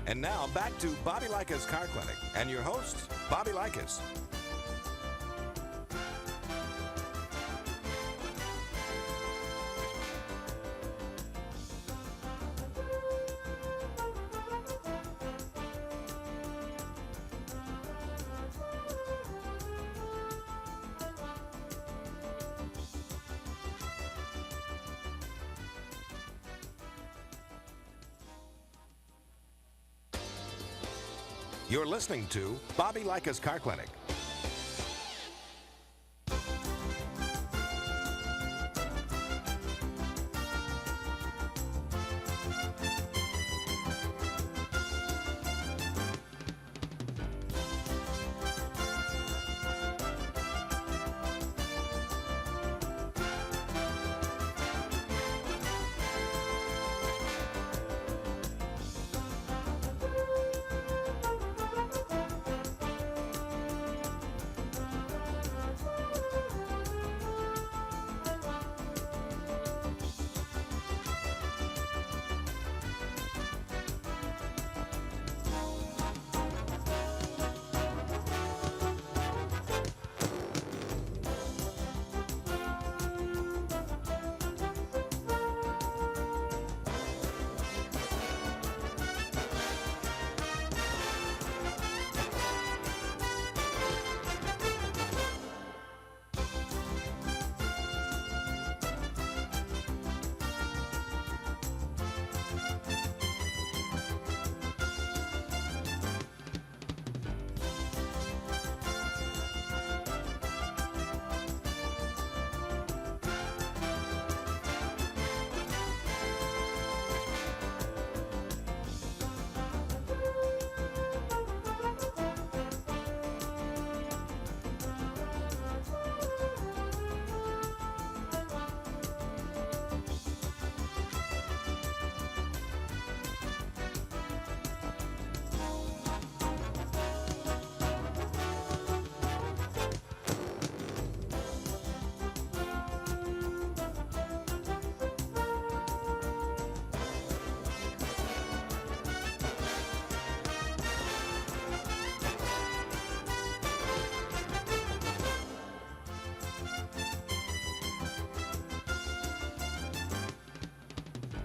And now back to Bobby Likis Car Clinic and your host, Bobby Likis. You're listening to Bobby Likis Car Clinic.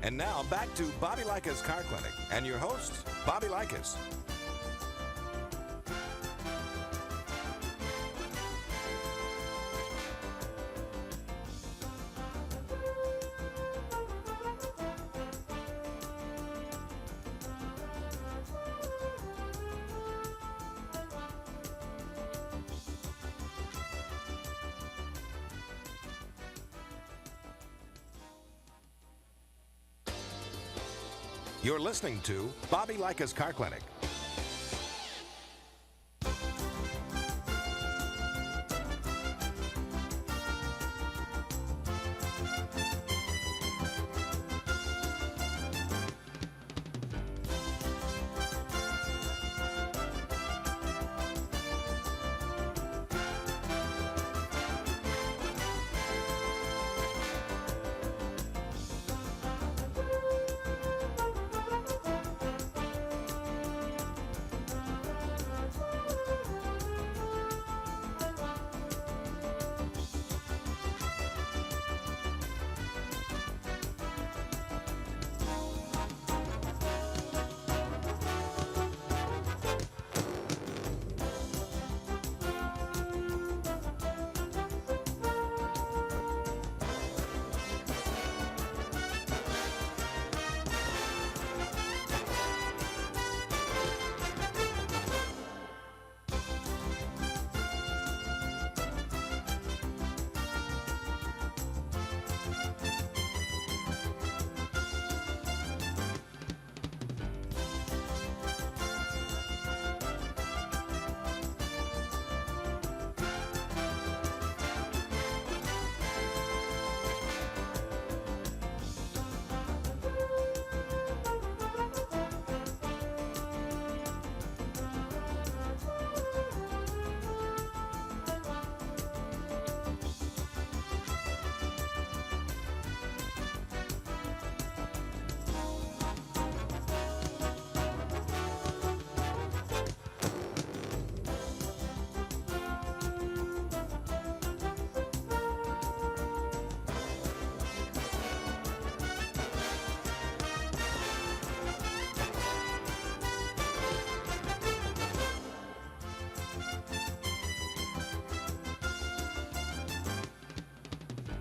And now back to Bobby Likis Car Clinic and your host, Bobby Likis. You're listening to Bobby Likis Car Clinic.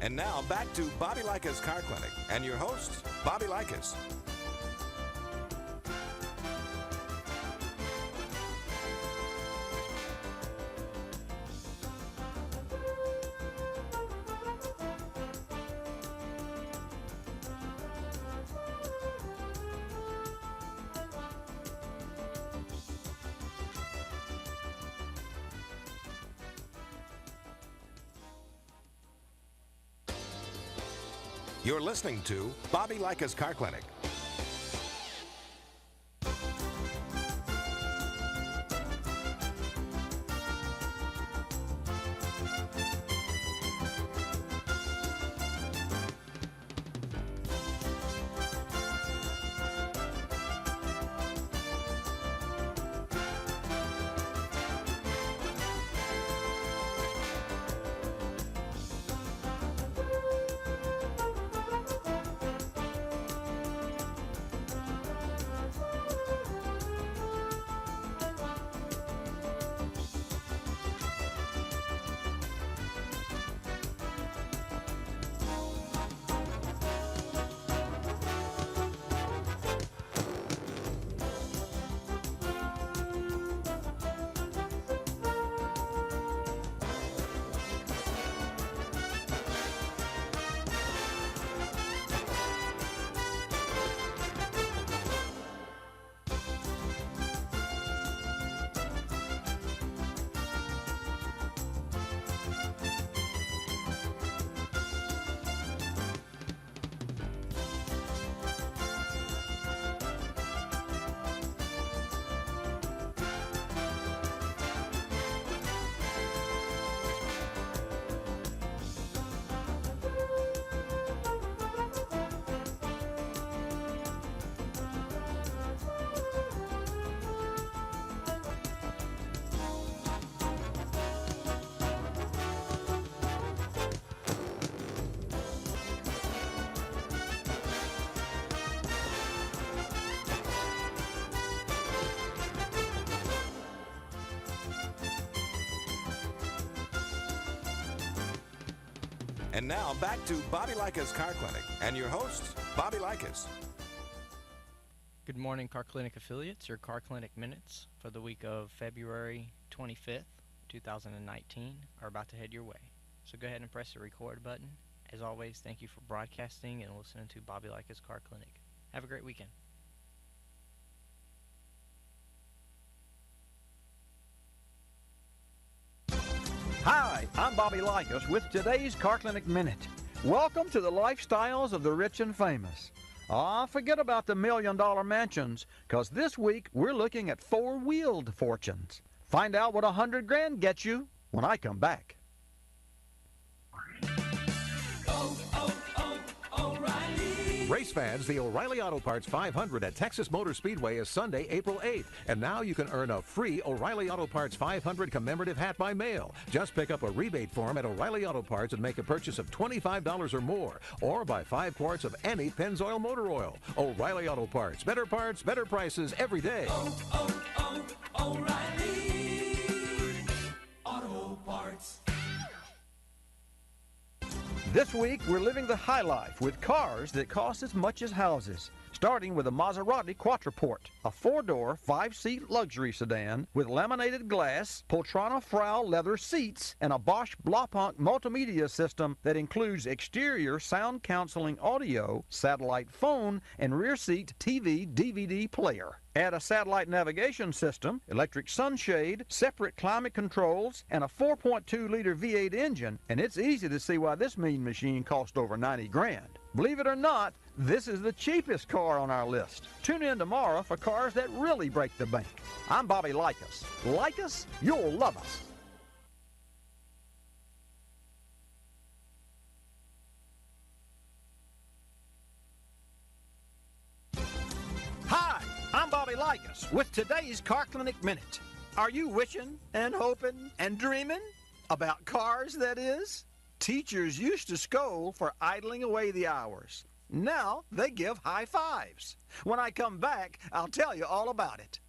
And now back to Bobby Likis Car Clinic and your host, Bobby Likis. You're listening to Bobby Likis Car Clinic. And now back to Bobby Likis Car Clinic and your host, Bobby Likis. Good morning, Car Clinic affiliates. Your Car Clinic minutes for the week of February 25th, 2019 are about to head your way. So go ahead and press the record button. As always, thank you for broadcasting and listening to Bobby Likis Car Clinic. Have a great weekend. Hi, I'm Bobby Likis with today's Car Clinic Minute. Welcome to the lifestyles of the rich and famous. Forget about the $1 million mansions, because this week we're looking at four-wheeled fortunes. Find out what $100,000 gets you when I come back. Race fans, the O'Reilly Auto Parts 500 at Texas Motor Speedway is Sunday, April 8th. And now you can earn a free O'Reilly Auto Parts 500 commemorative hat by mail. Just pick up a rebate form at O'Reilly Auto Parts and make a purchase of $25 or more. Or buy 5 quarts of any Pennzoil motor oil. O'Reilly Auto Parts, better prices every day. O'Reilly Auto Parts. This week, we're living the high life with cars that cost as much as houses. Starting with a Maserati Quattraport, a 4-door, 5-seat luxury sedan with laminated glass, Poltrona Frau leather seats, and a Bosch Blaupunk multimedia system that includes exterior sound counseling audio, satellite phone, and rear seat TV/DVD player. Add a satellite navigation system, electric sunshade, separate climate controls, and a 4.2-liter V8 engine, and it's easy to see why this mean machine cost over $90,000. Believe it or not, this is the cheapest car on our list. Tune in tomorrow for cars that really break the bank. I'm Bobby Likis. Like us, you'll love us. Hi, I'm Bobby Likis with today's Car Clinic Minute. Are you wishing and hoping and dreaming about cars, that is? Teachers used to scold for idling away the hours. Now they give high fives. When I come back, I'll tell you all about it.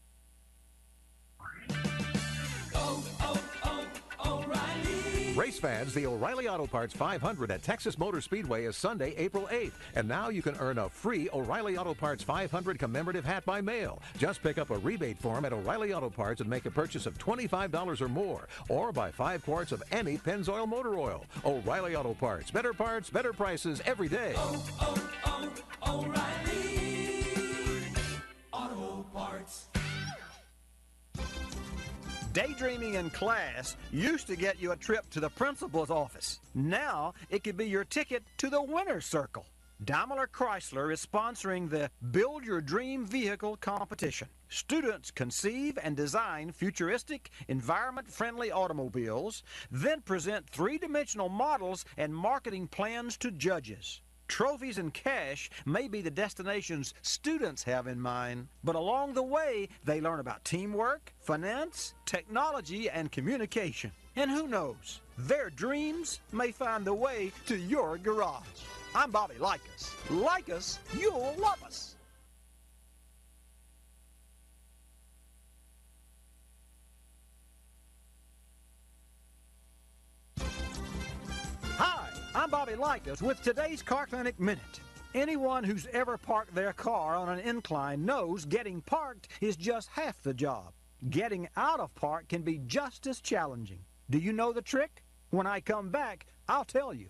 O'Reilly Race fans, the O'Reilly Auto Parts 500 at Texas Motor Speedway is Sunday, April 8th. And now you can earn a free O'Reilly Auto Parts 500 commemorative hat by mail. Just pick up a rebate form at O'Reilly Auto Parts and make a purchase of $25 or more. Or buy 5 quarts of any Pennzoil motor oil. O'Reilly Auto Parts, better prices every day. O'Reilly Auto Parts. Daydreaming in class used to get you a trip to the principal's office. Now it could be your ticket to the winner's circle. Daimler Chrysler is sponsoring the Build Your Dream Vehicle competition. Students conceive and design futuristic, environment-friendly automobiles, then present three-dimensional models and marketing plans to judges. Trophies and cash may be the destinations students have in mind, but along the way, they learn about teamwork, finance, technology, and communication. And who knows, their dreams may find the way to your garage. I'm Bobby Likis. Like us, you'll love us. Hi, I'm Bobby Likis with today's Car Clinic Minute. Anyone who's ever parked their car on an incline knows getting parked is just half the job. Getting out of park can be just as challenging. Do you know the trick? When I come back, I'll tell you.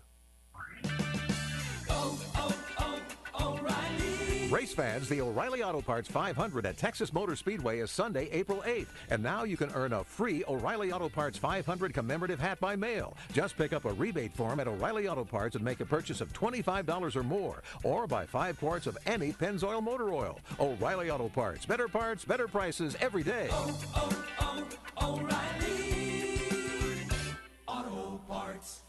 O'Reilly. Race fans, the O'Reilly Auto Parts 500 at Texas Motor Speedway is Sunday, April 8th. And now you can earn a free O'Reilly Auto Parts 500 commemorative hat by mail. Just pick up a rebate form at O'Reilly Auto Parts and make a purchase of $25 or more. Or buy 5 quarts of any Pennzoil motor oil. O'Reilly Auto Parts, better prices every day. O'Reilly Auto Parts.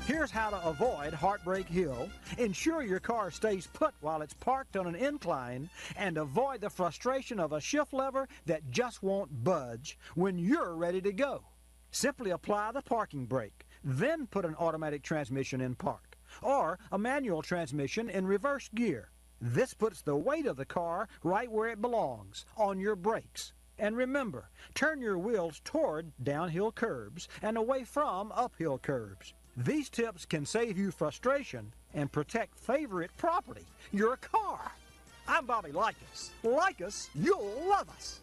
Here's how to avoid Heartbreak Hill, ensure your car stays put while it's parked on an incline, and avoid the frustration of a shift lever that just won't budge when you're ready to go. Simply apply the parking brake, then put an automatic transmission in park, or a manual transmission in reverse gear. This puts the weight of the car right where it belongs, on your brakes. And remember, turn your wheels toward downhill curbs and away from uphill curbs. These tips can save you frustration and protect favorite property, your car. I'm Bobby Likis. Like us, you'll love us.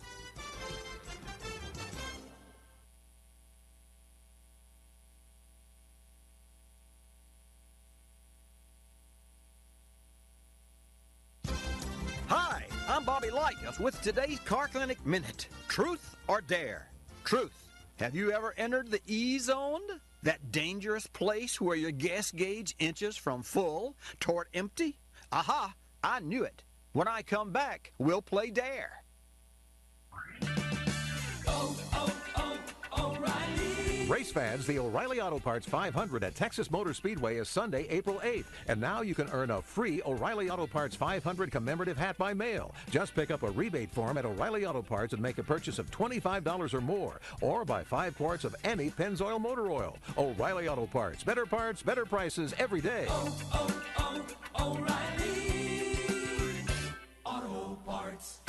Hi, I'm Bobby Likis with today's Car Clinic Minute. Truth or dare? Truth. Have you ever entered the E-zone? That dangerous place where your gas gauge inches from full toward empty? Aha, I knew it. When I come back, we'll play dare. O'Reilly. Race fans, the O'Reilly Auto Parts 500 at Texas Motor Speedway is Sunday, April 8th. And now you can earn a free O'Reilly Auto Parts 500 commemorative hat by mail. Just pick up a rebate form at O'Reilly Auto Parts and make a purchase of $25 or more. Or buy 5 quarts of any Pennzoil motor oil. O'Reilly Auto Parts, better prices every day. O'Reilly Auto Parts.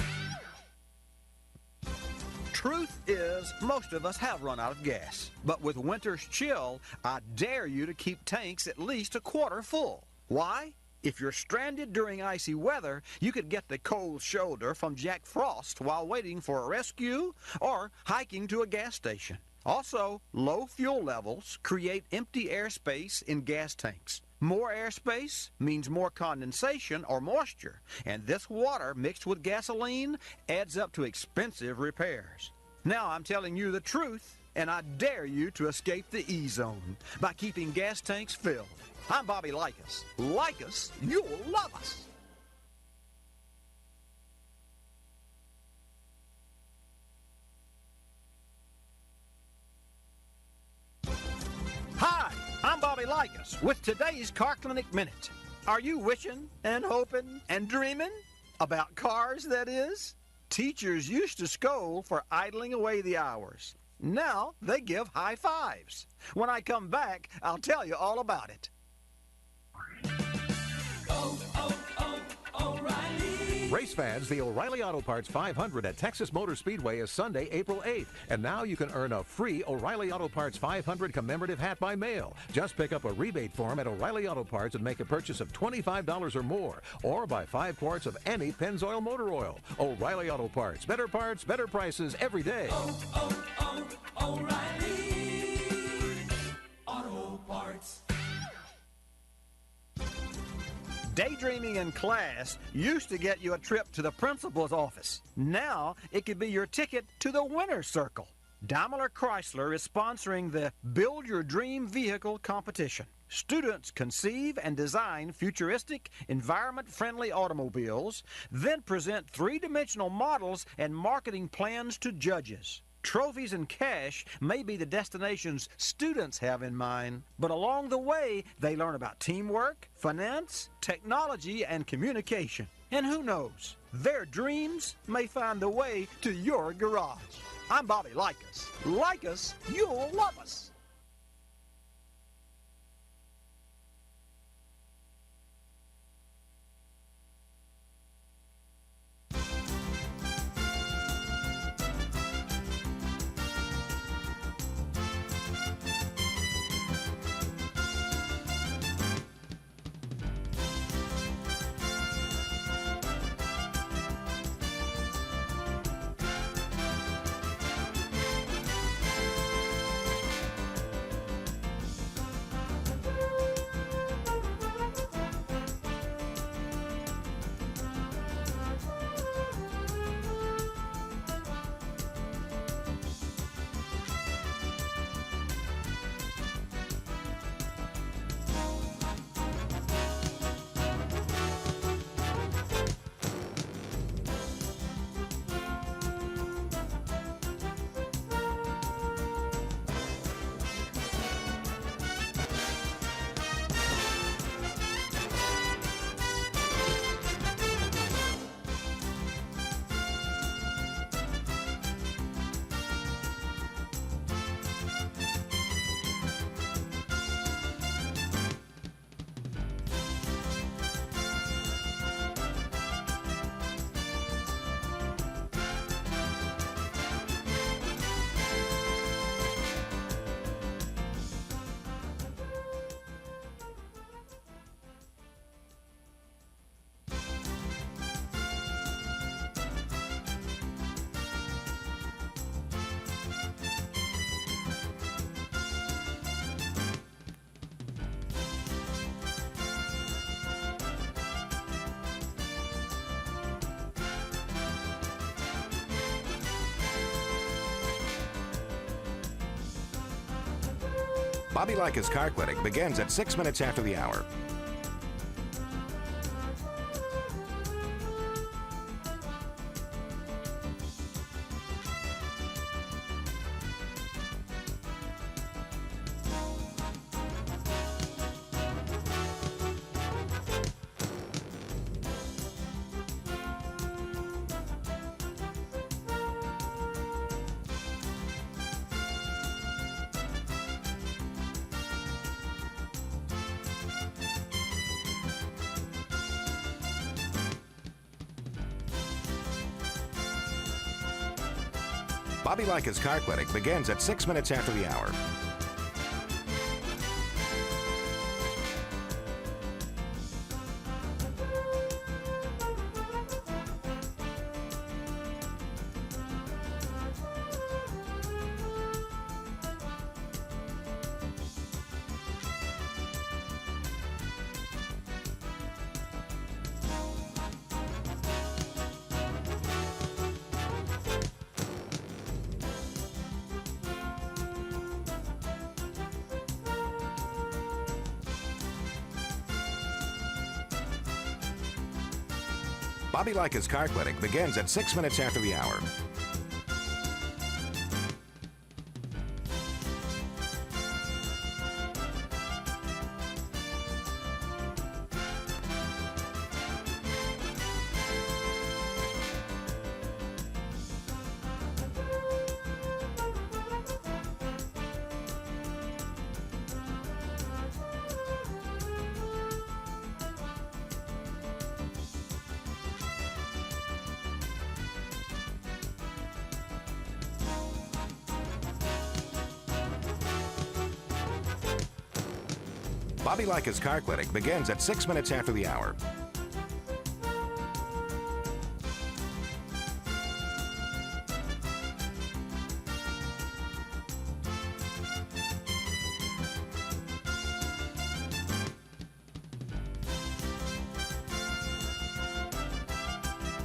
Truth is, most of us have run out of gas. But with winter's chill, I dare you to keep tanks at least a quarter full. Why? If you're stranded during icy weather, you could get the cold shoulder from Jack Frost while waiting for a rescue or hiking to a gas station. Also, low fuel levels create empty airspace in gas tanks. More airspace means more condensation or moisture, and this water mixed with gasoline adds up to expensive repairs. Now I'm telling you the truth, and I dare you to escape the E-zone by keeping gas tanks filled. I'm Bobby Likis. Like us, you'll love us. Hi, I'm Bobby Likis with today's Car Clinic Minute. Are you wishing and hoping and dreaming about cars, that is? Teachers used to scold for idling away the hours. Now they give high fives. When I come back, I'll tell you all about it. O'Reilly Race fans, the O'Reilly Auto Parts 500 at Texas Motor Speedway is Sunday, April 8th. And now you can earn a free O'Reilly Auto Parts 500 commemorative hat by mail. Just pick up a rebate form at O'Reilly Auto Parts and make a purchase of $25 or more. Or buy 5 quarts of any Pennzoil motor oil. O'Reilly Auto Parts, better prices every day. O'Reilly Auto Parts. Daydreaming in class used to get you a trip to the principal's office. Now it could be your ticket to the winner's circle. Daimler Chrysler is sponsoring the Build Your Dream Vehicle competition. Students conceive and design futuristic, environment-friendly automobiles, then present three-dimensional models and marketing plans to judges. Trophies and cash may be the destinations students have in mind, but along the way, they learn about teamwork, finance, technology, and communication. And who knows, their dreams may find the way to your garage. I'm Bobby Likis. Like us, you'll love us. Bobby Likis Car Clinic begins at 6 minutes after the hour. Bobby Likis Car Clinic begins at 6 minutes after the hour. Bobby Likis Car Clinic begins at 6 minutes after the hour. Bobby Likis Car Clinic begins at 6 minutes after the hour.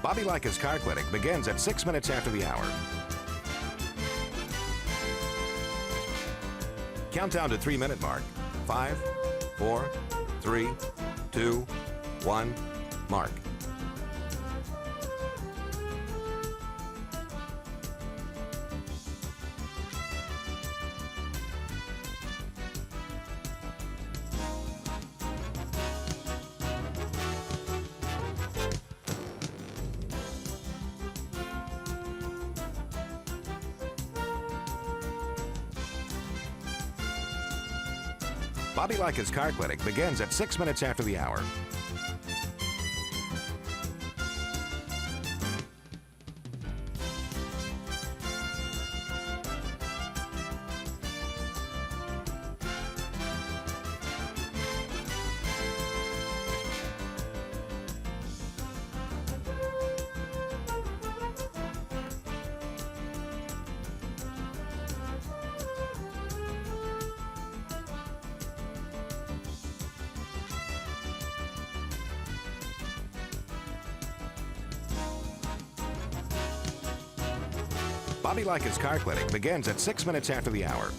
Bobby Likis Car Clinic begins at 6 minutes after the hour. Countdown to 3-minute mark. 5, 4, 3, 2, 1, mark. Bobby Likis Car Clinic begins at 6 minutes after the hour. Bobby Likis Car Clinic begins at 6 minutes after the hour.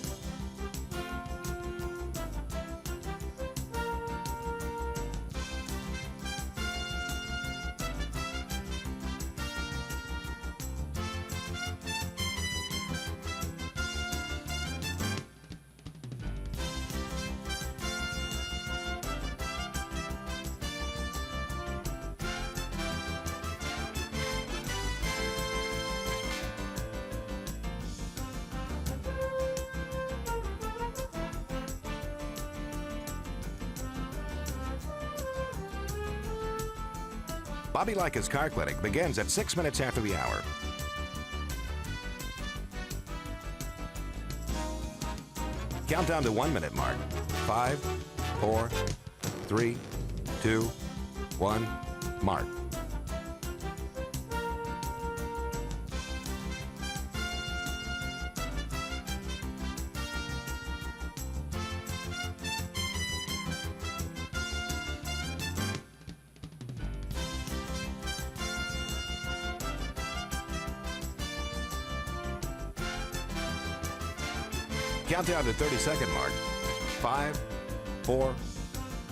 Bobby Likis Car Clinic begins at 6 minutes after the hour. Countdown to 1-minute mark. 5, 4, 3, 2, 1, mark. Countdown to 30-second mark. 5, 4,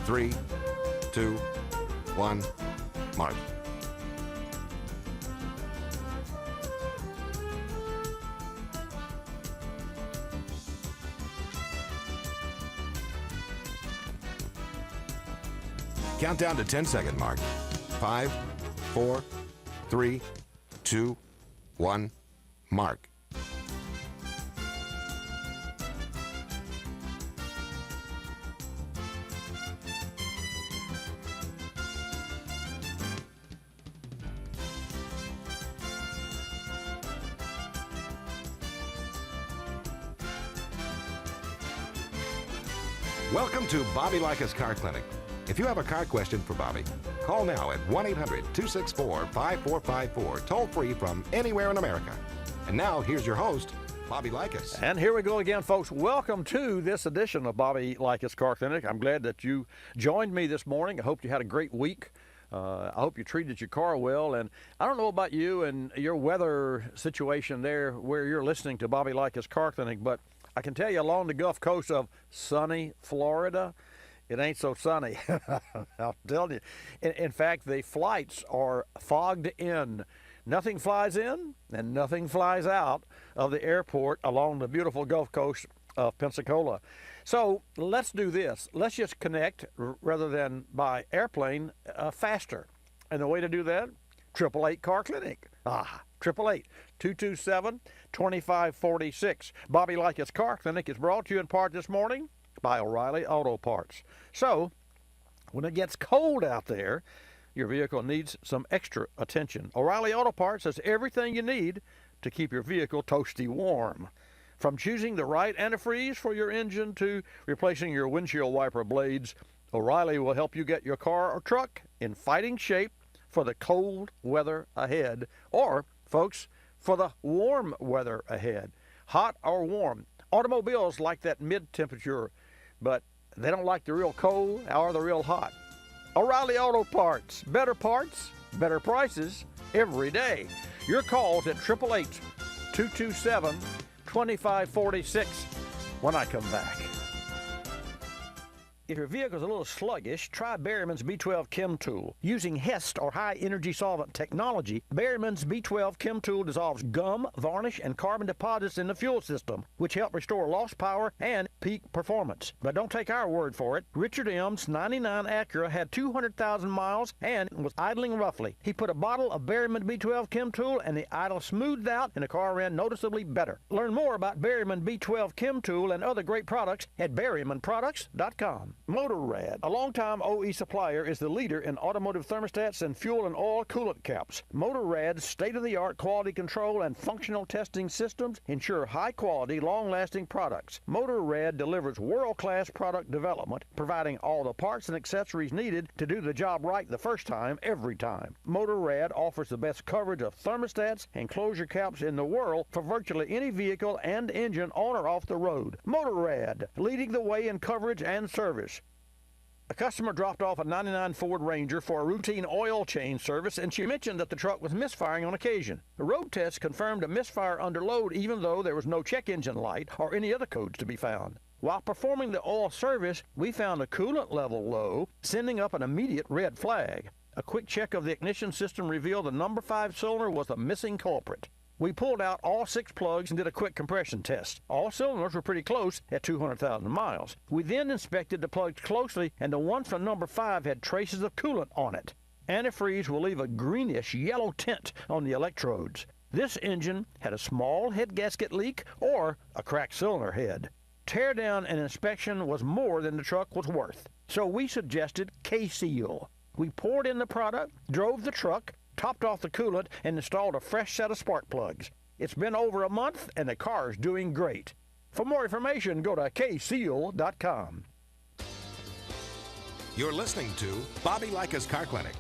3, 2, 1, mark. Countdown to 10-second mark. 5, 4, 3, 2, 1, mark. Welcome to Bobby Likis Car Clinic. If you have a car question for Bobby, call now at 1-800-264-5454, toll free from anywhere in America. And now, here's your host, Bobby Likis. And here we go again, folks. Welcome to this edition of Bobby Likis Car Clinic. I'm glad that you joined me this morning. I hope you had a great week. I hope you treated your car well. And I don't know about you and your weather situation there where you're listening to Bobby Likis Car Clinic, but I can tell you along the Gulf Coast of sunny Florida, it ain't so sunny. I'll tell you. In fact, the flights are fogged in. Nothing flies in and nothing flies out of the airport along the beautiful Gulf Coast of Pensacola. So let's do this. Let's just connect rather than by airplane faster. And the way to do that, 888 Car Clinic. 888-227-2546. Bobby Likis Car Clinic is brought to you in part this morning by O'Reilly Auto Parts. So, when it gets cold out there, your vehicle needs some extra attention. O'Reilly Auto Parts has everything you need to keep your vehicle toasty warm. From choosing the right antifreeze for your engine to replacing your windshield wiper blades, O'Reilly will help you get your car or truck in fighting shape for the cold weather ahead, or, folks, for the warm weather ahead. Hot or warm. Automobiles like that mid-temperature, but they don't like the real cold or the real hot. O'Reilly Auto Parts. Better parts, better prices every day. Your calls at 888-227-2546 when I come back. If your vehicle's a little sluggish, try Berryman's B12 Chem Tool. Using HEST or high energy solvent technology, Berryman's B12 Chem Tool dissolves gum, varnish, and carbon deposits in the fuel system, which help restore lost power and peak performance. But don't take our word for it. Richard M's 99 Acura had 200,000 miles and was idling roughly. He put a bottle of Berryman B12 Chem Tool and the idle smoothed out and the car ran noticeably better. Learn more about Berryman B12 Chem Tool and other great products at berrymanproducts.com. Motorrad, a longtime OE supplier, is the leader in automotive thermostats and fuel and oil coolant caps. Motorrad's state-of-the-art quality control and functional testing systems ensure high-quality, long-lasting products. Motorrad delivers world-class product development, providing all the parts and accessories needed to do the job right the first time, every time. Motorrad offers the best coverage of thermostats and closure caps in the world for virtually any vehicle and engine on or off the road. Motorrad, leading the way in coverage and service. A customer dropped off a 99 Ford Ranger for a routine oil change service, and she mentioned that the truck was misfiring on occasion. The road test confirmed a misfire under load even though there was no check engine light or any other codes to be found. While performing the oil service, we found a coolant level low, sending up an immediate red flag. A quick check of the ignition system revealed the number 5 cylinder was the missing culprit. We pulled out all 6 plugs and did a quick compression test. All cylinders were pretty close at 200,000 miles. We then inspected the plugs closely, and the one from number 5 had traces of coolant on it. Antifreeze will leave a greenish yellow tint on the electrodes. This engine had a small head gasket leak or a cracked cylinder head. Teardown and inspection was more than the truck was worth, so we suggested K-Seal. We poured in the product, drove the truck, topped off the coolant, and installed a fresh set of spark plugs. It's been over a month, and the car's doing great. For more information, go to kseal.com. You're listening to Bobby Likis Car Clinic.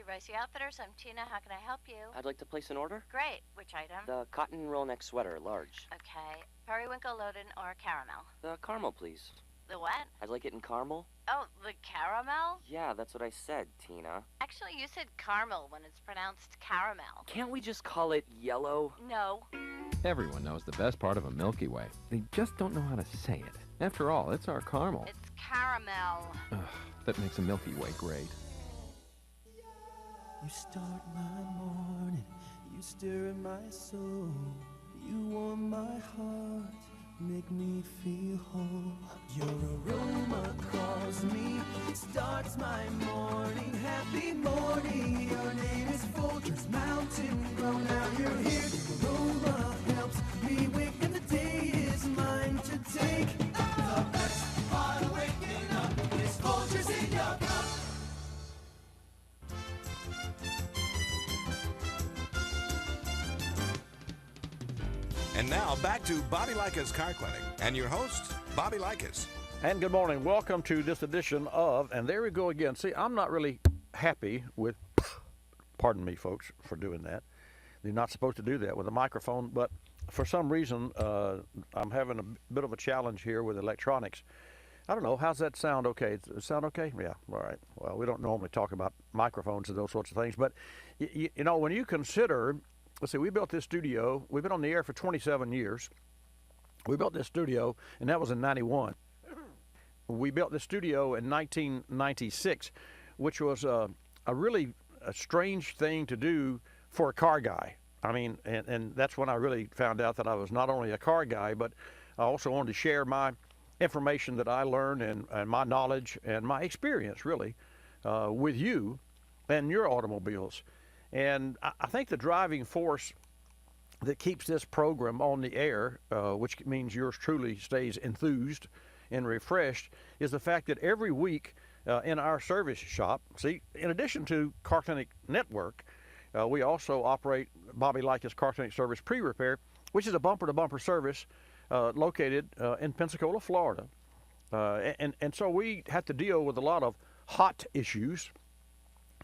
Rosie Outfitters, I'm Tina. How can I help you? I'd like to place an order. Great. Which item? The cotton roll neck sweater, large. Okay. Periwinkle loaded or caramel? The caramel, please. The what? I'd like it in caramel. Oh, the caramel? Yeah, that's what I said, Tina. Actually, you said caramel when it's pronounced caramel. Can't we just call it yellow? No. Everyone knows the best part of a Milky Way. They just don't know how to say it. After all, it's our caramel. It's caramel. Ugh, that makes a Milky Way great. You start my morning, you stir in my soul, you warm my heart, make me feel whole. Your aroma calls me, starts my morning, happy morning. Your name is Folgers Mountain Grow, now you're here. Your aroma helps me wake and the day is mine to take. The best part of waking up is Folgers in your cup. And now back to Bobby Likis Car Clinic and your host, Bobby Likis. And good morning. Welcome to this edition of, and there we go again. See, I'm not really happy with, pardon me, folks, for doing that. You're not supposed to do that with a microphone, but for some reason, I'm having a bit of a challenge here with electronics. I don't know. How's that sound okay? Does it sound okay? Yeah. All right. Well, we don't normally talk about microphones and those sorts of things, but, you know, when you consider, let's see, we built this studio. We've been on the air for 27 years. We built this studio, and that was in 91. We built this studio in 1996, which was a really strange thing to do for a car guy. I mean, and that's when I really found out that I was not only a car guy, but I also wanted to share my information that I learned and my knowledge and my experience, really, with you and your automobiles. And I think the driving force that keeps this program on the air, which means yours truly stays enthused and refreshed, is the fact that every week in our service shop, see, in addition to Car Clinic Network, we also operate Bobby Likis Car Clinic Service Pre-Repair which is a bumper-to-bumper service located in Pensacola, Florida. And so we have to deal with a lot of hot issues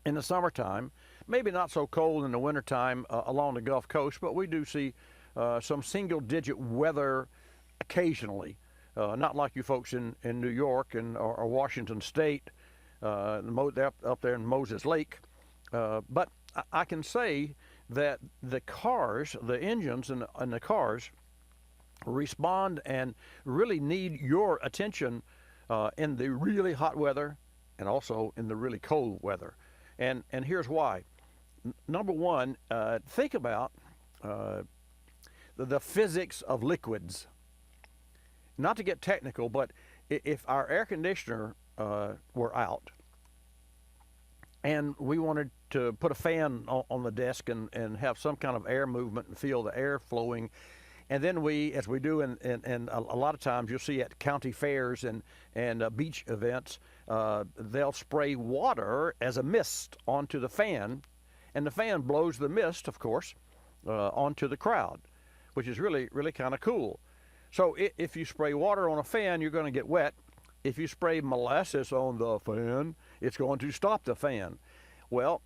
in the summertime, maybe not so cold in the wintertime along the Gulf Coast, but we do see some single-digit weather occasionally, not like you folks in New York or Washington State, up there in Moses Lake. But I can say that the cars, the engines in the cars, respond and really need your attention in the really hot weather and also in the really cold weather. And here's why. Number one, think about the physics of liquids. Not to get technical, but if our air conditioner were out and we wanted to put a fan on the desk and have some kind of air movement and feel the air flowing, and then we, as we do in a lot of times you'll see at county fairs and beach events, they'll spray water as a mist onto the fan, and the fan blows the mist, of course, onto the crowd, which is really, really kind of cool. So if you spray water on a fan, you're going to get wet. If you spray molasses on the fan, it's going to stop the fan. Well,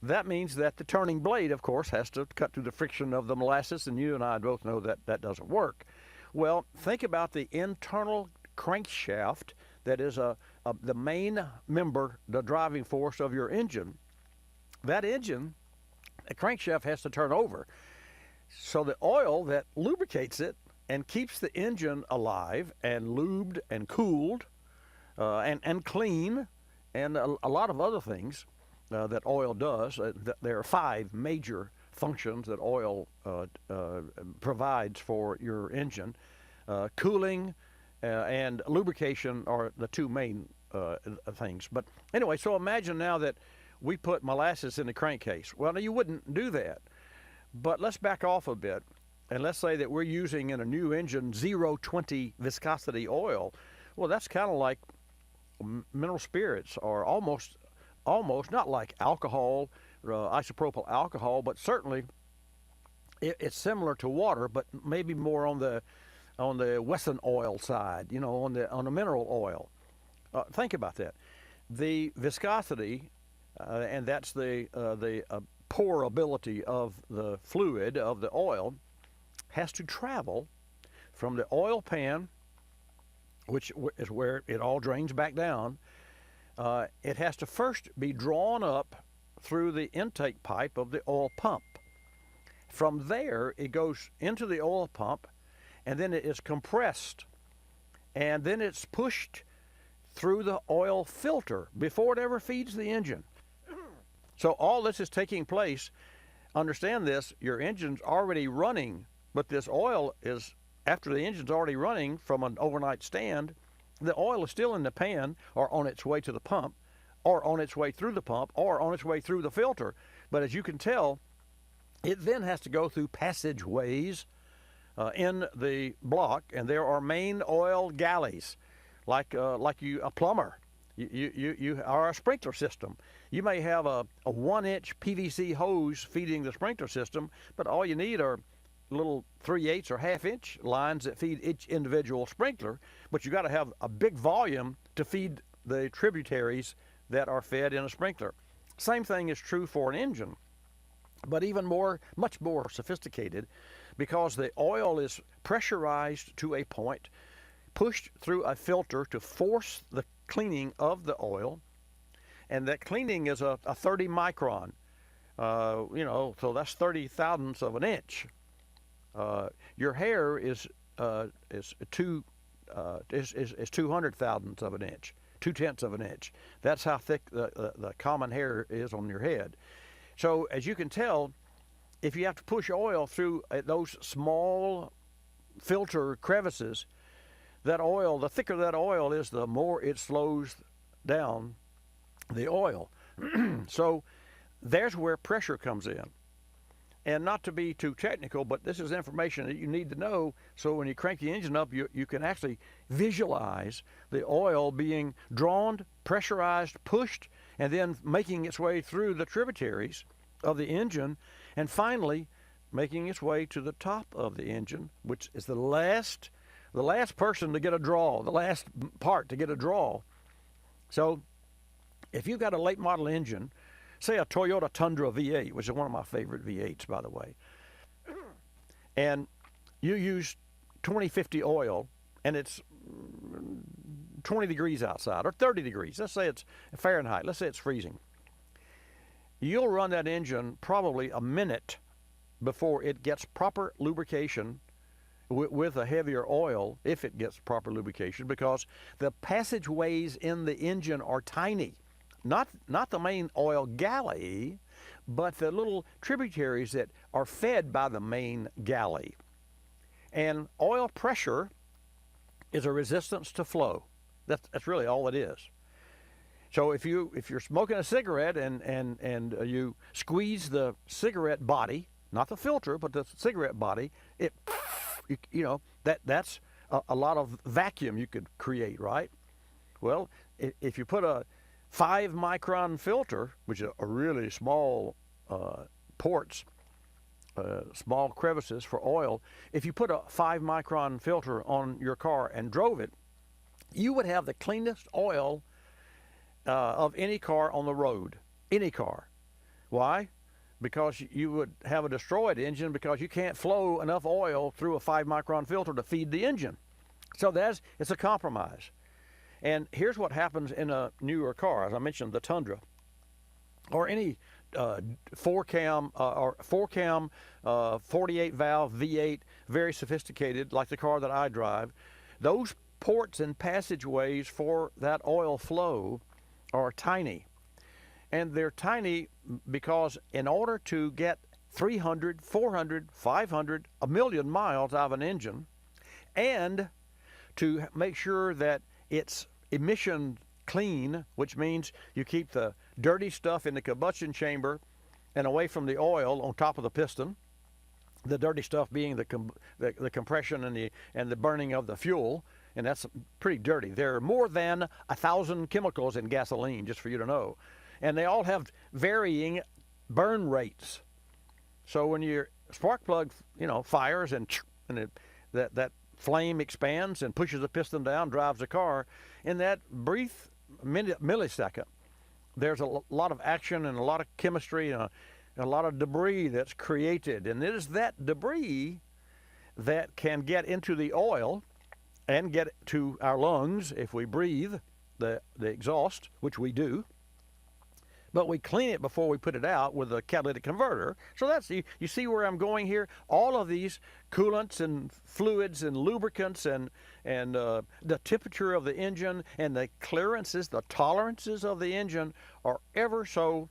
that means that the turning blade, of course, has to cut through the friction of the molasses, and you and I both know that that doesn't work. Well, think about the internal crankshaft that is the main member, the driving force of your engine. That engine, the crankshaft has to turn over. So the oil that lubricates it and keeps the engine alive and lubed and cooled and clean and a lot of other things that oil does. There are 5 major functions that oil provides for your engine. Cooling and lubrication are the 2 main things. But anyway, so imagine now that we put molasses in the crankcase. Well, now you wouldn't do that. But let's back off a bit. And let's say that we're using in a new engine 0.20 viscosity oil. Well, that's kind of like mineral spirits, or almost not like alcohol, isopropyl alcohol, but certainly it's similar to water, but maybe more on the Wesson oil side, on the mineral oil. Think about that. The viscosity, and that's the pourability of the fluid of the oil, has to travel from the oil pan, which is where it all drains back down. It has to first be drawn up through the intake pipe of the oil pump. From there, it goes into the oil pump, and then it is compressed, and then it's pushed through the oil filter before it ever feeds the engine. So all this is taking place. Understand this, your engine's already running, but this oil is, after the engine's already running from an overnight stand, the oil is still in the pan or on its way to the pump or on its way through the pump or on its way through the filter. But as you can tell, it then has to go through passageways in the block, and there are main oil galleys, like a plumber. You are a sprinkler system. You may have a 1-inch PVC hose feeding the sprinkler system, but all you need are little 3/8 or 1/2-inch lines that feed each individual sprinkler, but you got to have a big volume to feed the tributaries that are fed in a sprinkler. Same thing is true for an engine, but even much more sophisticated, because the oil is pressurized to a point, pushed through a filter to force the cleaning of the oil, and that cleaning is a 30 micron, so that's 30 thousandths of an inch. Your hair is 200 thousandths of an inch, 2/10 of an inch. That's how thick the common hair is on your head. So as you can tell, if you have to push oil through those small filter crevices, that oil, the thicker that oil is, the more it slows down the oil. So there's where pressure comes in. And not to be too technical, but this is information that you need to know, so when you crank the engine up, you can actually visualize the oil being drawn, pressurized, pushed, and then making its way through the tributaries of the engine, and finally making its way to the top of the engine, which is the last person to get a draw, the last part to get a draw. So if you've got a late model engine, say a Toyota Tundra V8, which is one of my favorite V8s, by the way, and you use 2050 oil, and it's 20 degrees outside, or 30 degrees. Let's say it's Fahrenheit. Let's say it's freezing. You'll run that engine probably a minute before it gets proper lubrication with a heavier oil, if it gets proper lubrication, because the passageways in the engine are tiny. Not the main oil galley, but the little tributaries that are fed by the main galley. And oil pressure is a resistance to flow. That's really all it is. So if you're smoking a cigarette and you squeeze the cigarette body, not the filter, but the cigarette body, that's a lot of vacuum you could create, right? Well, if you put a 5 micron filter, which is a really small ports, small crevices for oil, if you put a 5 micron filter on your car and drove it, you would have the cleanest oil of any car on the road, any car. Why? Because you would have a destroyed engine because you can't flow enough oil through a 5 micron filter to feed the engine. So it's a compromise. And here's what happens in a newer car, as I mentioned, the Tundra, or any 4-cam 48 valve V8, very sophisticated, like the car that I drive. Those ports and passageways for that oil flow are tiny. And they're tiny because in order to get 300, 400, 500, a million miles out of an engine, and to make sure that it's emission clean, which means you keep the dirty stuff in the combustion chamber and away from the oil on top of the piston, the dirty stuff being the compression and the burning of the fuel, and that's pretty dirty. There are more than 1,000 chemicals in gasoline, just for you to know. And they all have varying burn rates. So when your spark plug, fires and that flame expands and pushes the piston down, drives the car, in that brief millisecond, there's a lot of action and a lot of chemistry and a lot of debris that's created. And it is that debris that can get into the oil and get to our lungs if we breathe the exhaust, which we do. But we clean it before we put it out with a catalytic converter. So that's, you see where I'm going here? All of these coolants and fluids and lubricants and the temperature of the engine and the clearances, the tolerances of the engine are ever so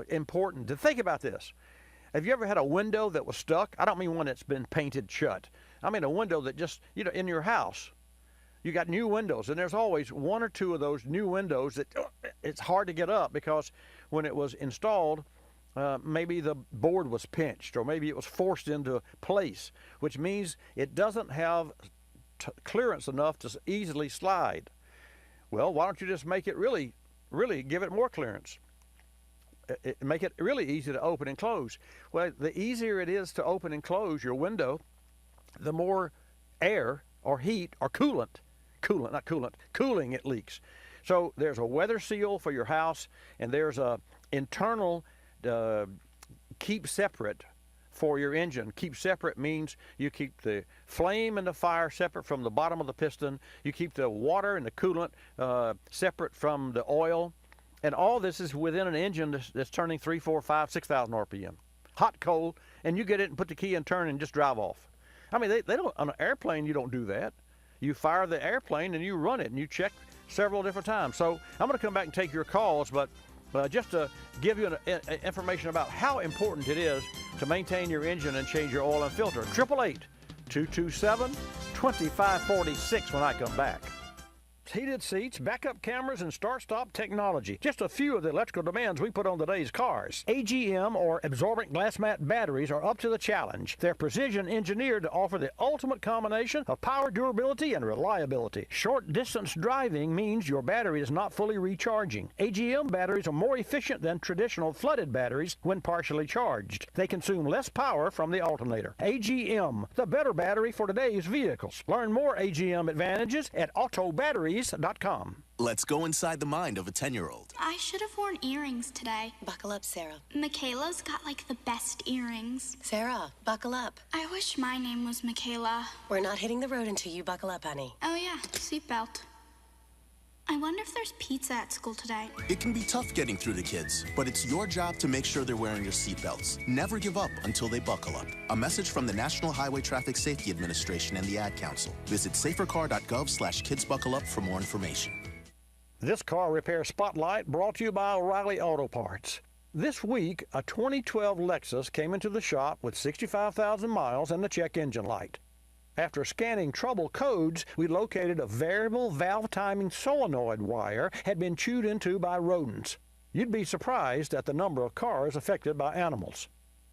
important. To think about this. Have you ever had a window that was stuck? I don't mean one that's been painted shut. I mean a window that just, in your house. You got new windows, and there's always one or two of those new windows that it's hard to get up because when it was installed, maybe the board was pinched or maybe it was forced into place, which means it doesn't have clearance enough to easily slide. Well, why don't you just make it really give it more clearance? Make it really easy to open and close. Well, the easier it is to open and close your window, the more air or heat or cooling it leaks. So there's a weather seal for your house, and there's a internal keep separate for your engine. Keep separate means you keep the flame and the fire separate from the bottom of the piston. You keep the water and the coolant separate from the oil. And all this is within an engine that's turning 3, 4, 5, 6,000 RPM. Hot, cold, and you get it and put the key and turn and just drive off. I mean, they don't, on an airplane, you don't do that. You fire the airplane and you run it and you check several different times. So I'm going to come back and take your calls, but just to give you information about how important it is to maintain your engine and change your oil and filter. 888-227-2546 when I come back. heated seats, backup cameras, and start-stop technology. Just a few of the electrical demands we put on today's cars. AGM or absorbent glass mat batteries are up to the challenge. They're precision engineered to offer the ultimate combination of power, durability, and reliability. Short-distance driving means your battery is not fully recharging. AGM batteries are more efficient than traditional flooded batteries when partially charged. They consume less power from the alternator. AGM, the better battery for today's vehicles. Learn more AGM advantages at autobatteries.com. Let's go inside the mind of a 10-year-old. I should have worn earrings today. Buckle up, Sarah. Michaela's got like the best earrings. Sarah, buckle up. I wish my name was Michaela. We're not hitting the road until you buckle up, honey. Oh yeah, seatbelt. I wonder if there's pizza at school today. It can be tough getting through to kids, but it's your job to make sure they're wearing your seatbelts. Never give up until they buckle up. A message from the National Highway Traffic Safety Administration and the Ad Council. Visit safercar.gov/kidsbuckleup for more information. This car repair spotlight brought to you by O'Reilly Auto Parts. This week, a 2012 Lexus came into the shop with 65,000 miles and a check engine light. After scanning trouble codes, we located a variable valve timing solenoid wire had been chewed into by rodents. You'd be surprised at the number of cars affected by animals.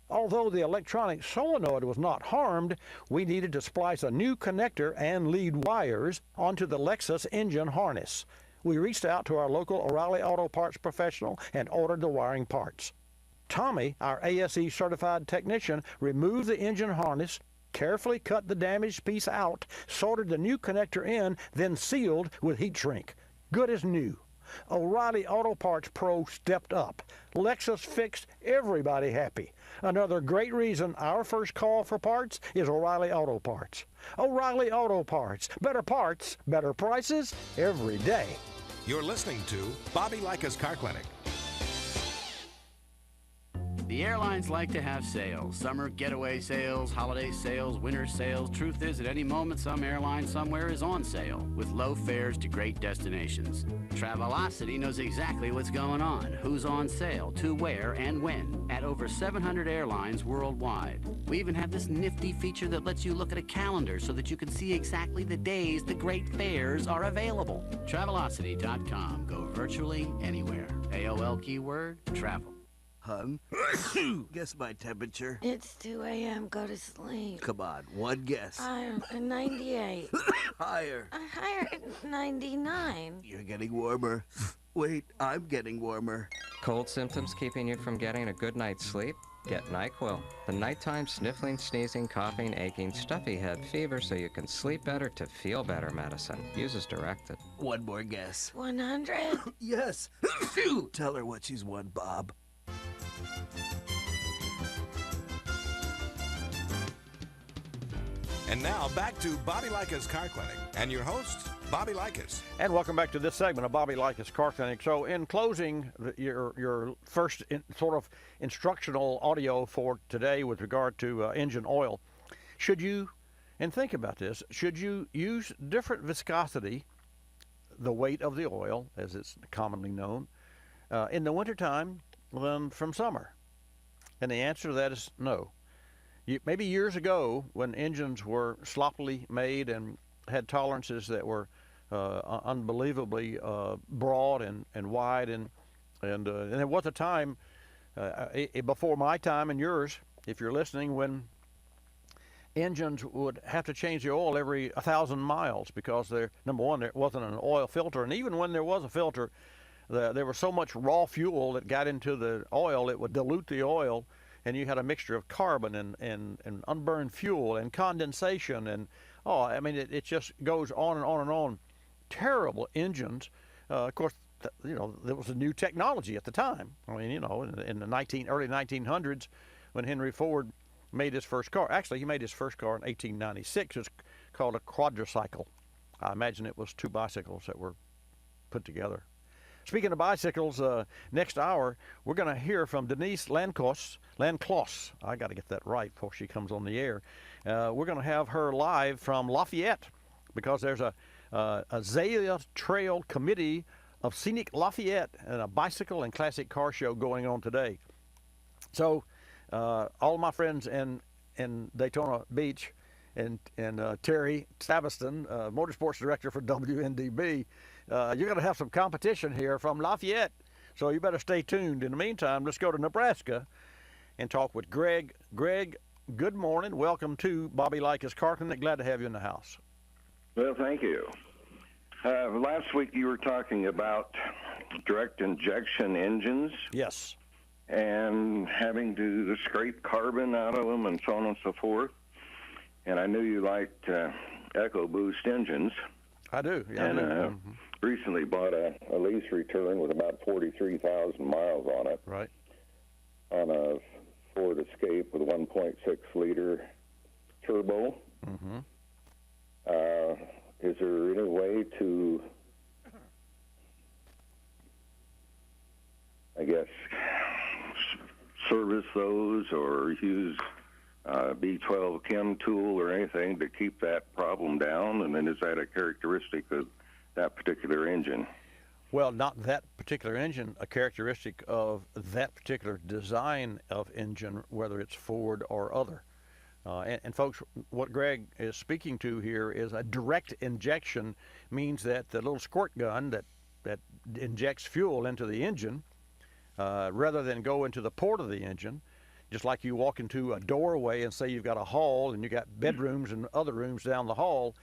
Although the electronic solenoid was not harmed, we needed to splice a new connector and lead wires onto the Lexus engine harness. We reached out to our local O'Reilly Auto Parts professional and ordered the wiring parts. Tommy, our ASE certified technician, removed the engine harness, carefully cut the damaged piece out, soldered the new connector in, then sealed with heat shrink. Good as new. O'Reilly Auto Parts Pro stepped up. Lexus fixed, everybody happy. Another great reason our first call for parts is O'Reilly Auto Parts. O'Reilly Auto Parts. Better parts, better prices, every day. You're listening to Bobby Likis Car Clinic. The airlines like to have sales. Summer getaway sales, holiday sales, winter sales. Truth is, at any moment, some airline somewhere is on sale with low fares to great destinations. Travelocity knows exactly what's going on, who's on sale, to where, and when, at over 700 airlines worldwide. We even have this nifty feature that lets you look at a calendar so that you can see exactly the days the great fares are available. Travelocity.com. Go virtually anywhere. AOL keyword, travel. Hun, guess my temperature. It's 2 a.m. Go to sleep. Come on, one guess. Higher, 98. Higher. Higher, 99. You're getting warmer. Wait, I'm getting warmer. Cold symptoms keeping you from getting a good night's sleep? Get NyQuil, the nighttime sniffling, sneezing, coughing, aching, stuffy head, fever so you can sleep better to feel better medicine. Use as directed. One more guess. 100? Yes. Tell her what she's won, Bob. And now back to Bobby Likis Car Clinic and your host, Bobby Likis. And welcome back to this segment of Bobby Likis Car Clinic. So in closing, your first sort of instructional audio for today with regard to engine oil, should you, and think about this, should you use different viscosity, the weight of the oil, as it's commonly known, in the wintertime than from summer? And the answer to that is no. Maybe years ago, when engines were sloppily made and had tolerances that were unbelievably broad and wide, and there was a time before my time and yours, if you're listening, when engines would have to change the oil every 1,000 miles because number one, there wasn't an oil filter, and even when there was a filter, there was so much raw fuel that got into the oil it would dilute the oil. And you had a mixture of carbon and unburned fuel and condensation and it just goes on and on and on. Terrible engines. Of course, there was a new technology at the time. I mean, in the early 1900s, when Henry Ford made his first car. Actually, he made his first car in 1896. It's called a quadricycle. I imagine it was two bicycles that were put together. Speaking of bicycles, next hour, we're going to hear from Denise Landkloss. I got to get that right before she comes on the air. We're going to have her live from Lafayette because there's a Azalea Trail Committee of Scenic Lafayette and a bicycle and classic car show going on today. So all my friends in Daytona Beach and Terry Stabiston, Motorsports Director for WNDB. You're going to have some competition here from Lafayette, so you better stay tuned. In the meantime, let's go to Nebraska and talk with Greg. Greg, good morning. Welcome to Bobby Likis Car Clinic. Glad to have you in the house. Well, thank you. Last week you were talking about direct injection engines. Yes. And having to scrape carbon out of them and so on and so forth. And I knew you liked EcoBoost engines. I do. Yeah, and I do. Recently bought a lease return with about 43,000 miles on it. Right. On a Ford Escape with a 1.6-liter turbo. Mm-hmm. Is there any way to, I guess, service those or use B12 chem tool or anything to keep that problem down? And then is that a characteristic of that particular engine? Well, not that particular engine, a characteristic of that particular design of engine, whether it's Ford or other. And folks, what Greg is speaking to here is a direct injection means that the little squirt gun that injects fuel into the engine, rather than go into the port of the engine, just like you walk into a doorway and say you've got a hall and you got bedrooms and other rooms down the hall.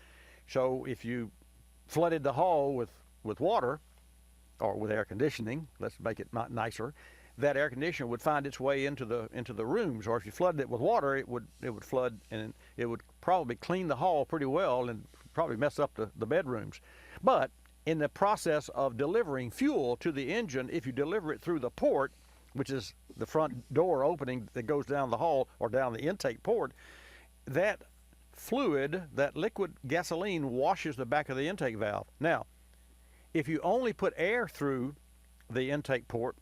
So if you flooded the hall with water or with air conditioning, let's make it not nicer, that air conditioner would find its way into the rooms. Or if you flooded it with water, it would flood, and it would probably clean the hall pretty well and probably mess up the bedrooms. But in the process of delivering fuel to the engine, if you deliver it through the port, which is the front door opening that goes down the hall or down the intake port, that fluid, that liquid gasoline, washes the back of the intake valve. Now, if you only put air through the intake port,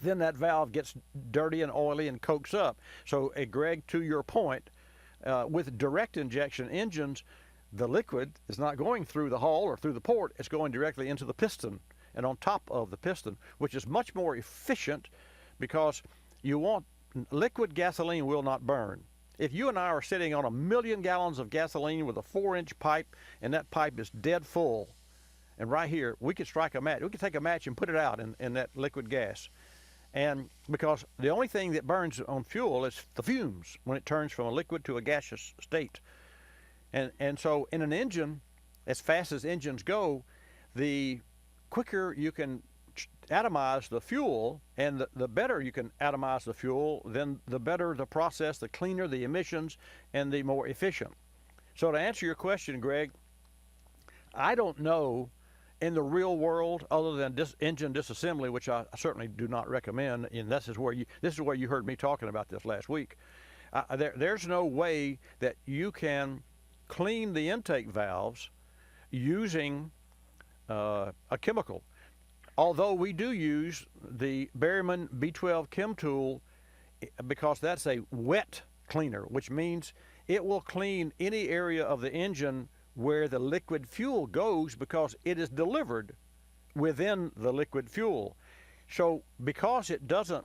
then that valve gets dirty and oily and cokes up. So, Greg, to your point, with direct injection engines, the liquid is not going through the hull or through the port. It's going directly into the piston and on top of the piston, which is much more efficient because liquid gasoline will not burn. If you and I are sitting on 1 million gallons of gasoline with a 4-inch pipe, and that pipe is dead full, and right here, we could strike a match. We could take a match and put it out in that liquid gas. And because the only thing that burns on fuel is the fumes when it turns from a liquid to a gaseous state. And so in an engine, as fast as engines go, the quicker you can atomize the fuel, and the better you can atomize the fuel, then the better the process, the cleaner the emissions, and the more efficient. So to answer your question, Greg, I don't know in the real world, other than engine disassembly, which I certainly do not recommend, and this is where you heard me talking about this last week. There's no way that you can clean the intake valves using a chemical. Although we do use the Berryman B12 chem tool because that's a wet cleaner, which means it will clean any area of the engine where the liquid fuel goes because it is delivered within the liquid fuel. So because the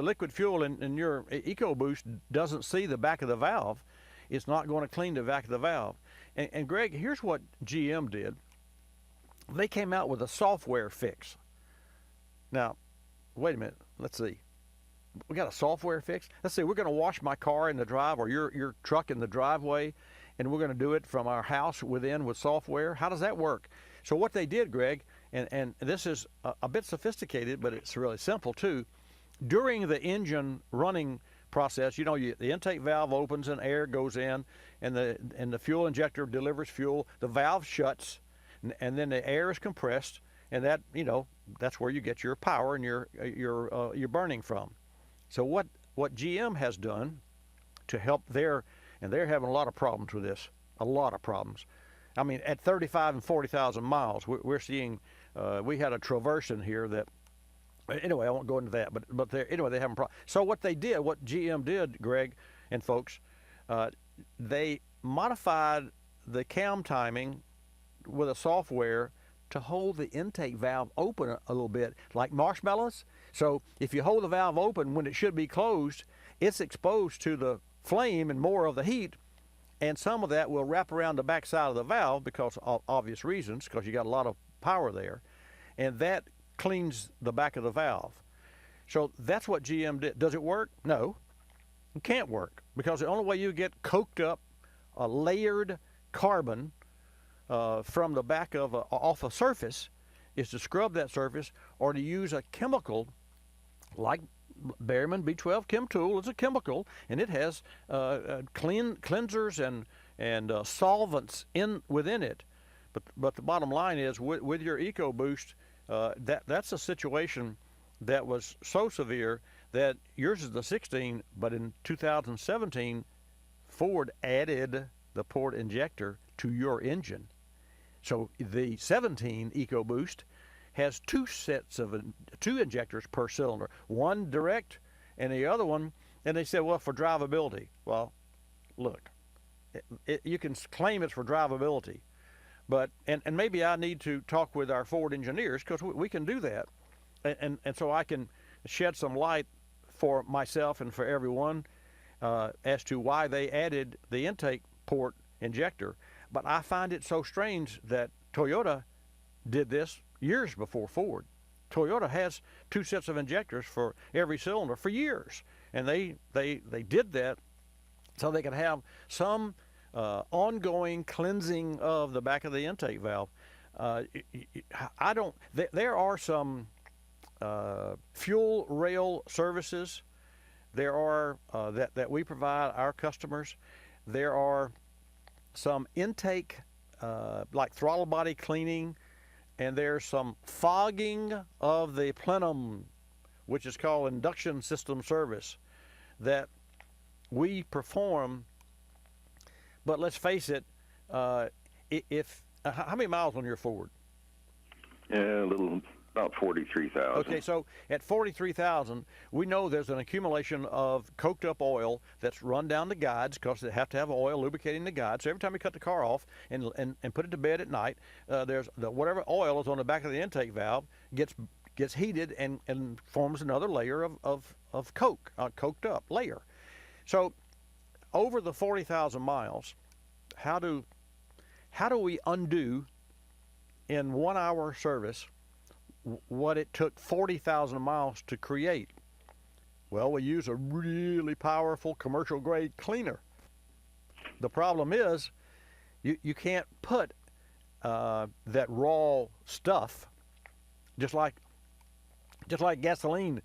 liquid fuel in your EcoBoost doesn't see the back of the valve, it's not going to clean the back of the valve. And Greg, here's what GM did. They came out with a software fix. Now, wait a minute. Let's see. We got a software fix? Let's see. We're going to wash my car in the drive or your truck in the driveway, and we're going to do it from our house with software. How does that work? So what they did, Greg, and this is a bit sophisticated, but it's really simple too. During the engine running process, the intake valve opens and air goes in, and the fuel injector delivers fuel. The valve shuts, and then the air is compressed, and that's where you get your power and your burning from. So what GM has done to help and they're having a lot of problems with this, a lot of problems. I mean, at 35 and 40,000 miles, we're seeing, we had a Traverse in here that, anyway, I won't go into that, but they have problems. So what GM did, Greg and folks, they modified the cam timing with a software to hold the intake valve open a little bit, like marshmallows. So if you hold the valve open when it should be closed, it's exposed to the flame and more of the heat, and some of that will wrap around the back side of the valve because of obvious reasons, because you got a lot of power there, and that cleans the back of the valve. So that's what GM did. Does it work? No, it can't work, because the only way you get coked up, layered carbon from the back of off a surface is to scrub that surface, or to use a chemical like Berryman B12 Chem Tool is a chemical, and it has cleansers and solvents within it. But the bottom line is, with your EcoBoost, that's a situation that was so severe that yours is the 16, but in 2017, Ford added the port injector to your engine. So the 17 EcoBoost has two injectors per cylinder, one direct and the other one, and they said, well, for drivability. Well, look, you can claim it's for drivability, but and maybe I need to talk with our Ford engineers, because we can do that, and so I can shed some light for myself and for everyone as to why they added the intake port injector. But I find it so strange that Toyota did this years before Ford. Toyota has two sets of injectors for every cylinder for years, and they did that so they could have some ongoing cleansing of the back of the intake valve. There are some fuel rail services. There are that we provide our customers. There are some intake, like throttle body cleaning, and there's some fogging of the plenum, which is called induction system service, that we perform. But let's face it, how many miles on your Ford? Yeah, about 43,000. Okay, so at 43,000, we know there's an accumulation of coked up oil that's run down the guides, because they have to have oil lubricating the guides. So every time you cut the car off and put it to bed at night, there's whatever oil is on the back of the intake valve gets heated and forms another layer of coke, coked up layer. So over the 40,000 miles, how do we undo in 1 hour service what it took 40,000 miles to create? Well, we use a really powerful commercial grade cleaner. The problem is you can't put that raw stuff, just like gasoline.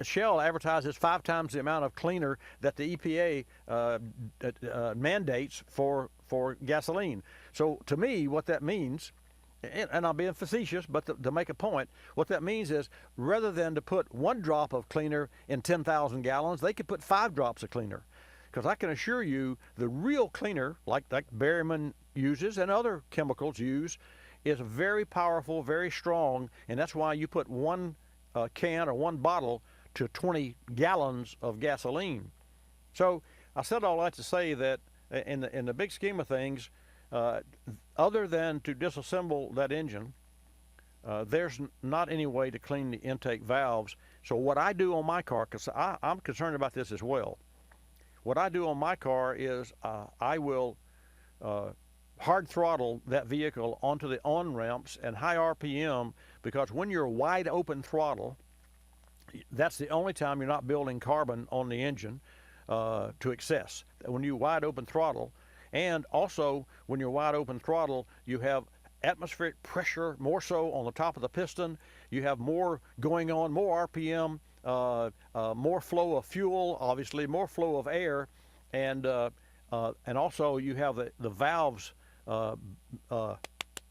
Shell advertises 5 times the amount of cleaner that the EPA mandates for gasoline. So to me, what that means, and I'm being facetious, but to make a point, what that means is, rather than to put 1 drop of cleaner in 10,000 gallons, they could put 5 drops of cleaner. Because I can assure you, the real cleaner, like Berryman uses and other chemicals use, is very powerful, very strong, and that's why you put 1 can or 1 bottle to 20 gallons of gasoline. So I said all that to say that in the big scheme of things, other than to disassemble that engine, there's not any way to clean the intake valves. So what I do on my car, because I'm concerned about this as well, what I do on my car is I will hard throttle that vehicle onto the on-ramps and high RPM, because when you're wide open throttle, that's the only time you're not building carbon on the engine to excess. When you wide open throttle, and also when you're wide open throttle, you have atmospheric pressure more so on the top of the piston. You have more going on, more RPM, more flow of fuel, obviously more flow of air, and also you have the valves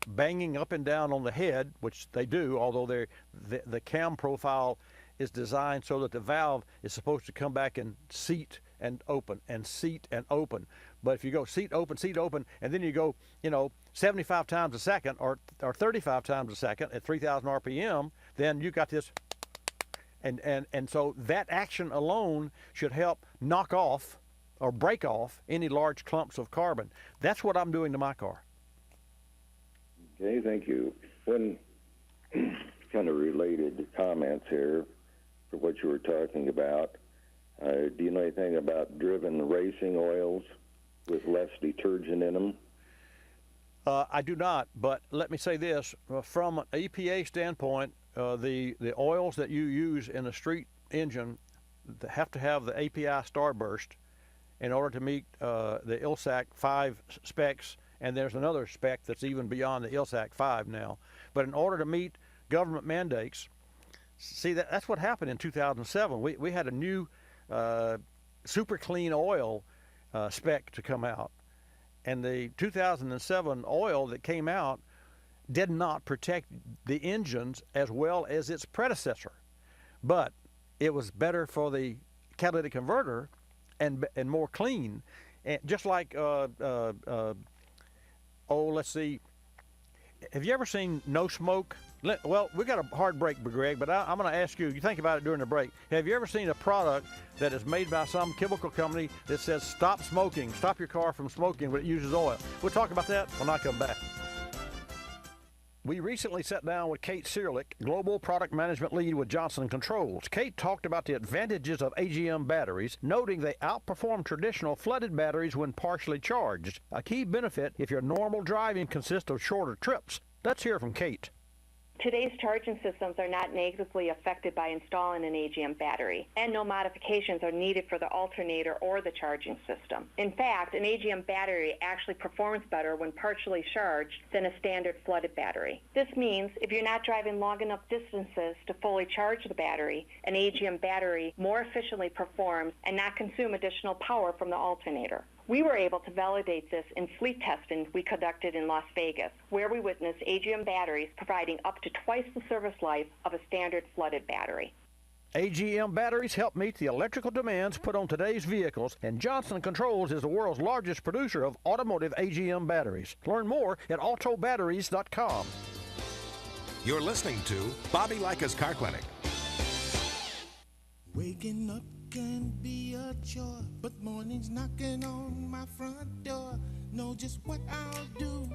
banging up and down on the head, which they do, although the cam profile is designed so that the valve is supposed to come back and seat and open and seat and open. But if you go seat open, and then you go, 75 times a second or 35 times a second at 3,000 RPM, then you got this, and so that action alone should help knock off or break off any large clumps of carbon. That's what I'm doing to my car. Okay, thank you. One kind of related comments here for what you were talking about. Do you know anything about driven racing oils with less detergent in them? I do not, but let me say this. From an EPA standpoint, the oils that you use in a street engine have to have the API starburst in order to meet the ILSAC 5 specs, and there's another spec that's even beyond the ILSAC 5 now. But in order to meet government mandates, see, that's what happened in 2007. We had a new super clean oil spec to come out, and the 2007 oil that came out did not protect the engines as well as its predecessor, but it was better for the catalytic converter and more clean. And just like let's see, have you ever seen No Smoke? Well, we got a hard break, Greg, but I'm going to ask you think about it during the break. Have you ever seen a product that is made by some chemical company that says stop smoking, stop your car from smoking, but it uses oil? We'll talk about that when I come back. We recently sat down with Kate Searlick, Global Product Management Lead with Johnson Controls. Kate talked about the advantages of AGM batteries, noting they outperform traditional flooded batteries when partially charged, a key benefit if your normal driving consists of shorter trips. Let's hear from Kate. Today's charging systems are not negatively affected by installing an AGM battery, and no modifications are needed for the alternator or the charging system. In fact, an AGM battery actually performs better when partially charged than a standard flooded battery. This means if you're not driving long enough distances to fully charge the battery, an AGM battery more efficiently performs and not consume additional power from the alternator. We were able to validate this in fleet testing we conducted in Las Vegas, where we witnessed AGM batteries providing up to twice the service life of a standard flooded battery. AGM batteries help meet the electrical demands put on today's vehicles, and Johnson Controls is the world's largest producer of automotive AGM batteries. Learn more at autobatteries.com. You're listening to Bobby Likis Car Clinic. Waking up can be a chore, but mornings knocking on my front door. Know just what I'll do.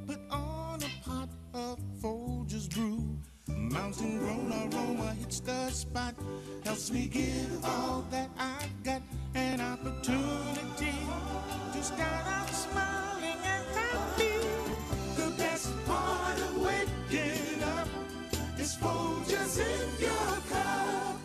Put on a pot of Folgers brew. Mountain grown aroma hits the spot. Helps me give all that I've got. An opportunity to start out smiling and happy. The best part of waking up is Folgers in your cup.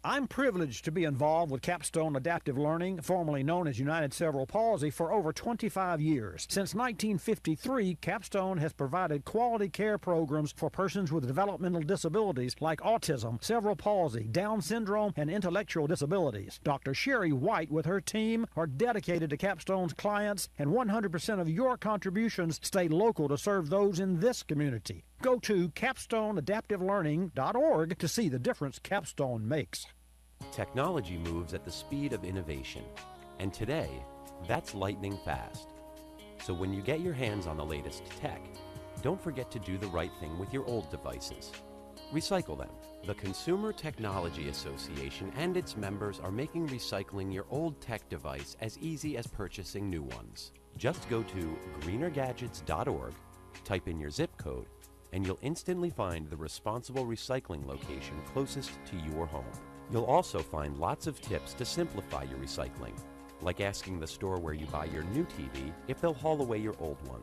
I'm privileged to be involved with Capstone Adaptive Learning, formerly known as United Cerebral Palsy, for over 25 years. Since 1953, Capstone has provided quality care programs for persons with developmental disabilities like autism, cerebral palsy, Down syndrome, and intellectual disabilities. Dr. Sherry White with her team are dedicated to Capstone's clients, and 100% of your contributions stay local to serve those in this community. Go to capstoneadaptivelearning.org to see the difference Capstone makes. Technology moves at the speed of innovation, and today, that's lightning fast. So when you get your hands on the latest tech, don't forget to do the right thing with your old devices. Recycle them. The Consumer Technology Association and its members are making recycling your old tech device as easy as purchasing new ones. Just go to greenergadgets.org, type in your zip code, and you'll instantly find the responsible recycling location closest to your home. You'll also find lots of tips to simplify your recycling, like asking the store where you buy your new TV if they'll haul away your old one.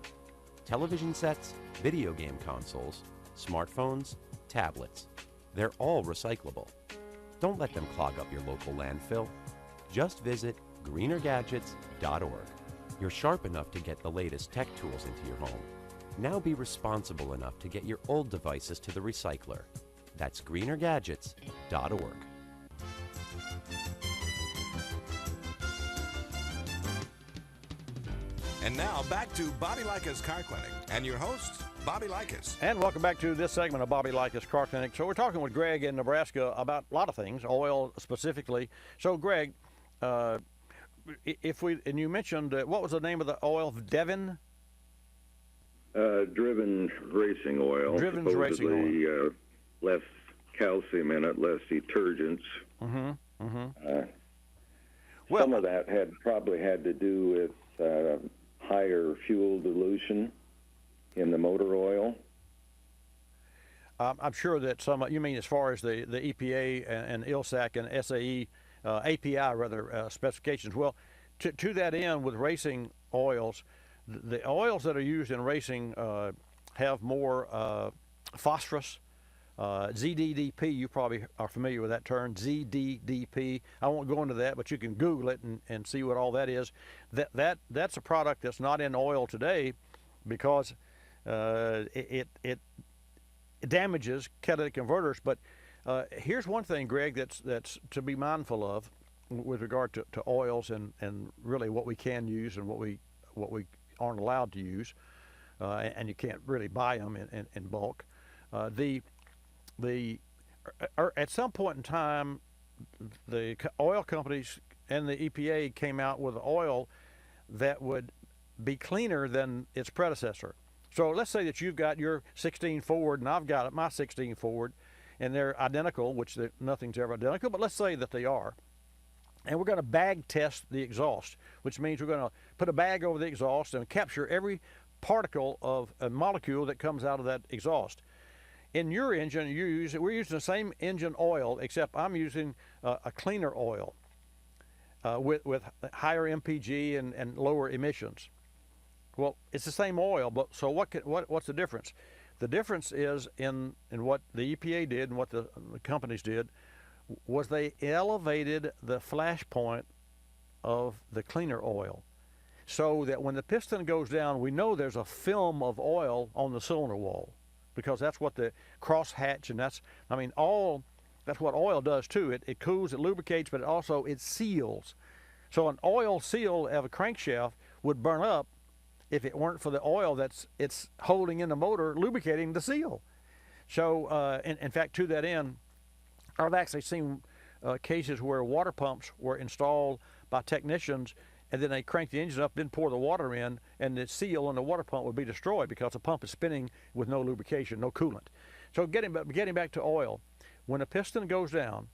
Television sets, video game consoles, smartphones, tablets, they're all recyclable. Don't let them clog up your local landfill. Just visit greenergadgets.org. You're sharp enough to get the latest tech tools into your home. Now be responsible enough to get your old devices to the recycler. That's greenergadgets.org. And now back to Bobby Likis Car Clinic and your host, Bobby Likis. And welcome back to this segment of Bobby Likis Car Clinic. So we're talking with Greg in Nebraska about a lot of things, oil specifically. So Greg, and you mentioned, what was the name of the oil? Devon? Driven racing oil. Driven racing oil. Less calcium in it, less detergents. Some of that probably had to do with higher fuel dilution in the motor oil. I'm sure that you mean as far as the EPA and ILSAC and SAE API rather specifications. Well, to that end, with racing oils, the oils that are used in racing have more phosphorus. ZDDP, you probably are familiar with that term, ZDDP. I won't go into that, but you can Google it and see what all that is. That's a product that's not in oil today because it damages catalytic converters. But here's one thing, Greg, that's to be mindful of with regard to oils and really what we can use and what we aren't allowed to use, and you can't really buy them in bulk. At some point in time, the oil companies and the EPA came out with oil that would be cleaner than its predecessor. So let's say that you've got your 16 Ford and I've got my 16 Ford, and they're identical, which nothing's ever identical, but let's say that they are. And we're going to bag test the exhaust, which means we're going to put a bag over the exhaust and capture every particle of a molecule that comes out of that exhaust. In your engine, we're using the same engine oil, except I'm using a cleaner oil with higher MPG and lower emissions. Well, it's the same oil, but so what's the difference? The difference is in what the EPA did and what the companies did was they elevated the flash point of the cleaner oil, so that when the piston goes down, we know there's a film of oil on the cylinder wall, because that's what the crosshatch, and that's what oil does too. It cools, it lubricates, but it seals. So an oil seal of a crankshaft would burn up if it weren't for the oil it's holding in the motor, lubricating the seal. So in fact, to that end, I've actually seen cases where water pumps were installed by technicians, and then they crank the engine up, then pour the water in, and the seal on the water pump would be destroyed because the pump is spinning with no lubrication, no coolant. So getting back to oil, when a piston goes down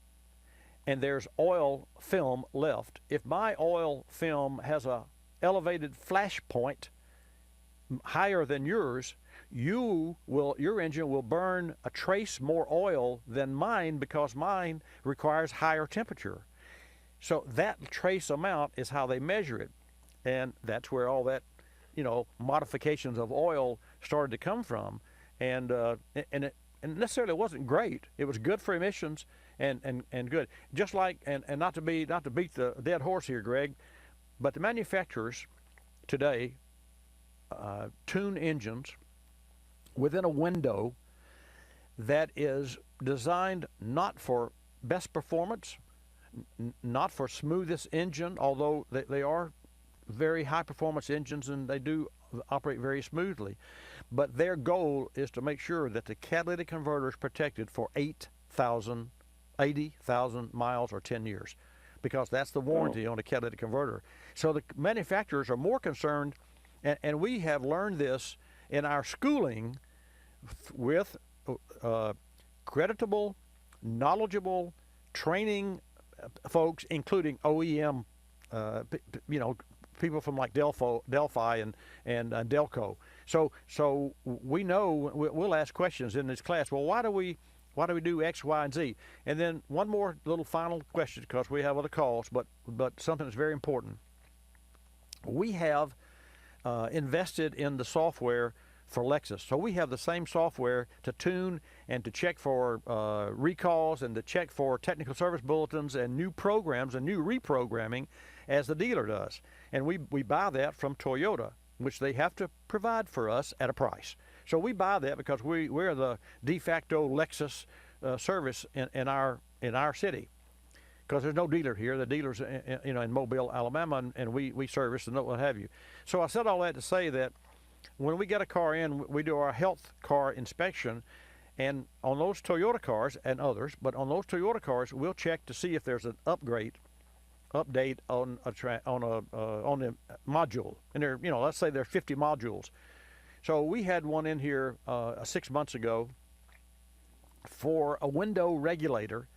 and there's oil film left, if my oil film has a elevated flash point higher than yours, your engine will burn a trace more oil than mine, because mine requires higher temperature. So that trace amount is how they measure it, and that's where all that, modifications of oil started to come from, and necessarily wasn't great. It was good for emissions and good. Just like and not to beat the dead horse here, Greg, but the manufacturers today tune engines within a window that is designed not for best performance, not for smoothest engine, although they are very high performance engines and they do operate very smoothly. But their goal is to make sure that the catalytic converter is protected for 80,000 miles or 10 years, because that's the warranty on a catalytic converter. So the manufacturers are more concerned, and we have learned this in our schooling with creditable, knowledgeable training folks, including OEM, people from like Delphi and Delco. So we know we'll ask questions in this class. Well, why do we do X, Y, and Z? And then one more little final question, because we have other calls, but something that's very important. We have invested in the software for Lexus. So we have the same software to tune and to check for recalls and to check for technical service bulletins and new programs and new reprogramming as the dealer does. And we buy that from Toyota, which they have to provide for us at a price. So we buy that because we're the de facto Lexus service in our city, because there's no dealer here. The dealer's in Mobile, Alabama, and we service and what have you. So I said all that to say that when we get a car in, we do our health car inspection, and on those Toyota cars and others, but on those Toyota cars, we'll check to see if there's an update on the module. And there, let's say there are 50 modules. So we had one in here 6 months ago for a window regulator,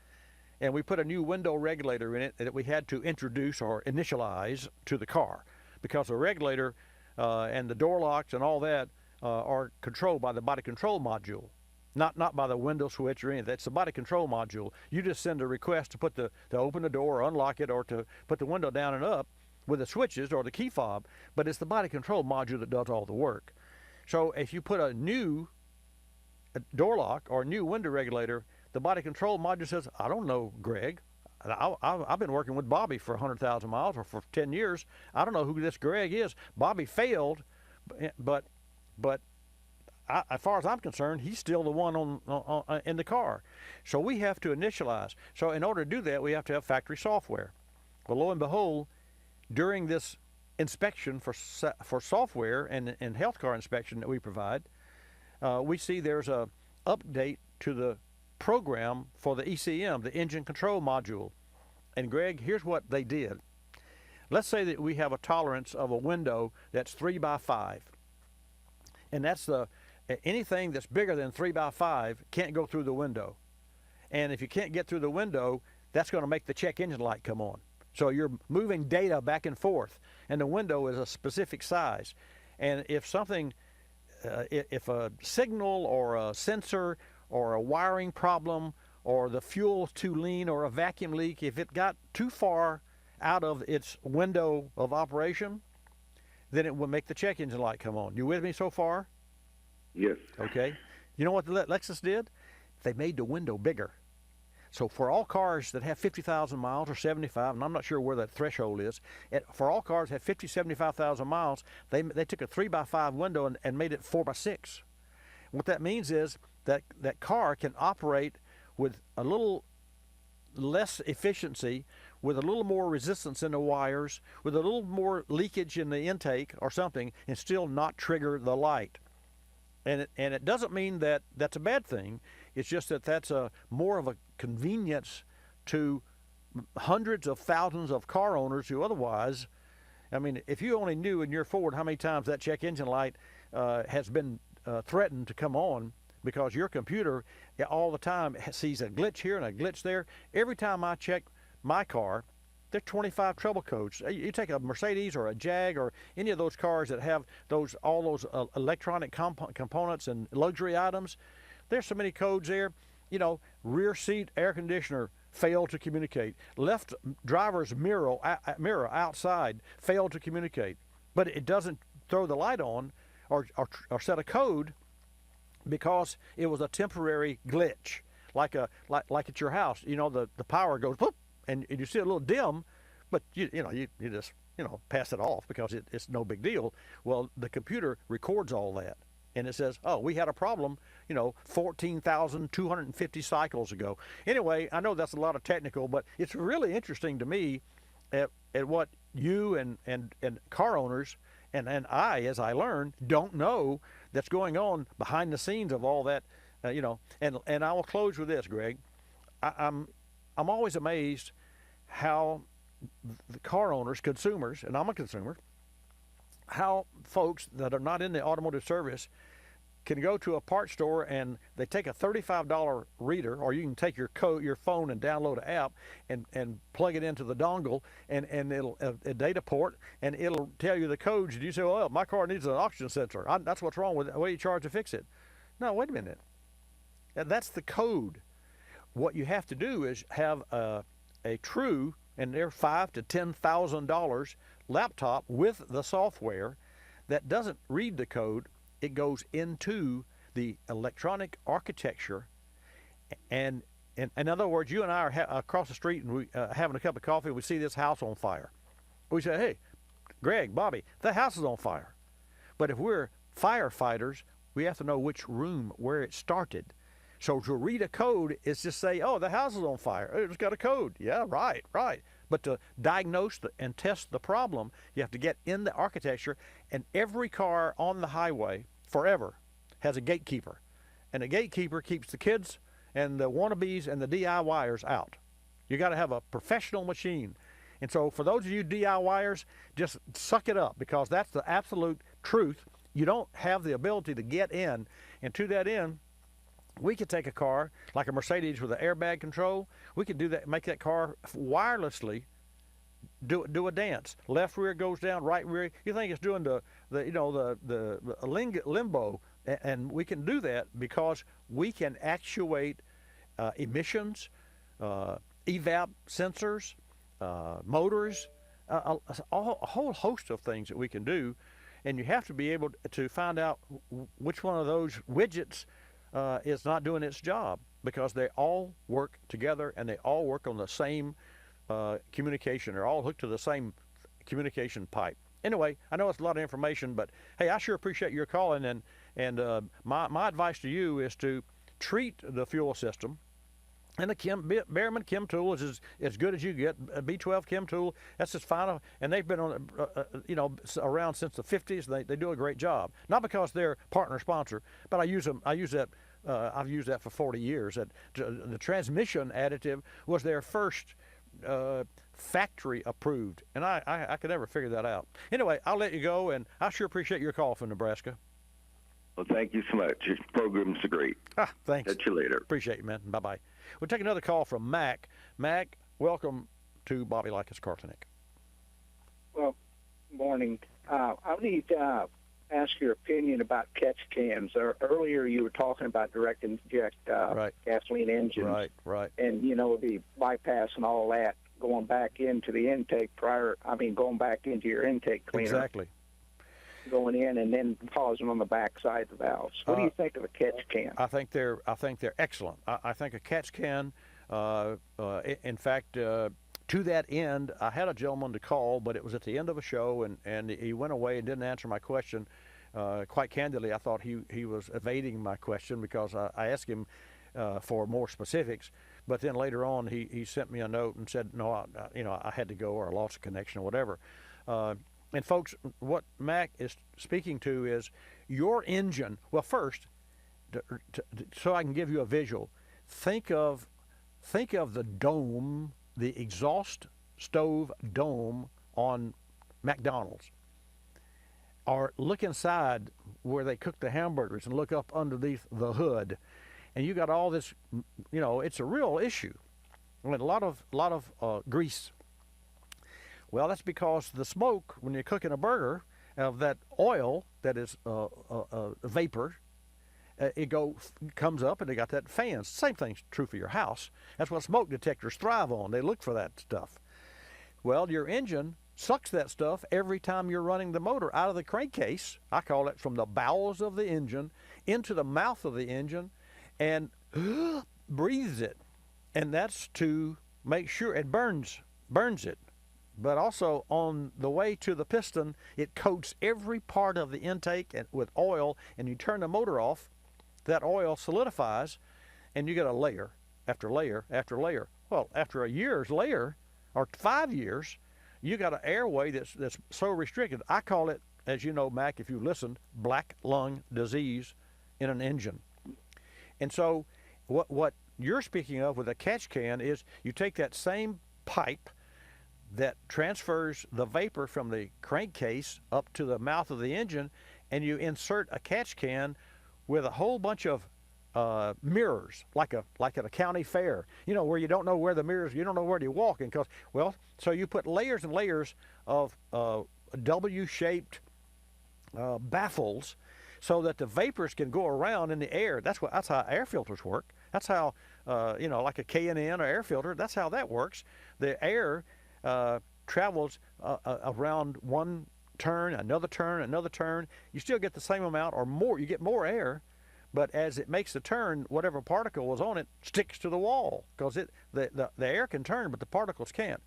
and we put a new window regulator in it that we had to introduce or initialize to the car, because the regulator and the door locks and all that are controlled by the body control module. Not by the window switch or anything. That's the body control module. You just send a request to to open the door or unlock it or to put the window down and up with the switches or the key fob, but it's the body control module that does all the work. So if you put a new door lock or a new window regulator, the body control module says, I don't know, Greg. I've been working with Bobby for 100,000 miles or for 10 years. I don't know who this Greg is. Bobby failed, but as far as I'm concerned, he's still the one in the car. So we have to initialize. So in order to do that, we have to have factory software. Well, lo and behold, during this inspection for software and health car inspection that we provide, we see there's a update to the program for the ECM, the engine control module. And Greg, here's what they did. Let's say that we have a tolerance of a window that's 3 by 5. And that's anything that's bigger than 3 by 5 can't go through the window. And if you can't get through the window, that's going to make the check engine light come on. So you're moving data back and forth, and the window is a specific size. And if something, if a signal or a sensor or a wiring problem or the fuel's too lean or a vacuum leak, if it got too far out of its window of operation, then it will make the check engine light come on. You with me so far? Yes. Okay. You know what the Lexus did? They made the window bigger. So for all cars that have 50,000 miles or 75, and I'm not sure where that threshold is, for all cars that have 50, 75,000 miles, they took a 3 by 5 window and made it 4 by 6. What that means is that car can operate with a little less efficiency, with a little more resistance in the wires, with a little more leakage in the intake or something, and still not trigger the light. And it doesn't mean that that's a bad thing. It's just that that's more of a convenience to hundreds of thousands of car owners who otherwise, I mean, if you only knew in your Ford how many times that check engine light has been threatened to come on because your computer all the time sees a glitch here and a glitch there. Every time I check my car, there's 25 trouble codes. You take a Mercedes or a Jag or any of those cars that have all those electronic components and luxury items, there's so many codes there. You know, rear seat air conditioner failed to communicate. Left driver's mirror outside failed to communicate. But it doesn't throw the light on or set a code because it was a temporary glitch, like at your house. You know, the power goes whoop, and you see a little dim, but you just pass it off because it's no big deal. Well, the computer records all that, and it says, oh, we had a problem 14,250 cycles ago. Anyway, I know that's a lot of technical, but it's really interesting to me at what you and car owners and I, as I learn, don't know that's going on behind the scenes of all that, and I will close with this, Greg. I'm always amazed how the car owners, consumers, and I'm a consumer, how folks that are not in the automotive service can go to a parts store and they take a $35 reader, or you can take your phone and download an app and plug it into the dongle and it'll a data port, and it'll tell you the codes, and you say, well, my car needs an oxygen sensor. That's what's wrong with it. What do you charge to fix it? No, wait a minute. That's the code. What you have to do is have a true, and they're $5,000 to $10,000 laptop with the software that doesn't read the code. It goes into the electronic architecture, and in other words, you and I are across the street and we having a cup of coffee. We see this house on fire. We say, hey, Greg, Bobby, that house is on fire. But if we're firefighters, we have to know which room, where it started. So to read a code is just say, oh, the house is on fire. It's got a code. Yeah, right. But to diagnose and test the problem, you have to get in the architecture, and every car on the highway forever has a gatekeeper. And the gatekeeper keeps the kids and the wannabes and the DIYers out. You got to have a professional machine. And so for those of you DIYers, just suck it up, because that's the absolute truth. You don't have the ability to get in, and to that end, we could take a car like a Mercedes with an airbag control. We could do that, make that car wirelessly do a dance. Left rear goes down, right rear. You think it's doing the limbo, and we can do that because we can actuate emissions, evap sensors, motors, a whole host of things that we can do. And you have to be able to find out which one of those widgets is not doing its job, because they all work together and they all work on the same communication. They're all hooked to the same communication pipe. Anyway, I know it's a lot of information, but hey, I sure appreciate your calling. And my advice to you is to treat the fuel system. And the Behrman Chem tool is as good as you get. A B12 Chem tool, that's just fine. And they've been on, around since the 50s. They do a great job. Not because they're partner sponsor, but I use them. I've used that for 40 years. The transmission additive was their first factory approved, and I could never figure that out. Anyway, I'll let you go, and I sure appreciate your call from Nebraska. Well, thank you so much. Your program's great. Thanks. Catch you later. Appreciate you, man. Bye-bye. We'll take another call from Mac. Mac, welcome to Bobby Likis Car Clinic. Well, morning. I need to ask your opinion about catch cans. Earlier you were talking about direct inject gasoline engines. Right. And, the bypass and all that, going back into the intake going back into your intake cleaner. Exactly. Going in and then pausing on the back side of the valves. What do you think of a catch can? I think they're excellent. I think a catch can, in fact, to that end, I had a gentleman to call, but it was at the end of a show, and he went away and didn't answer my question. Quite candidly, I thought he was evading my question, because I asked him for more specifics. But then later on, he sent me a note and said, no, I had to go, or I lost a connection or whatever. And folks, what Mac is speaking to is your engine. Well, first, so I can give you a visual, think of the dome, the exhaust stove dome on McDonald's. Or look inside where they cook the hamburgers and look up underneath the hood, and you got all this. It's a real issue. I mean, a lot of grease. Well, that's because the smoke, when you're cooking a burger, of that oil that is vapor, comes up and they got that fan. Same thing's true for your house. That's what smoke detectors thrive on. They look for that stuff. Well, your engine sucks that stuff every time you're running the motor out of the crankcase. I call it from the bowels of the engine into the mouth of the engine, and breathes it. And that's to make sure it burns it. But also on the way to the piston, it coats every part of the intake with oil, and you turn the motor off, that oil solidifies, and you get a layer after layer after layer. Well, after a year's layer, or 5 years, you got an airway that's so restricted. I call it, as you know, Mac, if you listened, black lung disease in an engine. And so what you're speaking of with a catch can is you take that same pipe that transfers the vapor from the crankcase up to the mouth of the engine, and you insert a catch can with a whole bunch of mirrors, like at a county fair, where you don't know where the mirrors, you don't know where you're walking, so you put layers and layers of W-shaped baffles, so that the vapors can go around in the air. That's how air filters work. That's how like a K&N or air filter. That's how that works. The air travels around one turn, another turn. You still get the same amount or more. You get more air, but as it makes the turn, whatever particle was on it sticks to the wall, because the air can turn, but the particles can't.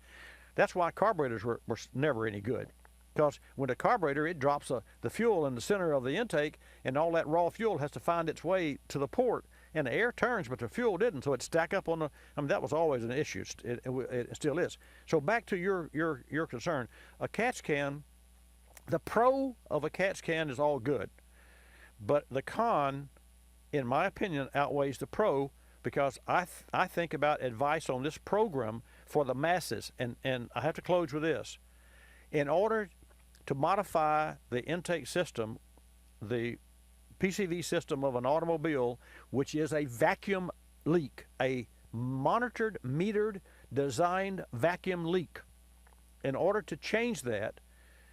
That's why carburetors were never any good, because when a carburetor, it drops the fuel in the center of the intake, and all that raw fuel has to find its way to the port. And the air turns, but the fuel didn't, so it stack up on that was always an issue. It still is. So back to your concern, a catch can, the pro of a catch can is all good, but the con, in my opinion, outweighs the pro, because I think about advice on this program for the masses, and I have to close with this. In order to modify the intake system, the PCV system of an automobile, which is a vacuum leak, a monitored, metered, designed vacuum leak. In order to change that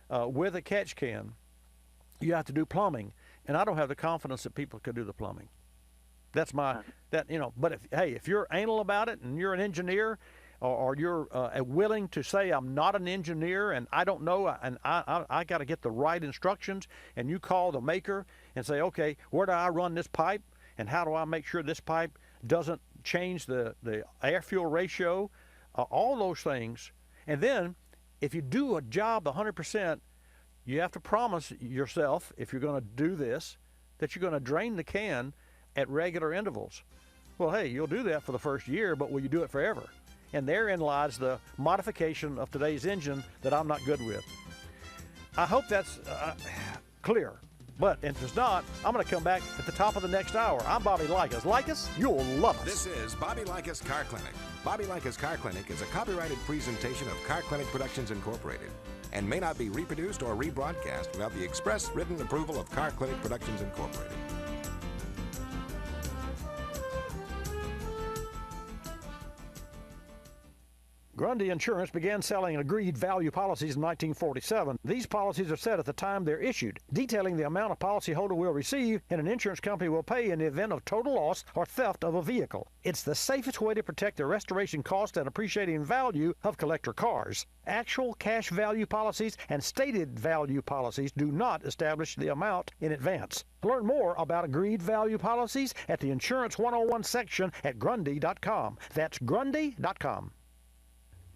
with a catch can, you have to do plumbing, and I don't have the confidence that people can do the plumbing. That's my, but if you're anal about it and you're an engineer, or you're willing to say, I'm not an engineer and I don't know, and I got to get the right instructions, and you call the maker and say, okay, where do I run this pipe, and how do I make sure this pipe doesn't change the air-fuel ratio, all those things. And then if you do a job 100%, you have to promise yourself, if you're going to do this, that you're going to drain the can at regular intervals. Well, hey, you'll do that for the first year, but will you do it forever? And therein lies the modification of today's engine that I'm not good with. I hope that's clear. But if it's not, I'm going to come back at the top of the next hour. I'm Bobby Likis. Likis, you'll love us. This is Bobby Likis Car Clinic. Bobby Likis Car Clinic is a copyrighted presentation of Car Clinic Productions Incorporated and may not be reproduced or rebroadcast without the express written approval of Car Clinic Productions Incorporated. Grundy Insurance began selling agreed value policies in 1947. These policies are set at the time they're issued, detailing the amount a policyholder will receive and an insurance company will pay in the event of total loss or theft of a vehicle. It's the safest way to protect the restoration cost and appreciating value of collector cars. Actual cash value policies and stated value policies do not establish the amount in advance. Learn more about agreed value policies at the Insurance 101 section at Grundy.com. That's Grundy.com.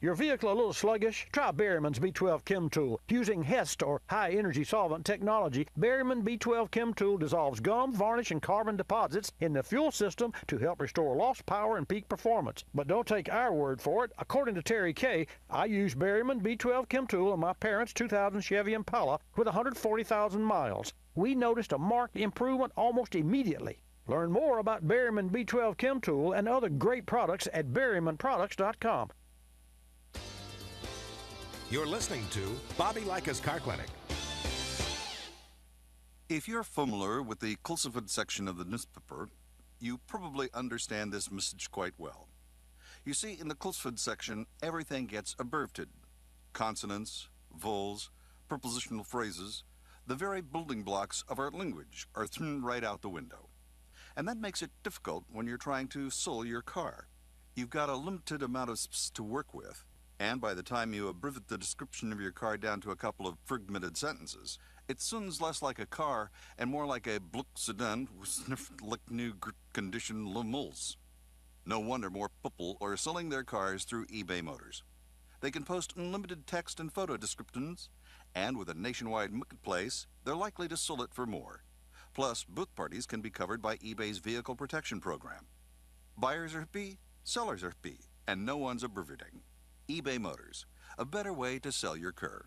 Your vehicle a little sluggish? Try Berryman's B12 Chem Tool. Using HEST or high energy solvent technology, Berryman B12 Chem Tool dissolves gum, varnish, and carbon deposits in the fuel system to help restore lost power and peak performance. But don't take our word for it. According to Terry Kay, I used Berryman B12 Chem Tool on my parents' 2000 Chevy Impala with 140,000 miles. We noticed a marked improvement almost immediately. Learn more about Berryman B12 Chem Tool and other great products at BerrymanProducts.com. You're listening to Bobby Likis Car Clinic. If you're familiar with the Kulseford section of the newspaper, you probably understand this message quite well. You see, in the Kulseford section, everything gets abbreviated. Consonants, vowels, prepositional phrases, the very building blocks of our language are thrown right out the window. And that makes it difficult when you're trying to sell your car. You've got a limited amount of space to work with. And by the time you abbreviate the description of your car down to a couple of fragmented sentences, it sounds less like a car and more like a Bluck sedan with sniffed like new condition lemals. No wonder more people are selling their cars through eBay Motors. They can post unlimited text and photo descriptions, and with a nationwide marketplace, they're likely to sell it for more. Plus, both parties can be covered by eBay's vehicle protection program. Buyers are happy, sellers are happy, and no one's abbreviating. eBay Motors, a better way to sell your car.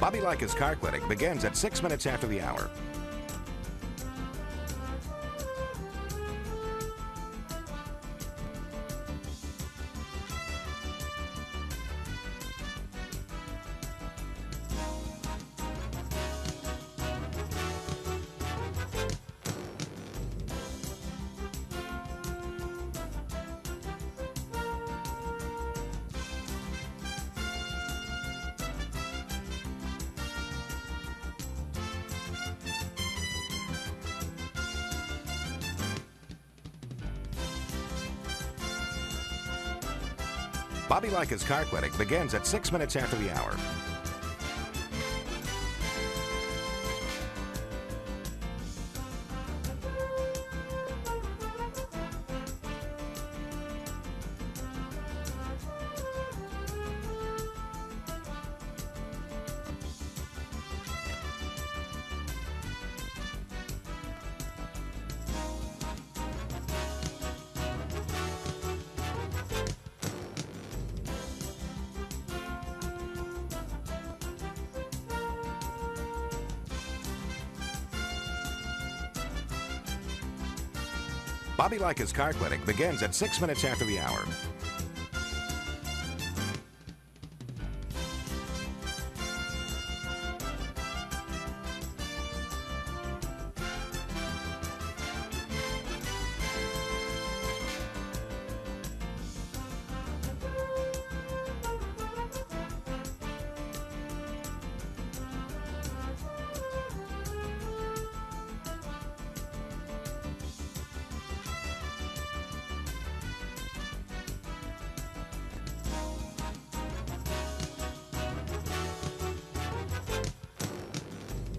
Bobby Likis Car Clinic begins at 6 minutes after the hour. Bobby Likis Car Clinic begins at 6 minutes after the hour. Bobby Likis Car Clinic begins at 6 minutes after the hour.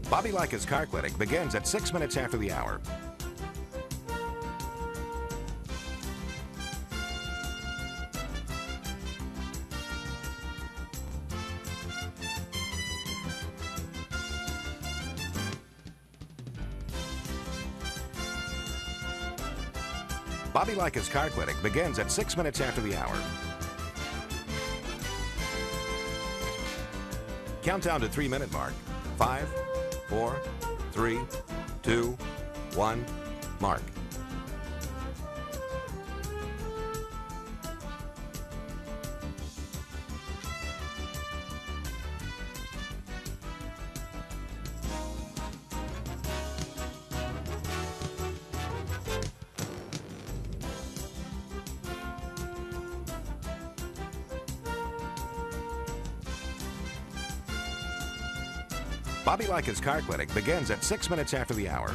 Bobby Likis Car Clinic begins at 6 minutes after the hour. Bobby Likis Car Clinic begins at 6 minutes after the hour. Countdown to 3-minute mark. 5, 4, 3, 2, 1, mark. Bobby Likis Car Clinic begins at 6 minutes after the hour.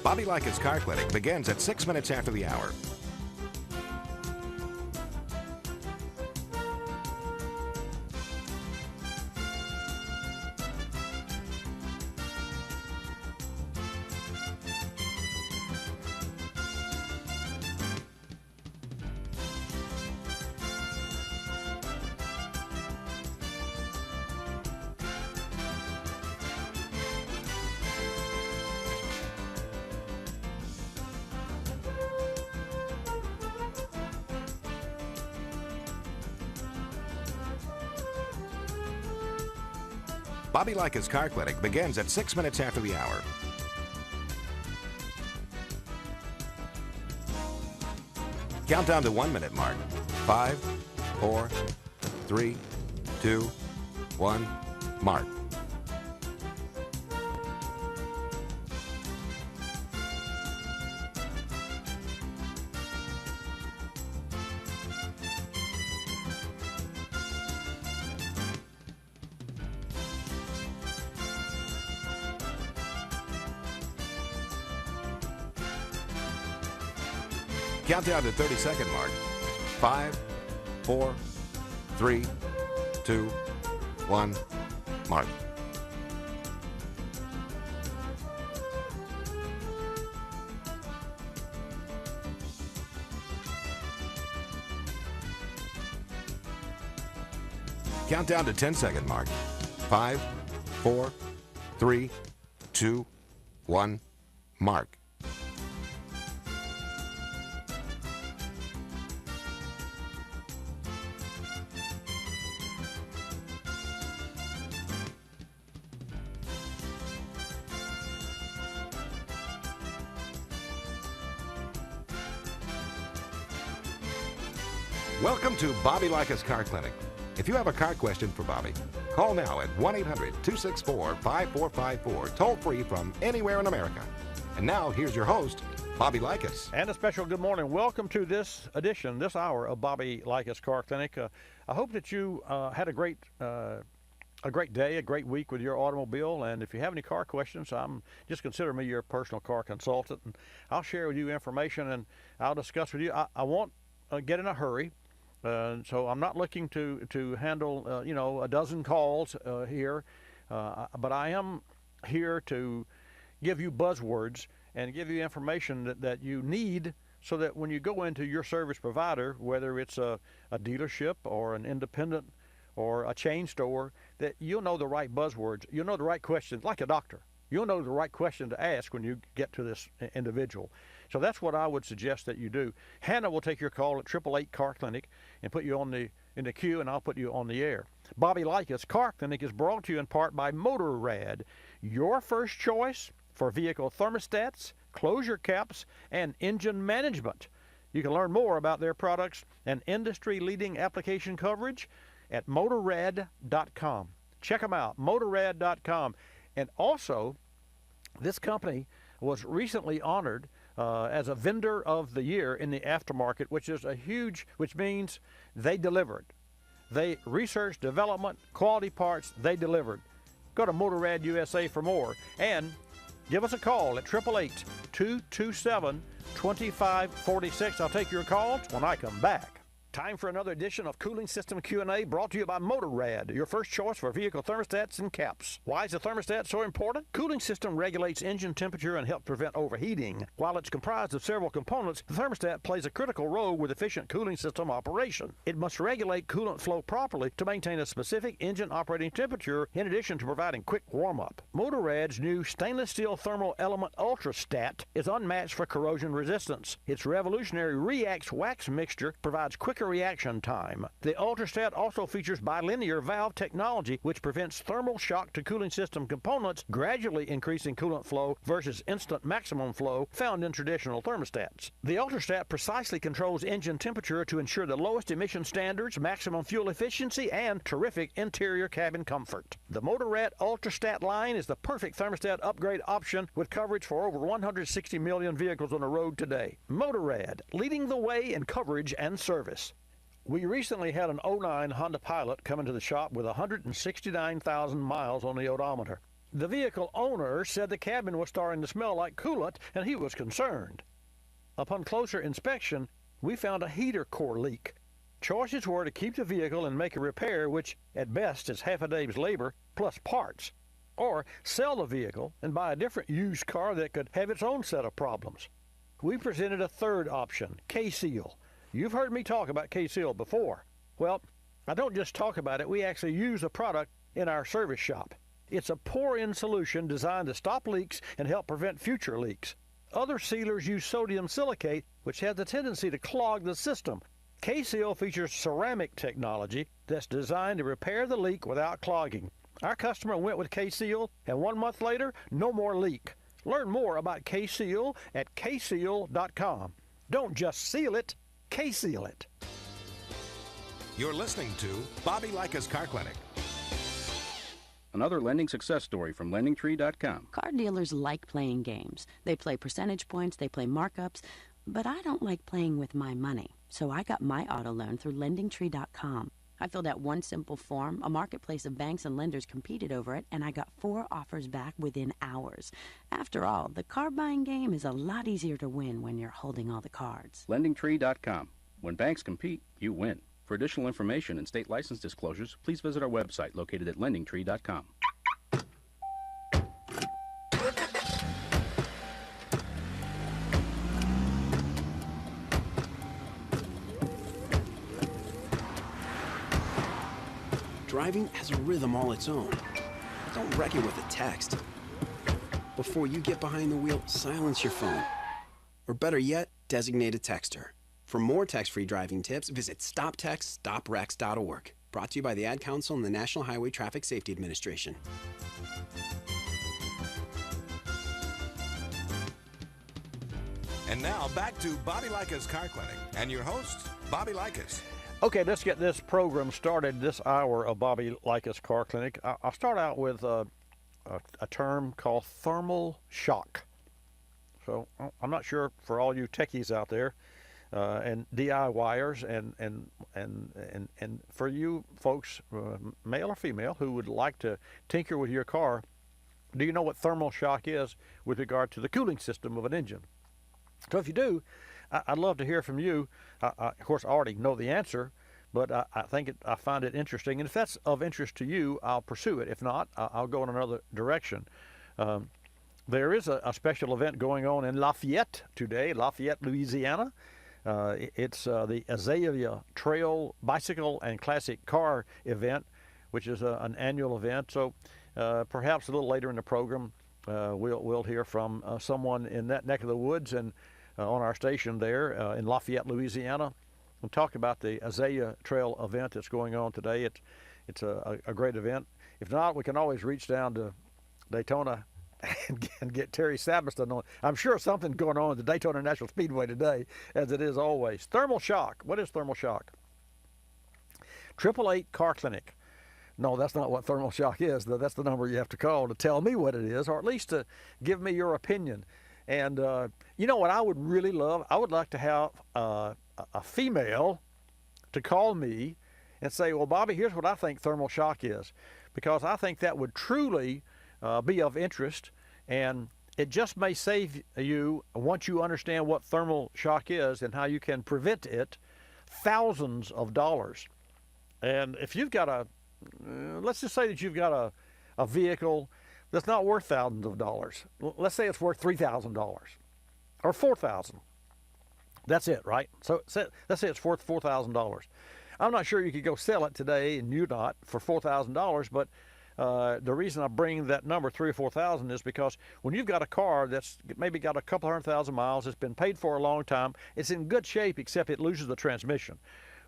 Bobby Likis Car Clinic begins at 6 minutes after the hour. Bobby Likis Car Clinic begins at 6 minutes after the hour. Countdown to 1-minute mark. 5, 4, 3, 2, 1, mark. Countdown to 30-second mark. 5, 4, 3, 2, 1, mark. Countdown to 10-second mark. 5, 4, 3, 2, 1, mark. Welcome to Bobby Likis Car Clinic. If you have a car question for Bobby, call now at 1-800-264-5454, toll-free from anywhere in America. And now, here's your host, Bobby Likis. And a special good morning. Welcome to this edition, this hour of Bobby Likis Car Clinic. I hope that you had a great day, a great week with your automobile. And if you have any car questions, just consider me your personal car consultant. And I'll share with you information and I'll discuss with you. I won't get in a hurry. So I'm not looking to handle, a dozen calls here. but I am here to give you buzzwords and give you information that you need so that when you go into your service provider, whether it's a dealership or an independent or a chain store, that you'll know the right buzzwords. You'll know the right questions, like a doctor. You'll know the right question to ask when you get to this individual. So that's what I would suggest that you do. Hannah will take your call at 888 Car Clinic and put you in the queue, and I'll put you on the air. Bobby Likis Car Clinic is brought to you in part by Motorrad, your first choice for vehicle thermostats, closure caps, and engine management. You can learn more about their products and industry-leading application coverage at motorrad.com. Check them out, motorrad.com. And also, this company was recently honored as a vendor of the year in the aftermarket, which means they delivered. They research, development, quality parts, they delivered. Go to Motorrad USA for more. And give us a call at 888-227-2546. I'll take your calls when I come back. Time for another edition of Cooling System Q&A, brought to you by Motorrad, your first choice for vehicle thermostats and caps. Why is the thermostat so important? Cooling system regulates engine temperature and helps prevent overheating. While it's comprised of several components, the thermostat plays a critical role with efficient cooling system operation. It must regulate coolant flow properly to maintain a specific engine operating temperature, in addition to providing quick warm-up. Motorrad's new stainless steel thermal element Ultrastat is unmatched for corrosion resistance. Its revolutionary Reax wax mixture provides quicker reaction time. The Ultrastat also features bilinear valve technology, which prevents thermal shock to cooling system components, gradually increasing coolant flow versus instant maximum flow found in traditional thermostats. The Ultrastat precisely controls engine temperature to ensure the lowest emission standards, maximum fuel efficiency, and terrific interior cabin comfort. The Motorrad Ultrastat line is the perfect thermostat upgrade option with coverage for over 160 million vehicles on the road today. Motorrad, leading the way in coverage and service. We recently had an 09 Honda Pilot come into the shop with 169,000 miles on the odometer. The vehicle owner said the cabin was starting to smell like coolant, and he was concerned. Upon closer inspection, we found a heater core leak. Choices were to keep the vehicle and make a repair, which at best is half a day's labor plus parts, or sell the vehicle and buy a different used car that could have its own set of problems. We presented a third option, K-Seal. You've heard me talk about K-Seal before. Well, I don't just talk about it, we actually use the product in our service shop. It's a pour-in solution designed to stop leaks and help prevent future leaks. Other sealers use sodium silicate, which has a tendency to clog the system. K-Seal features ceramic technology that's designed to repair the leak without clogging. Our customer went with K-Seal, and 1 month later, no more leak. Learn more about K-Seal at kseal.com. Don't just seal it, K-Seal it. You're listening to Bobby Likis Car Clinic. Another lending success story from LendingTree.com. Car dealers like playing games. They play percentage points, they play markups, but I don't like playing with my money. So I got my auto loan through LendingTree.com. I filled out one simple form, a marketplace of banks and lenders competed over it, and I got 4 offers back within hours. After all, the car buying game is a lot easier to win when you're holding all the cards. LendingTree.com. When banks compete, you win. For additional information and state license disclosures, please visit our website located at LendingTree.com. Driving has a rhythm all its own. Don't wreck it with a text. Before you get behind the wheel, silence your phone. Or better yet, designate a texter. For more text-free driving tips, visit stoptextstoprex.org. Brought to you by the Ad Council and the National Highway Traffic Safety Administration. And now back to Bobby Likis Car Clinic and your host, Bobby Likis. Okay, let's get this program started, this hour of Bobby Likis Car Clinic. I'll start out with a term called thermal shock. So I'm not sure for all you techies out there and DIYers and for you folks, male or female, who would like to tinker with your car, do you know what thermal shock is with regard to the cooling system of an engine? So if you do, I'd love to hear from you. Of course, I already know the answer, but I think I find it interesting. And if that's of interest to you, I'll pursue it. If not, I'll go in another direction. There is a special event going on in Lafayette today, Lafayette, Louisiana. It's the Azalea Trail Bicycle and Classic Car event, which is an annual event. So perhaps a little later in the program, we'll hear from someone in that neck of the woods and on our station there in Lafayette, Louisiana, and talk about the Azalea Trail event that's going on today. It's a great event. If not, we can always reach down to Daytona and get Terry Sabiston on. I'm sure something's going on at the Daytona National Speedway today, as it is always. Thermal shock. What is thermal shock? 888 Car Clinic. No, that's not what thermal shock is. That's the number you have to call to tell me what it is, or at least to give me your opinion. And you know what I would really love? I would like to have a female to call me and say, well, Bobby, here's what I think thermal shock is, because I think that would truly be of interest, and it just may save you, once you understand what thermal shock is and how you can prevent it, thousands of dollars. And if you've got let's just say that you've got a vehicle that's not worth thousands of dollars. Let's say it's worth $3,000 or $4,000. That's it, right? So let's say it's worth $4,000. I'm not sure you could go sell it today, and you not, for $4,000, but the reason I bring that number, 3,000 or 4,000, is because when you've got a car that's maybe got a couple 100,000 miles, it's been paid for a long time, it's in good shape except it loses the transmission,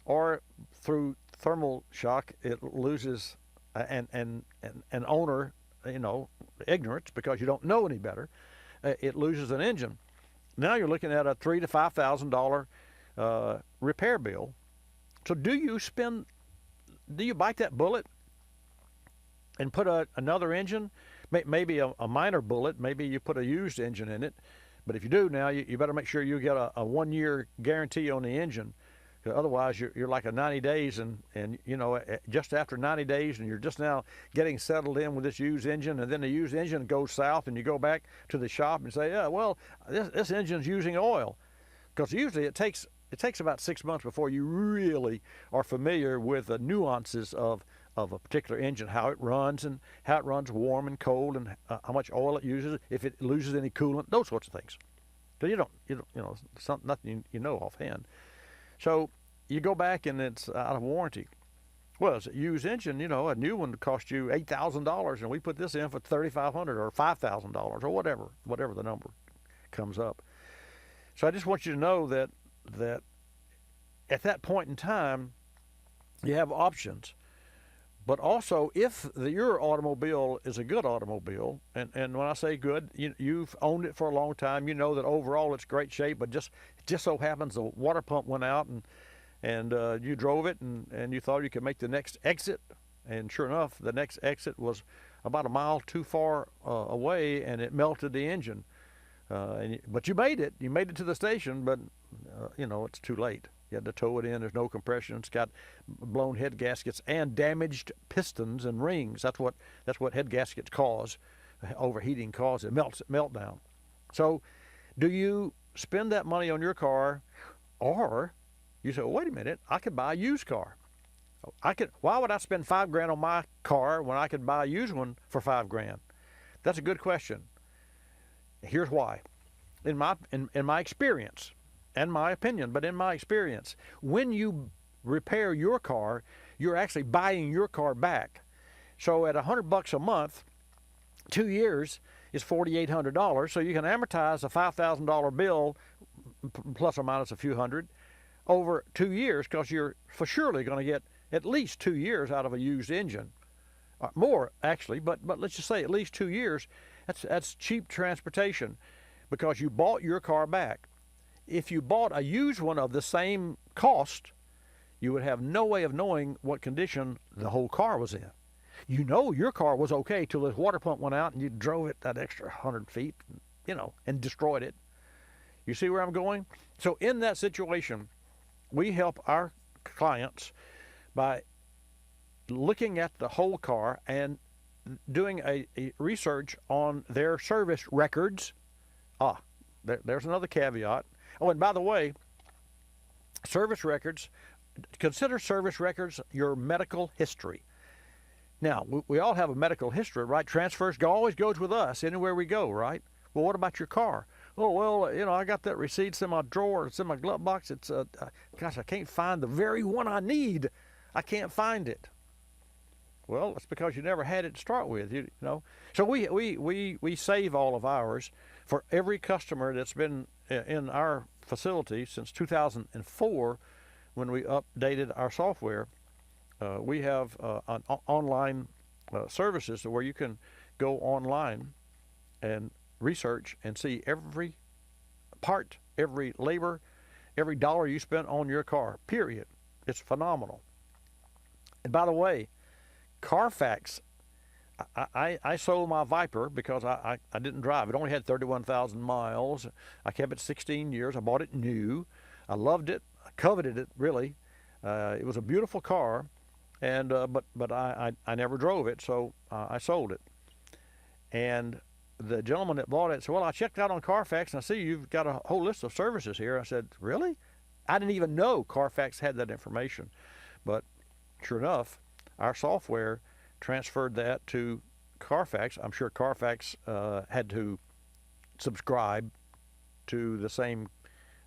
or through thermal shock it loses an owner, ignorance, because you don't know any better, it loses an engine. Now you're looking at a $3,000 to $5,000 repair bill. So do you bite that bullet and put another engine, maybe a minor bullet, maybe you put a used engine in it, but if you do now, you better make sure you get a 1-year guarantee on the engine. Otherwise, you're like a 90 days, and just after 90 days, and you're just now getting settled in with this used engine, and then the used engine goes south, and you go back to the shop and say, yeah, well, this engine's using oil, because usually it takes about 6 months before you really are familiar with the nuances of a particular engine, how it runs and how it runs warm and cold, and how much oil it uses, if it loses any coolant, those sorts of things. So you don't it's nothing you know offhand. So you go back and it's out of warranty. Well, it's a used engine, a new one would cost you $8,000, and we put this in for $3,500 or $5,000 or whatever the number comes up. So I just want you to know that at that point in time, you have options. But also, if your automobile is a good automobile, and when I say good, you've owned it for a long time, you know that overall it's great shape, but just so happens the water pump went out, and you drove it, and you thought you could make the next exit, and sure enough, the next exit was about a mile too far away, and it melted the engine. But you made it to the station, but it's too late. You had to tow it in. There's no compression. It's got blown head gaskets and damaged pistons and rings. That's what head gaskets cause. Overheating causes meltdown. So, do you spend that money on your car, or you say, well, wait a minute, I could buy a used car. Why would I spend $5,000 on my car when I could buy a used one for $5,000? That's a good question. Here's why. In my experience, and my opinion, but in my experience, when you repair your car, you're actually buying your car back. So at $100 a month, 2 years is $4,800. So you can amortize a $5,000 bill, plus or minus a few hundred, over 2 years, because you're for surely going to get at least 2 years out of a used engine. More, actually, but let's just say at least 2 years. That's cheap transportation, because you bought your car back. If you bought a used one of the same cost, you would have no way of knowing what condition the whole car was in. Your car was okay till the water pump went out and you drove it that extra 100 feet, and destroyed it. You see where I'm going? So in that situation, we help our clients by looking at the whole car and doing a research on their service records. There's another caveat. Oh, and by the way, service records consider service records your medical history. Now, we all have a medical history, right? Transfers always goes with us anywhere we go, right? Well, what about your car? Oh, well, I got that receipt. It's in my drawer. It's in my glove box. It's, gosh, I can't find the very one I need. I can't find it. Well, it's because you never had it to start with, you know. So we save all of ours for every customer that's been in our facility since 2004 when we updated our software. We have online services where you can go online and research and see every part, every labor, every dollar you spent on your car, period. It's phenomenal. And by the way, Carfax, I sold my Viper because I didn't drive. It only had 31,000 miles. I kept it 16 years. I bought it new. I loved it. I coveted it, really. It was a beautiful car, and but I never drove it, so I sold it. And the gentleman that bought it said, well, I checked out on Carfax, and I see you've got a whole list of services here. I said, really? I didn't even know Carfax had that information. But sure enough, our software transferred that to Carfax. I'm sure Carfax had to subscribe to the same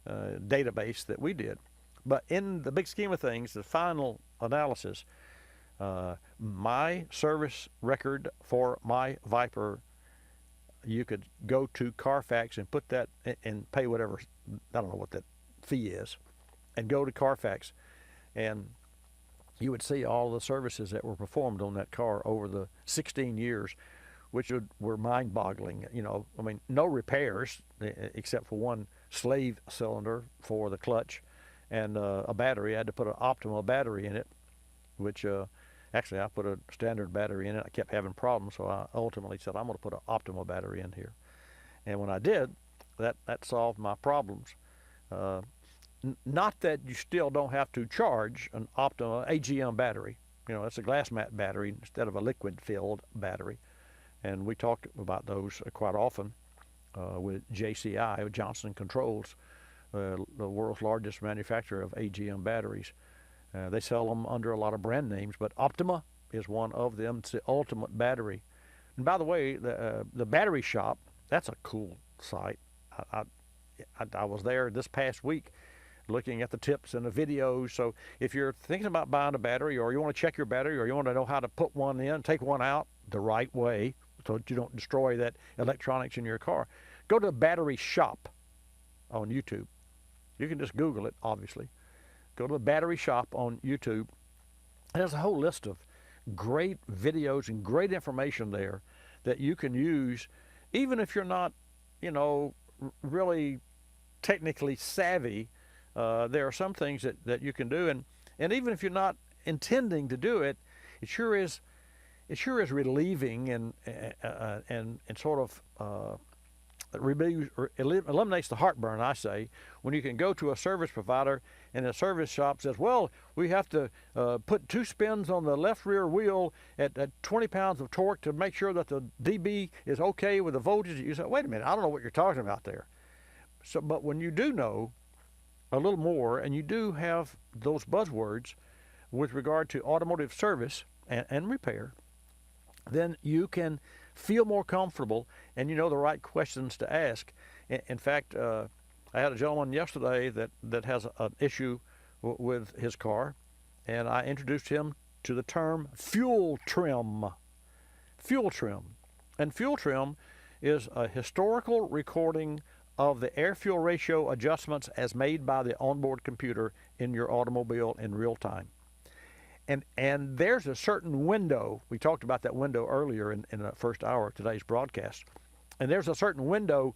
database that we did. But in the big scheme of things, the final analysis, my service record for my Viper, you could go to Carfax and put that and pay whatever, I don't know what that fee is, and go to Carfax, and you would see all the services that were performed on that car over the 16 years, which were mind-boggling. I mean, no repairs except for one slave cylinder for the clutch and a battery. I had to put an Optima battery in it, which actually I put a standard battery in it. I kept having problems, so I ultimately said, I'm going to put an Optima battery in here. And when I did, that solved my problems. Not that you still don't have to charge an Optima AGM battery. That's a glass mat battery instead of a liquid-filled battery. And we talk about those quite often with JCI, with Johnson Controls, the world's largest manufacturer of AGM batteries. They sell them under a lot of brand names, but Optima is one of them. It's the ultimate battery. And by the way, the battery shop, that's a cool site. I was there this past week looking at the tips and the videos. So if you're thinking about buying a battery, or you want to check your battery, or you want to know how to put one in, take one out the right way so that you don't destroy that electronics in your car, go to the battery shop on YouTube. You can just Google it, obviously. Go to the battery shop on YouTube. There's a whole list of great videos and great information there that you can use, even if you're not, really technically savvy. There are some things that you can do, and even if you're not intending to do it, it sure is relieving and sort of eliminates the heartburn, I say, when you can go to a service provider and the service shop says, well, we have to put 2 spins on the left rear wheel at 20 pounds of torque to make sure that the dB is okay with the voltage. You say, wait a minute, I don't know what you're talking about there. So, but when you do know a little more, and you do have those buzzwords with regard to automotive service and repair, then you can feel more comfortable, and you know the right questions to ask. In fact, I had a gentleman yesterday that has an issue with his car, and I introduced him to the term fuel trim. Fuel trim. And fuel trim is a historical recording of the air-fuel ratio adjustments as made by the onboard computer in your automobile in real time. And there's a certain window. We talked about that window earlier in the first hour of today's broadcast. And there's a certain window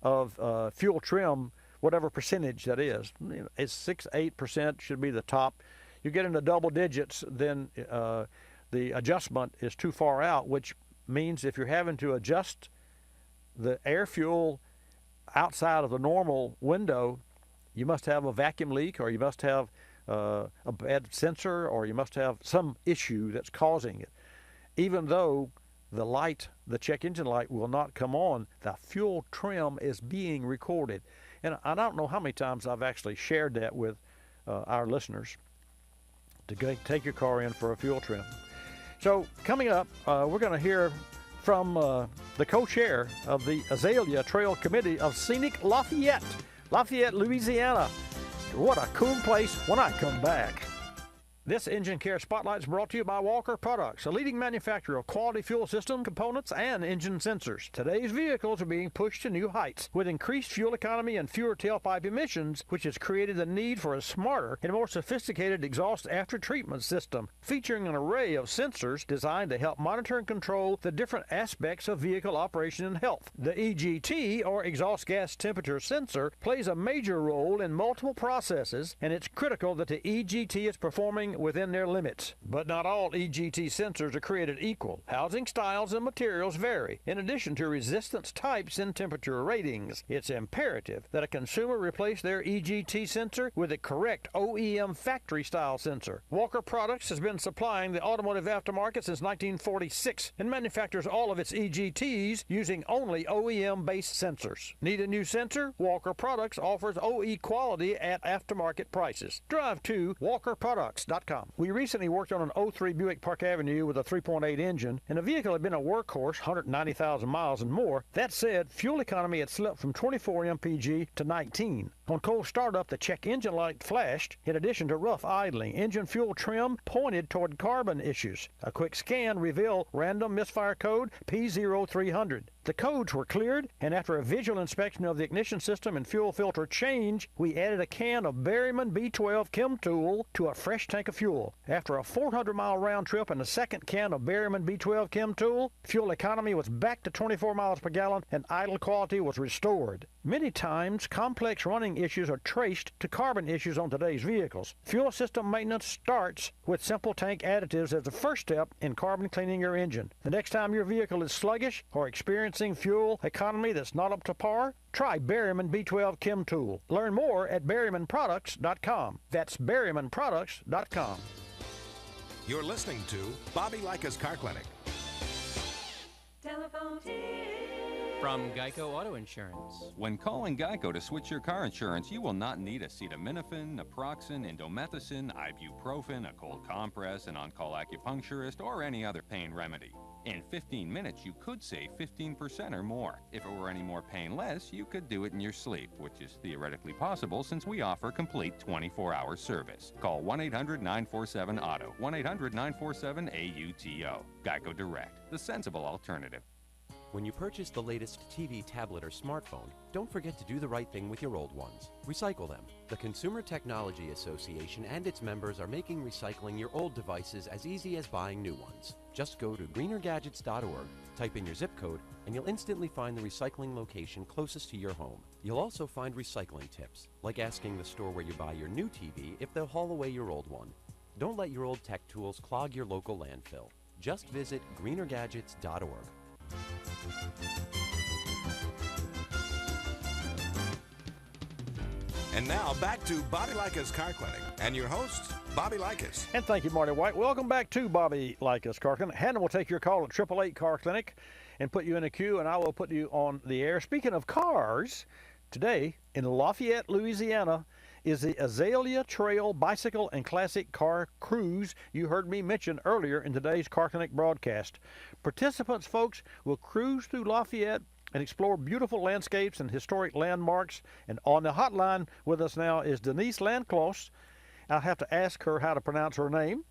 of fuel trim, whatever percentage that is. It's 6-8% should be the top. You get into double digits, then the adjustment is too far out, which means if you're having to adjust the air-fuel outside of the normal window, you must have a vacuum leak, or you must have a bad sensor, or you must have some issue that's causing it. Even though the light, the check engine light, will not come on, the fuel trim is being recorded. And I don't know how many times I've actually shared that with our listeners. to take your car in for a fuel trim. So coming up, we're going to hear from the co-chair of the Azalea Trail Committee of scenic Lafayette, Louisiana. What a cool place when I come back. This Engine Care Spotlight is brought to you by Walker Products, a leading manufacturer of quality fuel system components and engine sensors. Today's vehicles are being pushed to new heights with increased fuel economy and fewer tailpipe emissions, which has created the need for a smarter and more sophisticated exhaust after-treatment system, featuring an array of sensors designed to help monitor and control the different aspects of vehicle operation and health. The EGT, or exhaust gas temperature sensor, plays a major role in multiple processes, and it's critical that the EGT is performing within their limits. But not all EGT sensors are created equal. Housing styles and materials vary. In addition to resistance types and temperature ratings, it's imperative that a consumer replace their EGT sensor with the correct OEM factory style sensor. Walker Products has been supplying the automotive aftermarket since 1946 and manufactures all of its EGTs using only OEM-based sensors. Need a new sensor? Walker Products offers OE quality at aftermarket prices. Drive to walkerproducts.com. We recently worked on an 03 Buick Park Avenue with a 3.8 engine, and the vehicle had been a workhorse, 190,000 miles and more. That said, fuel economy had slipped from 24 mpg to 19. On cold startup, the check engine light flashed. In addition to rough idling, engine fuel trim pointed toward carbon issues. A quick scan revealed random misfire code P0300. The codes were cleared, and after a visual inspection of the ignition system and fuel filter change, we added a can of Berryman B12 Chem Tool to a fresh tank of fuel. After a 400-mile round trip and a second can of Berryman B12 Chem Tool, fuel economy was back to 24 miles per gallon and idle quality was restored. Many times, complex running issues are traced to carbon issues on today's vehicles. Fuel system maintenance starts with simple tank additives as the first step in carbon cleaning your engine. The next time your vehicle is sluggish or experiencing fuel economy that's not up to par, try Berryman B12 Chem Tool. Learn more at berrymanproducts.com. That's berrymanproducts.com. You're listening to Bobby Likis Car Clinic. Telephone From Geico Auto Insurance. When calling Geico to switch your car insurance, you will not need acetaminophen, naproxen, indomethacin, ibuprofen, a cold compress, an on-call acupuncturist, or any other pain remedy. In 15 minutes, you could save 15% or more. If it were any more painless, you could do it in your sleep, which is theoretically possible since we offer complete 24-hour service. Call 1-800-947-AUTO, 1-800-947-AUTO. Geico Direct, the sensible alternative. When you purchase the latest TV, tablet, or smartphone, don't forget to do the right thing with your old ones. Recycle them. The Consumer Technology Association and its members are making recycling your old devices as easy as buying new ones. Just go to greenergadgets.org, type in your zip code, and you'll instantly find the recycling location closest to your home. You'll also find recycling tips, like asking the store where you buy your new TV if they'll haul away your old one. Don't let your old tech tools clog your local landfill. Just visit greenergadgets.org. And now back to Bobby Likis Car Clinic and your host, Bobby Likis. And thank you, Marty White. Welcome back to Bobby Likis Car Clinic. Hannah will take your call at 888 Car Clinic and put you in a queue, and I will put you on the air. Speaking of cars, today in Lafayette, Louisiana, is the Azalea Trail Bicycle and Classic Car Cruise you heard me mention earlier in today's Car Clinic broadcast. Participants, folks, will cruise through Lafayette and explore beautiful landscapes and historic landmarks. And on the hotline with us now is Denise Landclos. I'll have to ask her how to pronounce her name.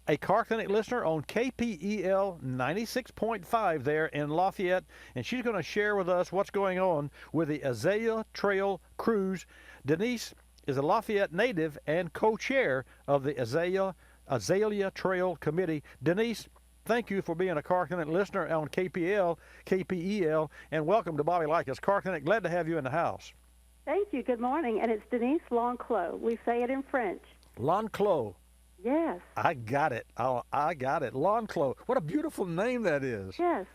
A Car Clinic listener on KPEL 96.5 there in Lafayette, and she's going to share with us what's going on with the Azalea Trail Cruise. Denise is a Lafayette native and co-chair of the Azalea Trail Committee. Denise, thank you for being a Car Clinic listener on KPEL, and welcome to Bobby Likis Car Clinic. Glad to have you in the house. Thank you. Good morning. And it's Denise Landclos. We say it in French. Landclos. Yes. I got it. Oh, I got it. Landclos. What a beautiful name that is. Yes.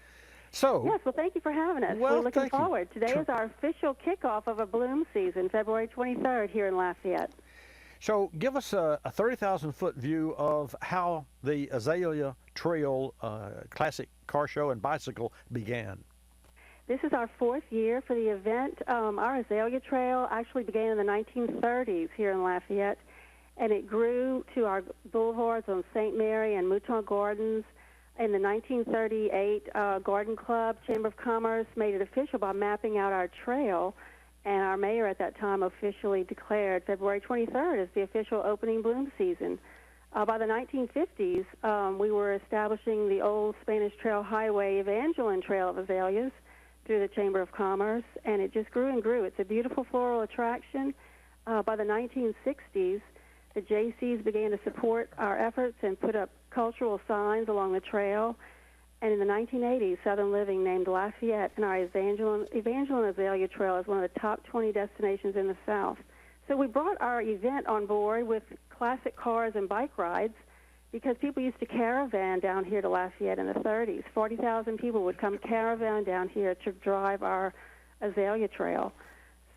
So. Yes, well, thank you for having us. Well, we're looking forward. Today is our official kickoff of a bloom season, February 23rd here in Lafayette. So give us a 30,000-foot view of how the Azalea Trail Classic Car Show and Bicycle began. This is our fourth year for the event. Our Azalea Trail actually began in the 1930s here in Lafayette, and it grew to our boulevards on St. Mary and Mouton Gardens. In the 1938 Garden Club, Chamber of Commerce made it official by mapping out our trail, and our mayor at that time officially declared February 23rd as the official opening bloom season. By the 1950s, we were establishing the old Spanish Trail Highway Evangeline Trail of Azaleas through the Chamber of Commerce, and it just grew and grew. It's a beautiful floral attraction. By the 1960s, the JCs began to support our efforts and put up cultural signs along the trail. And in the 1980s, Southern Living named Lafayette and our Evangeline Azalea Trail as one of the top 20 destinations in the South. So we brought our event on board with classic cars and bike rides because people used to caravan down here to Lafayette in the 30s. 40,000 people would come caravan down here to drive our Azalea Trail.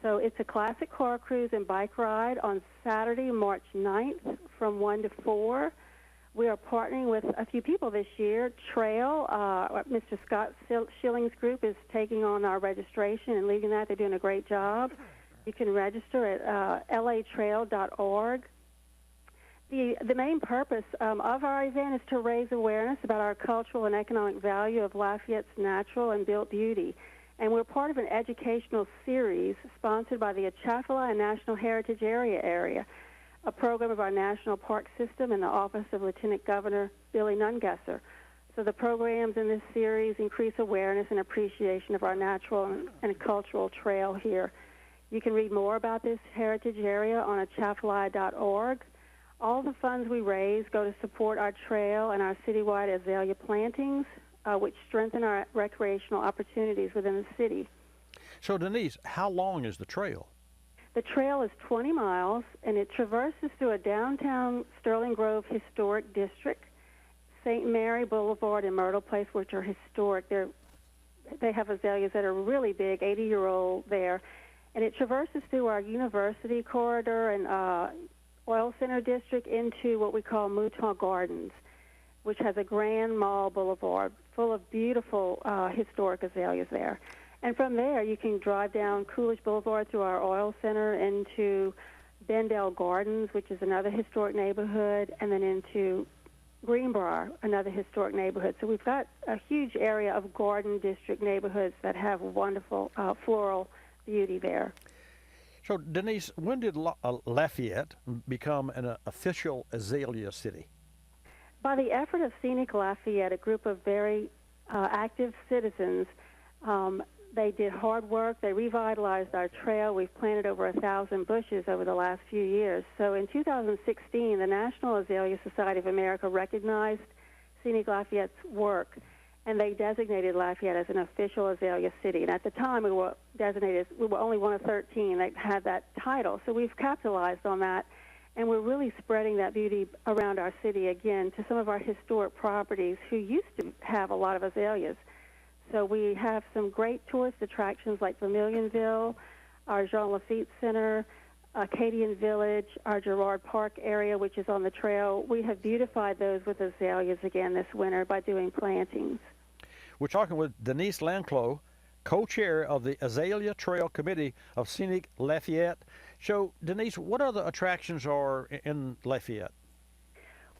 So it's a classic car cruise and bike ride on Saturday, March 9th from 1 to 4. We are partnering with a few people this year. Trail, Mr. Scott Schilling's group is taking on our registration and leading that. They're doing a great job. You can register at latrail.org. The main purpose of our event is to raise awareness about our cultural and economic value of Lafayette's natural and built beauty. And we're part of an educational series sponsored by the Atchafalaya National Heritage Area, a program of our National Park System and the Office of Lieutenant Governor Billy Nungesser. So the programs in this series increase awareness and appreciation of our natural and cultural trail here. You can read more about this heritage area on atchafalaya.org. All the funds we raise go to support our trail and our citywide azalea plantings, which strengthen our recreational opportunities within the city. So, Denise, how long is the trail? The trail is 20 miles, and it traverses through a downtown Sterling Grove historic district, St. Mary Boulevard and Myrtle Place, which are historic. They have azaleas that are really big, 80-year-old there. And it traverses through our University Corridor and Oil Center District into what we call Mouton Gardens, which has a grand mall boulevard full of beautiful historic azaleas there. And from there, you can drive down Coolidge Boulevard through our oil center into Bendale Gardens, which is another historic neighborhood, and then into Greenbrier, another historic neighborhood. So we've got a huge area of garden district neighborhoods that have wonderful floral beauty there. So, Denise, when did Lafayette become an official azalea city? By the effort of Scenic Lafayette, a group of very active citizens. They did hard work. They revitalized our trail. We've planted over 1,000 bushes over the last few years. So in 2016, the National Azalea Society of America recognized Scenic Lafayette's work, and they designated Lafayette as an official azalea city. And at the time, we were only one of 13 that had that title. So we've capitalized on that, and we're really spreading that beauty around our city again to some of our historic properties who used to have a lot of azaleas. So we have some great tourist attractions like Vermilionville, our Jean Lafitte Center, Acadian Village, our Girard Park area, which is on the trail. We have beautified those with azaleas again this winter by doing plantings. We're talking with Denise Lanclos, co-chair of the Azalea Trail Committee of Scenic Lafayette. So, Denise, what other attractions are in Lafayette?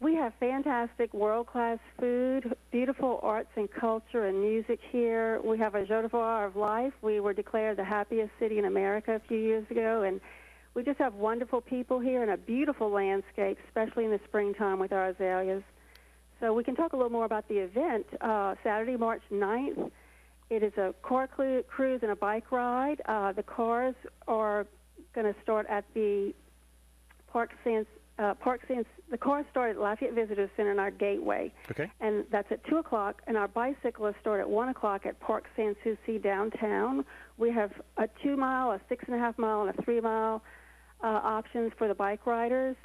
We have fantastic world-class food, beautiful arts and culture and music here. We have a Joie de Vivre of life. We were declared the happiest city in America a few years ago, and we just have wonderful people here and a beautiful landscape, especially in the springtime with our azaleas. So we can talk a little more about the event. Saturday, March 9th, it is a car cruise and a bike ride. The cars are going to start at the the cars start at Lafayette Visitor Center in our gateway. Okay. And that's at 2 o'clock, and our bicyclists start at 1 o'clock at Park Sans Souci downtown. We have a 2-mile, a 6.5-mile, and a 3-mile options for the bike riders.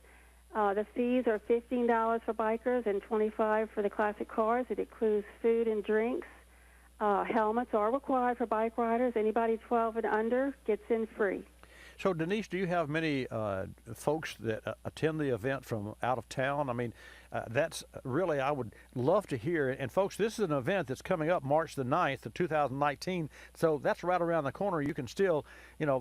The fees are $15 for bikers and $25 for the classic cars. It includes food and drinks. Helmets are required for bike riders. Anybody 12 and under gets in free. So, Denise, do you have many folks that attend the event from out of town? I mean, that's really, I would love to hear. And, folks, this is an event that's coming up March the 9th of 2019. So that's right around the corner. You can still,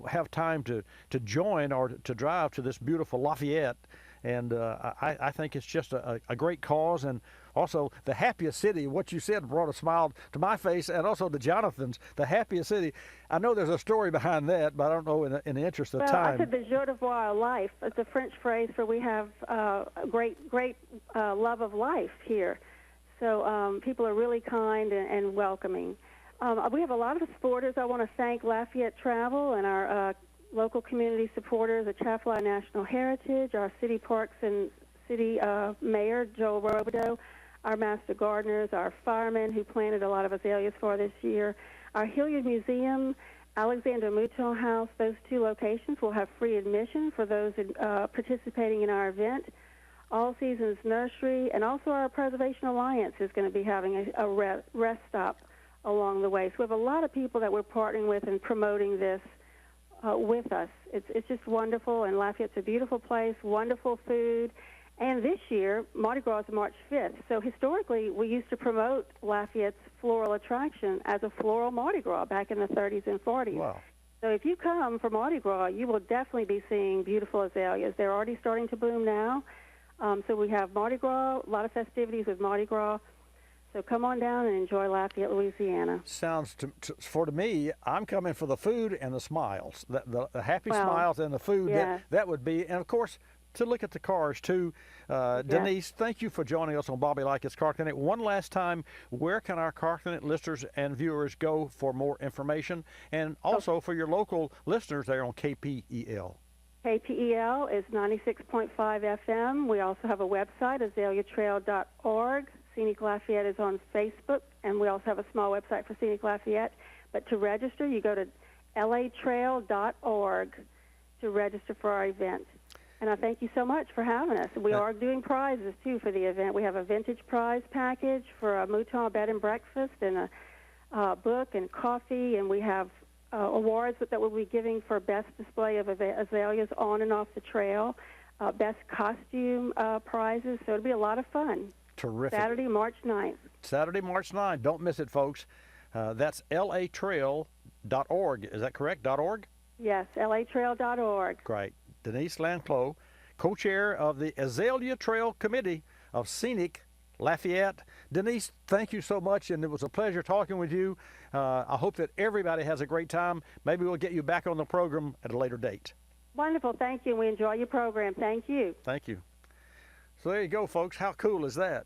have time to join or to drive to this beautiful Lafayette And I think it's just a great cause, and also the happiest city. What you said brought a smile to my face, and also to Jonathan's, the happiest city. I know there's a story behind that, but I don't know in the interest of time. I said the joie de voir life. It's a French phrase for we have a great love of life here. So people are really kind and welcoming. We have a lot of supporters. I want to thank Lafayette Travel and our local community supporters, the Chaffalot National Heritage, our city parks and city mayor, Joel Robideau, our master gardeners, our firemen who planted a lot of azaleas for this year, our Hilliard Museum, Alexander Mouton House. Those two locations will have free admission for those participating in our event. All Seasons Nursery, and also our Preservation Alliance is going to be having a rest stop along the way. So we have a lot of people that we're partnering with and promoting this with us. It's just wonderful, and Lafayette's a beautiful place, wonderful food. And this year, Mardi Gras is March 5th. So historically, we used to promote Lafayette's floral attraction as a floral Mardi Gras back in the 30s and 40s. Wow. So if you come for Mardi Gras, you will definitely be seeing beautiful azaleas. They're already starting to bloom now. So we have Mardi Gras, a lot of festivities with Mardi Gras. So come on down and enjoy Lafayette, Louisiana. Sounds to me, I'm coming for the food and the smiles, the happy smiles and the food. Yeah. That would be, and of course, to look at the cars too. Denise, thank you for joining us on Bobby Likis Car Clinic. One last time, where can our Car Clinic listeners and viewers go for more information, and also for your local listeners there on KPEL? KPEL is 96.5 FM. We also have a website, azaleatrail.org. Scenic Lafayette is on Facebook, and we also have a small website for Scenic Lafayette. But to register, you go to latrail.org to register for our event. And I thank you so much for having us. We are doing prizes, too, for the event. We have a vintage prize package for a Mouton bed and breakfast and a book and coffee, and we have awards that we'll be giving for best display of azaleas on and off the trail, best costume prizes. So it'll be a lot of fun. Terrific. Saturday, March 9th. Saturday, March 9th. Don't miss it, folks. That's latrail.org. Is that correct? .org? Yes, latrail.org. Great. Denise Lanclos, co-chair of the Azalea Trail Committee of Scenic Lafayette. Denise, thank you so much, and it was a pleasure talking with you. I hope that everybody has a great time. Maybe we'll get you back on the program at a later date. Wonderful. Thank you. We enjoy your program. Thank you. Thank you. So there you go, folks. How cool is that?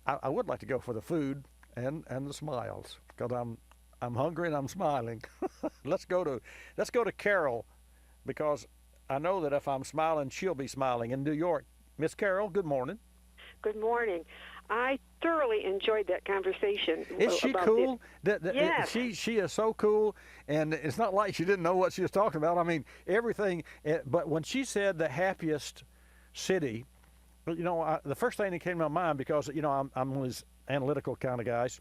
I would like to go for the food and the smiles, because I'm hungry and I'm smiling. Let's go to Carol, because I know that if I'm smiling, she'll be smiling in New York. Miss Carol, good morning. Good morning. I thoroughly enjoyed that conversation. Is she cool? Yes. She is so cool, and it's not like she didn't know what she was talking about. I mean, everything. But when she said the happiest city, you know, the first thing that came to my mind, because, you know, I'm one of these analytical kind of guys.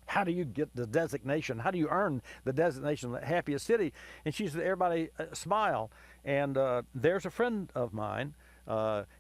How do you get the designation? How do you earn the designation of the happiest city? And she said, everybody smile. And there's a friend of mine,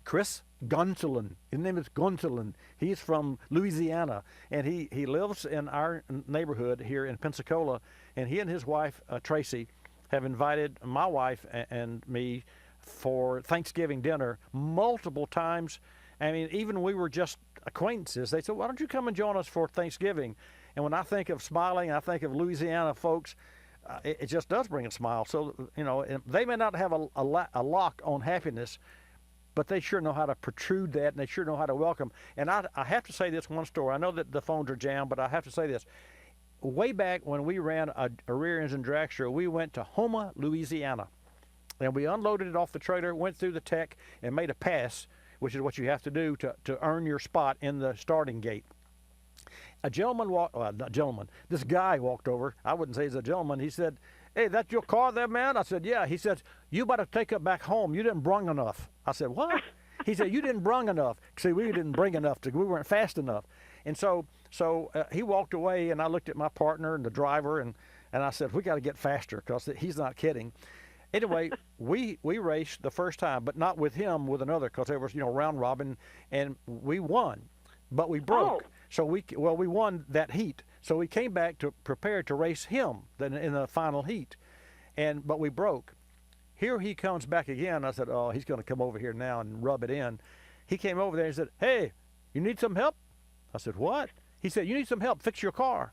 Chris Gonsolin. His name is Gonsolin. He's from Louisiana, and he lives in our neighborhood here in Pensacola. And he and his wife, Tracy, have invited my wife and me for Thanksgiving dinner multiple times. I mean, even we were just acquaintances. They said, why don't you come and join us for Thanksgiving? And when I think of smiling, I think of Louisiana folks. It just does bring a smile. So, you know, they may not have a lock on happiness, but they sure know how to protrude that, and they sure know how to welcome. And I have to say this one story. I know that the phones are jammed, but I have to say this. Way back when we ran a rear engine dragster, we went to Houma, Louisiana. And we unloaded it off the trailer, went through the tech, and made a pass, which is what you have to do to earn your spot in the starting gate. This guy walked over. I wouldn't say he's a gentleman. He said, hey, that's your car there, man? I said, yeah. He said, you better take it back home. You didn't bring enough. I said, what? He said, you didn't bring enough. See, we didn't bring enough. We weren't fast enough. And so he walked away, and I looked at my partner and the driver, and I said, we got to get faster, because he's not kidding. Anyway, we raced the first time, but not with him, with another, because there was, round robin, and we won, but we broke. Oh. So we won that heat. So we came back to prepare to race him in the final heat, but we broke. here he comes back again. I said, oh, he's going to come over here now and rub it in. He came over there and said, hey, you need some help? I said, what? He said, you need some help, fix your car.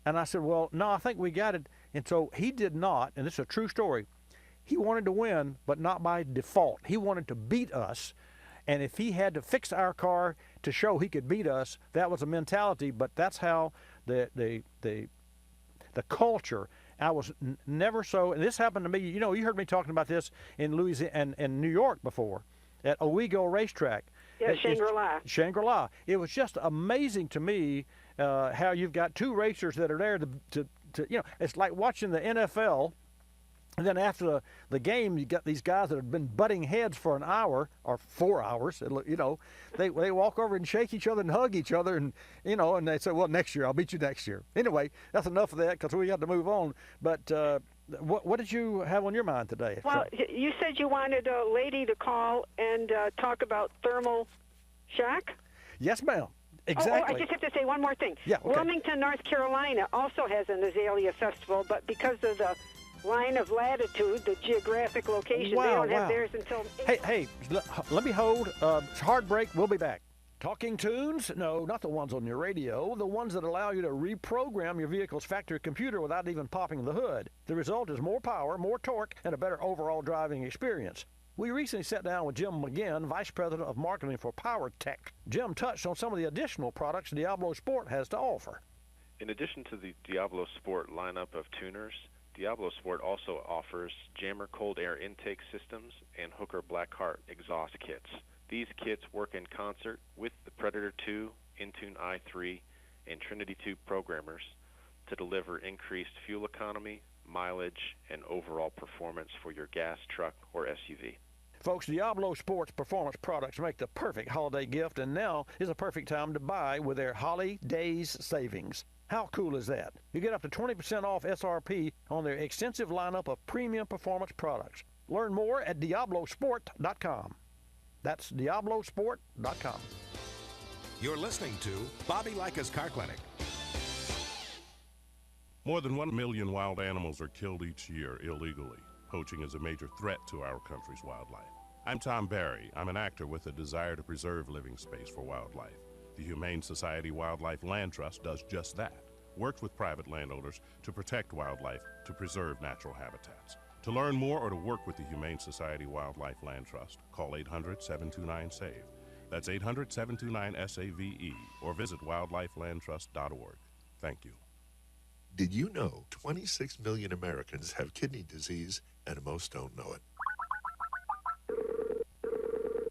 And I said, well, no, I think we got it. And so he did not, and this is a true story, he wanted to win, but not by default. He wanted to beat us. And if he had to fix our car to show he could beat us, that was a mentality. But that's how the culture. I was never so. And this happened to me. You know, you heard me talking about this in Louisiana and New York before, at Owego Racetrack. Yeah, Shangri-La. Shangri-La. It was just amazing to me how you've got two racers that are there to you know. It's like watching the NFL. And then after the game, you got these guys that have been butting heads for an hour or 4 hours. You know, they walk over and shake each other and hug each other, and you know, and they say, "Well, next year I'll beat you next year." Anyway, that's enough of that because we got to move on. But what did you have on your mind today? Well, you said you wanted a lady to call and talk about thermal shock. Yes, ma'am. Exactly. Oh, I just have to say one more thing. Yeah. Okay. Wilmington, North Carolina, also has an Azalea festival, but because of the line of latitude, the geographic location, they don't have theirs until April. Hey, let me hold. Hard break. We'll be back. Talking tunes? No, not the ones on your radio. The ones that allow you to reprogram your vehicle's factory computer without even popping the hood. The result is more power, more torque, and a better overall driving experience. We recently sat down with Jim McGinn, Vice President of Marketing for PowerTech. Jim touched on some of the additional products Diablo Sport has to offer. In addition to the Diablo Sport lineup of tuners, Diablo Sport also offers Jammer cold air intake systems and Hooker Blackheart exhaust kits. These kits work in concert with the Predator 2, Intune i3, and Trinity 2 programmers to deliver increased fuel economy, mileage, and overall performance for your gas truck or SUV. Folks, Diablo Sports performance products make the perfect holiday gift, and now is a perfect time to buy with their holidays savings. How cool is that? You get up to 20% off SRP on their extensive lineup of premium performance products. Learn more at DiabloSport.com. That's DiabloSport.com. You're listening to Bobby Likis Car Clinic. More than 1 million wild animals are killed each year illegally. Poaching is a major threat to our country's wildlife. I'm Tom Barry. I'm an actor with a desire to preserve living space for wildlife. The Humane Society Wildlife Land Trust does just that. Works with private landowners to protect wildlife, to preserve natural habitats. To learn more or to work with the Humane Society Wildlife Land Trust, call 800-729-SAVE. That's 800-729-SAVE, or visit wildlifelandtrust.org. Thank you. Did you know 26 million Americans have kidney disease and most don't know it?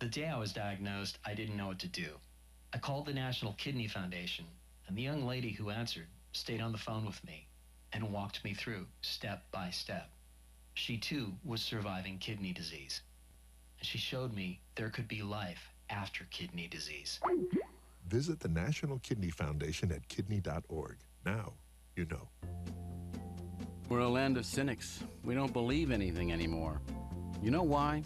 The day I was diagnosed, I didn't know what to do. I called the National Kidney Foundation, and the young lady who answered stayed on the phone with me and walked me through step by step. She too was surviving kidney disease. And she showed me there could be life after kidney disease. Visit the National Kidney Foundation at kidney.org. Now, you know. We're a land of cynics. We don't believe anything anymore. You know why?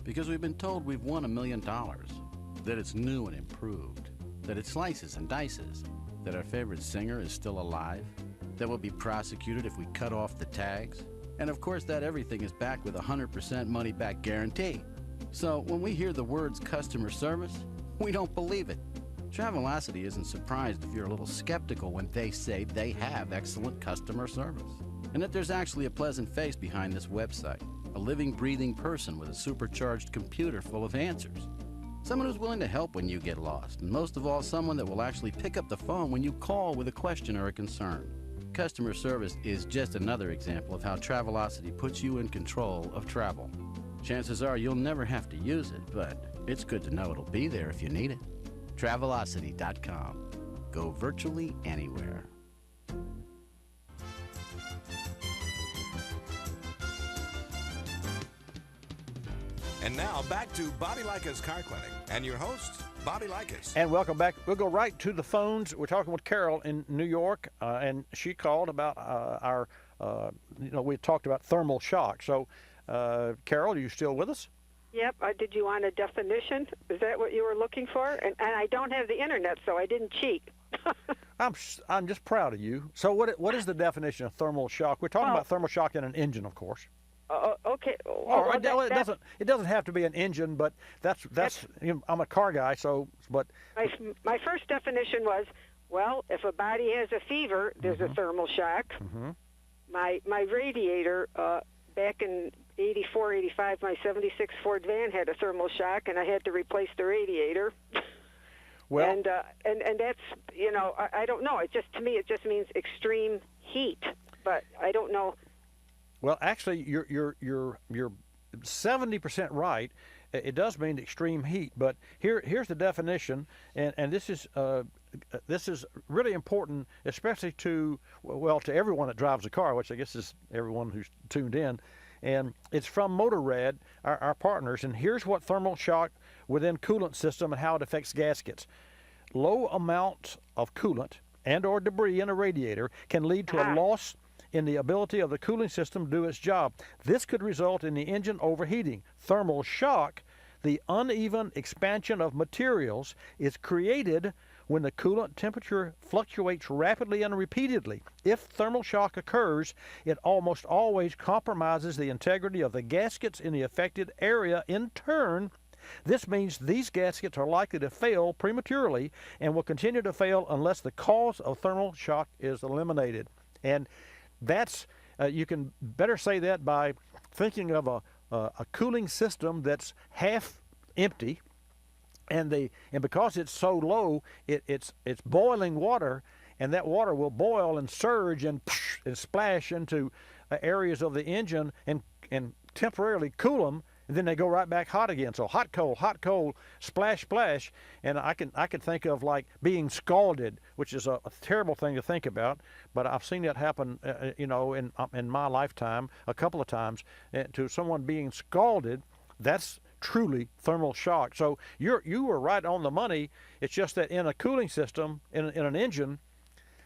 Because we've been told we've won $1 million, that it's new and improved, that it slices and dices, that our favorite singer is still alive, that we'll be prosecuted if we cut off the tags, and of course that everything is backed with a 100% money-back guarantee. So when we hear the words customer service, we don't believe it. Travelocity isn't surprised if you're a little skeptical when they say they have excellent customer service, and that there's actually a pleasant face behind this website, a living, breathing person with a supercharged computer full of answers. Someone who's willing to help when you get lost, and most of all, someone that will actually pick up the phone when you call with a question or a concern. Customer service is just another example of how Travelocity puts you in control of travel. Chances are you'll never have to use it, but it's good to know it'll be there if you need it. Travelocity.com. Go virtually anywhere. And now back to Bobby Likis Car Clinic and your host, Bobby Likis. And welcome back. We'll go right to the phones. We're talking with Carol in New York, and she called about our, we talked about thermal shock. So, Carol, are you still with us? Yep. Did you want a definition? Is that what you were looking for? And I don't have the internet, so I didn't cheat. I'm just proud of you. So what is the definition of thermal shock? We're talking about thermal shock in an engine, of course. Okay. It doesn't have to be an engine, but that's I'm a car guy, so but my first definition was, well, if a body has a fever, there's a thermal shock. My radiator back in 84, 85, my 76 Ford van had a thermal shock, and I had to replace the radiator. Well, and that's, I don't know. To me it just means extreme heat, but I don't know. Well, actually, you're 70% right. It does mean extreme heat, but here's the definition, and this is really important, especially to everyone that drives a car, which I guess is everyone who's tuned in. And it's from Motorrad, our partners. And here's what thermal shock within coolant system and how it affects gaskets. Low amounts of coolant and or debris in a radiator can lead to a loss in the ability of the cooling system to do its job. This could result in the engine overheating. Thermal shock, the uneven expansion of materials, is created when the coolant temperature fluctuates rapidly and repeatedly. If thermal shock occurs, it almost always compromises the integrity of the gaskets in the affected area. In turn, this means these gaskets are likely to fail prematurely and will continue to fail unless the cause of thermal shock is eliminated. And that's, you can better say that by thinking of a cooling system that's half empty, and because it's so low, it's boiling water, and that water will boil and surge and splash into areas of the engine and temporarily cool them, and then they go right back hot again. So hot, cold, splash, splash. And I can think of like being scalded, which is a terrible thing to think about, but I've seen that happen, in my lifetime a couple of times, to someone being scalded. That's truly thermal shock. So you were right on the money. It's just that in a cooling system, in an engine,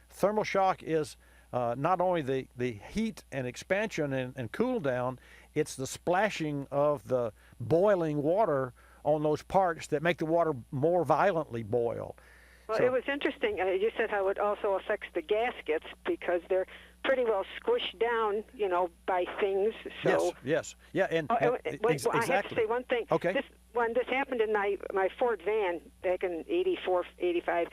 thermal shock is not only the heat and expansion and cool down, it's the splashing of the boiling water on those parts that make the water more violently boil. Well, it was interesting. You said how it also affects the gaskets because they're pretty well squished down, by things. So Yes. Yeah, exactly. I have to say one thing. Okay. This happened in my Ford van back in 84, 85.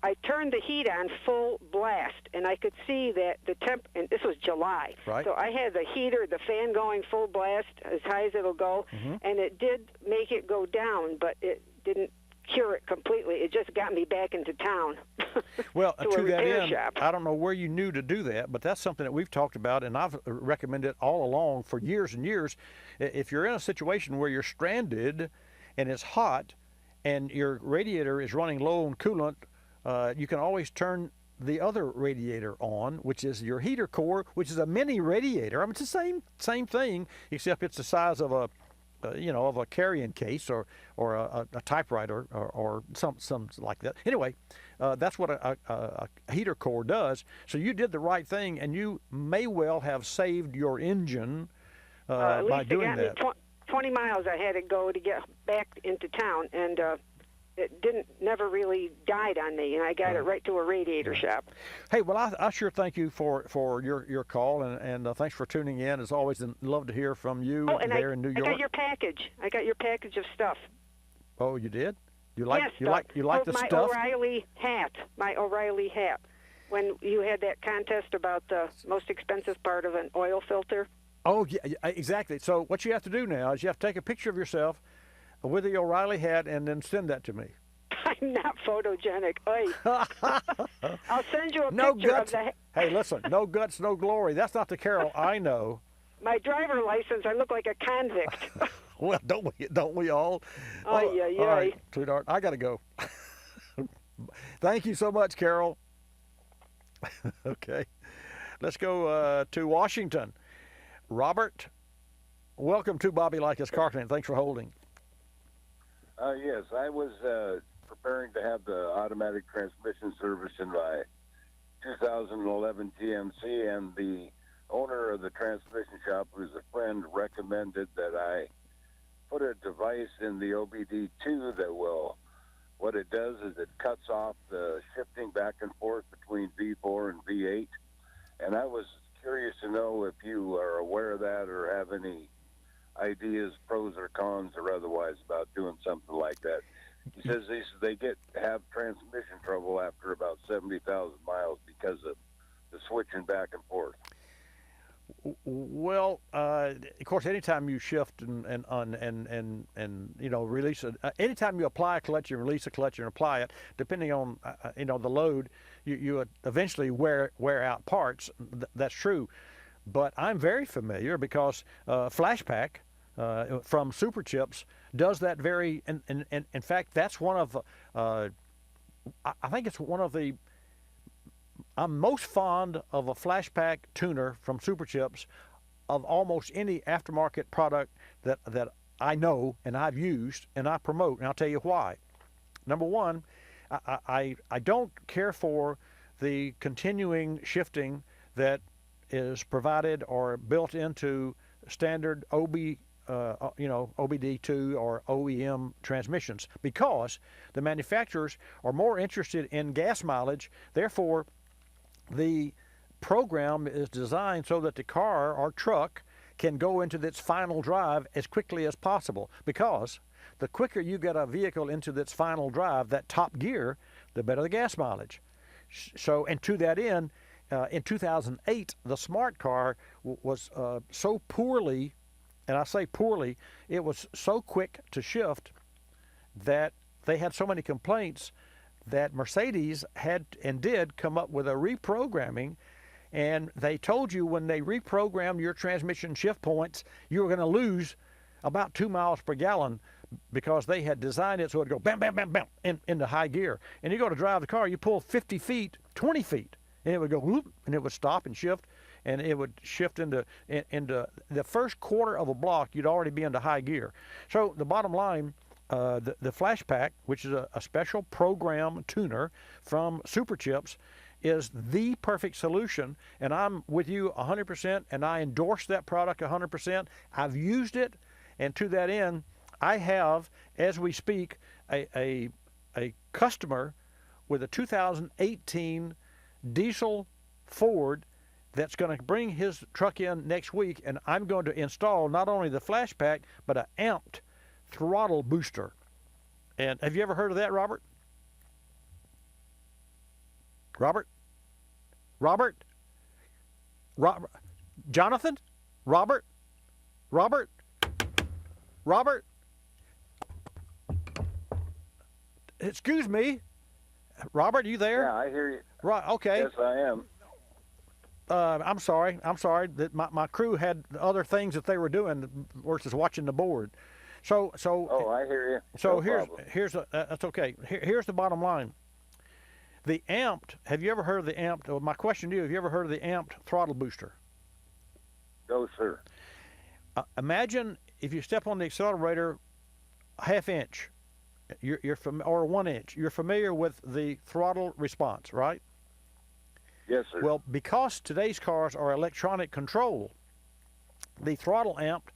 I turned the heat on full blast, and I could see that the temp. And this was July, right? So I had the fan going full blast as high as it'll go, and it did make it go down, but it didn't cure it completely. It just got me back into town. Well, to that end, shop. I don't know where you knew to do that, but that's something that we've talked about, and I've recommended all along for years and years. If you're in a situation where you're stranded and it's hot and your radiator is running low on coolant, you can always turn the other radiator on, which is your heater core, which is a mini radiator. I mean, it's the same thing, except it's the size of a carrying case or a typewriter or some like that. Anyway, that's what a heater core does. So you did the right thing, and you may well have saved your engine by doing that. 20 miles I had to go to get back into town, and it never really died on me, and I got it right to a radiator shop. Hey, well, I sure thank you for your call, and thanks for tuning in. As always, and love to hear from you there in New York. I got your package. I got your package of stuff. Oh, you did? You like the my stuff? My O'Reilly hat. When you had that contest about the most expensive part of an oil filter. Oh, yeah, exactly. So what you have to do now is you have to take a picture of yourself with the O'Reilly hat and then send that to me. I'm not photogenic. I'll send you a no picture guts. of the... Hey, listen, no guts, no glory. That's not the Carol I know. My driver license, I look like a convict. Well, don't we all? All right, sweetheart, I got to go. Thank you so much, Carol. Okay. Let's go to Washington. Robert, welcome to Bobby Likis Car Clinic. Thanks for holding. Yes, I was preparing to have the automatic transmission service in my 2011 GMC, and the owner of the transmission shop, who's a friend, recommended that I put a device in the OBD2 that will, what it does is it cuts off the shifting back and forth between V4 and V8, and I was curious to know if you are aware of that or have any ideas, pros or cons or otherwise, about doing something like that. He says they have transmission trouble after about 70,000 miles because of the switching back and forth. Well, of course, anytime you shift and release anytime you apply a clutch and release a clutch and apply it, depending on the load, you eventually wear out parts. That's true, but I'm very familiar because Flashpack from Super Chips does that very. And in fact, that's one of I think it's one of the. I'm most fond of a Flashpack tuner from Super Chips of almost any aftermarket product that I know and I've used and I promote, and I'll tell you why. Number one, I don't care for the continuing shifting that is provided or built into standard OBD2 or OEM transmissions, because the manufacturers are more interested in gas mileage. Therefore, the program is designed so that the car or truck can go into its final drive as quickly as possible, because the quicker you get a vehicle into its final drive, that top gear, the better the gas mileage. So, and to that end, in 2008, the Smart car was so poorly, and I say poorly, it was so quick to shift that they had so many complaints that Mercedes had and did come up with a reprogramming, and they told you when they reprogrammed your transmission shift points, you were going to lose about 2 miles per gallon, because they had designed it so it would go bam, bam, bam, bam into high gear. And you go to drive the car, you pull 50 feet, 20 feet, and it would go whoop, and it would stop and shift, and it would shift into the first quarter of a block, you'd already be into high gear. So the bottom line, the Flashpack, which is a special program tuner from Super Chips, is the perfect solution, and I'm with you 100%, and I endorse that product 100%. I've used it, and to that end, I have, as we speak, a customer with a 2018 diesel Ford that's going to bring his truck in next week, and I'm going to install not only the Flashpack, but an amped throttle booster. And have you ever heard of that, Robert? Jonathan? Robert? Excuse me. Robert, you there? Yeah, I hear you. Right, okay. Yes, I am. I'm sorry that my crew had other things that they were doing versus watching the board. So. Oh, I hear you. So no that's okay. Here's the bottom line. The amped. Have you ever heard of the amped? Well, my question to you: have you ever heard of the amped throttle booster? No, sir. Imagine if you step on the accelerator half inch, or 1 inch. You're familiar with the throttle response, right? Yes, sir. Well, because today's cars are electronic control, the throttle amp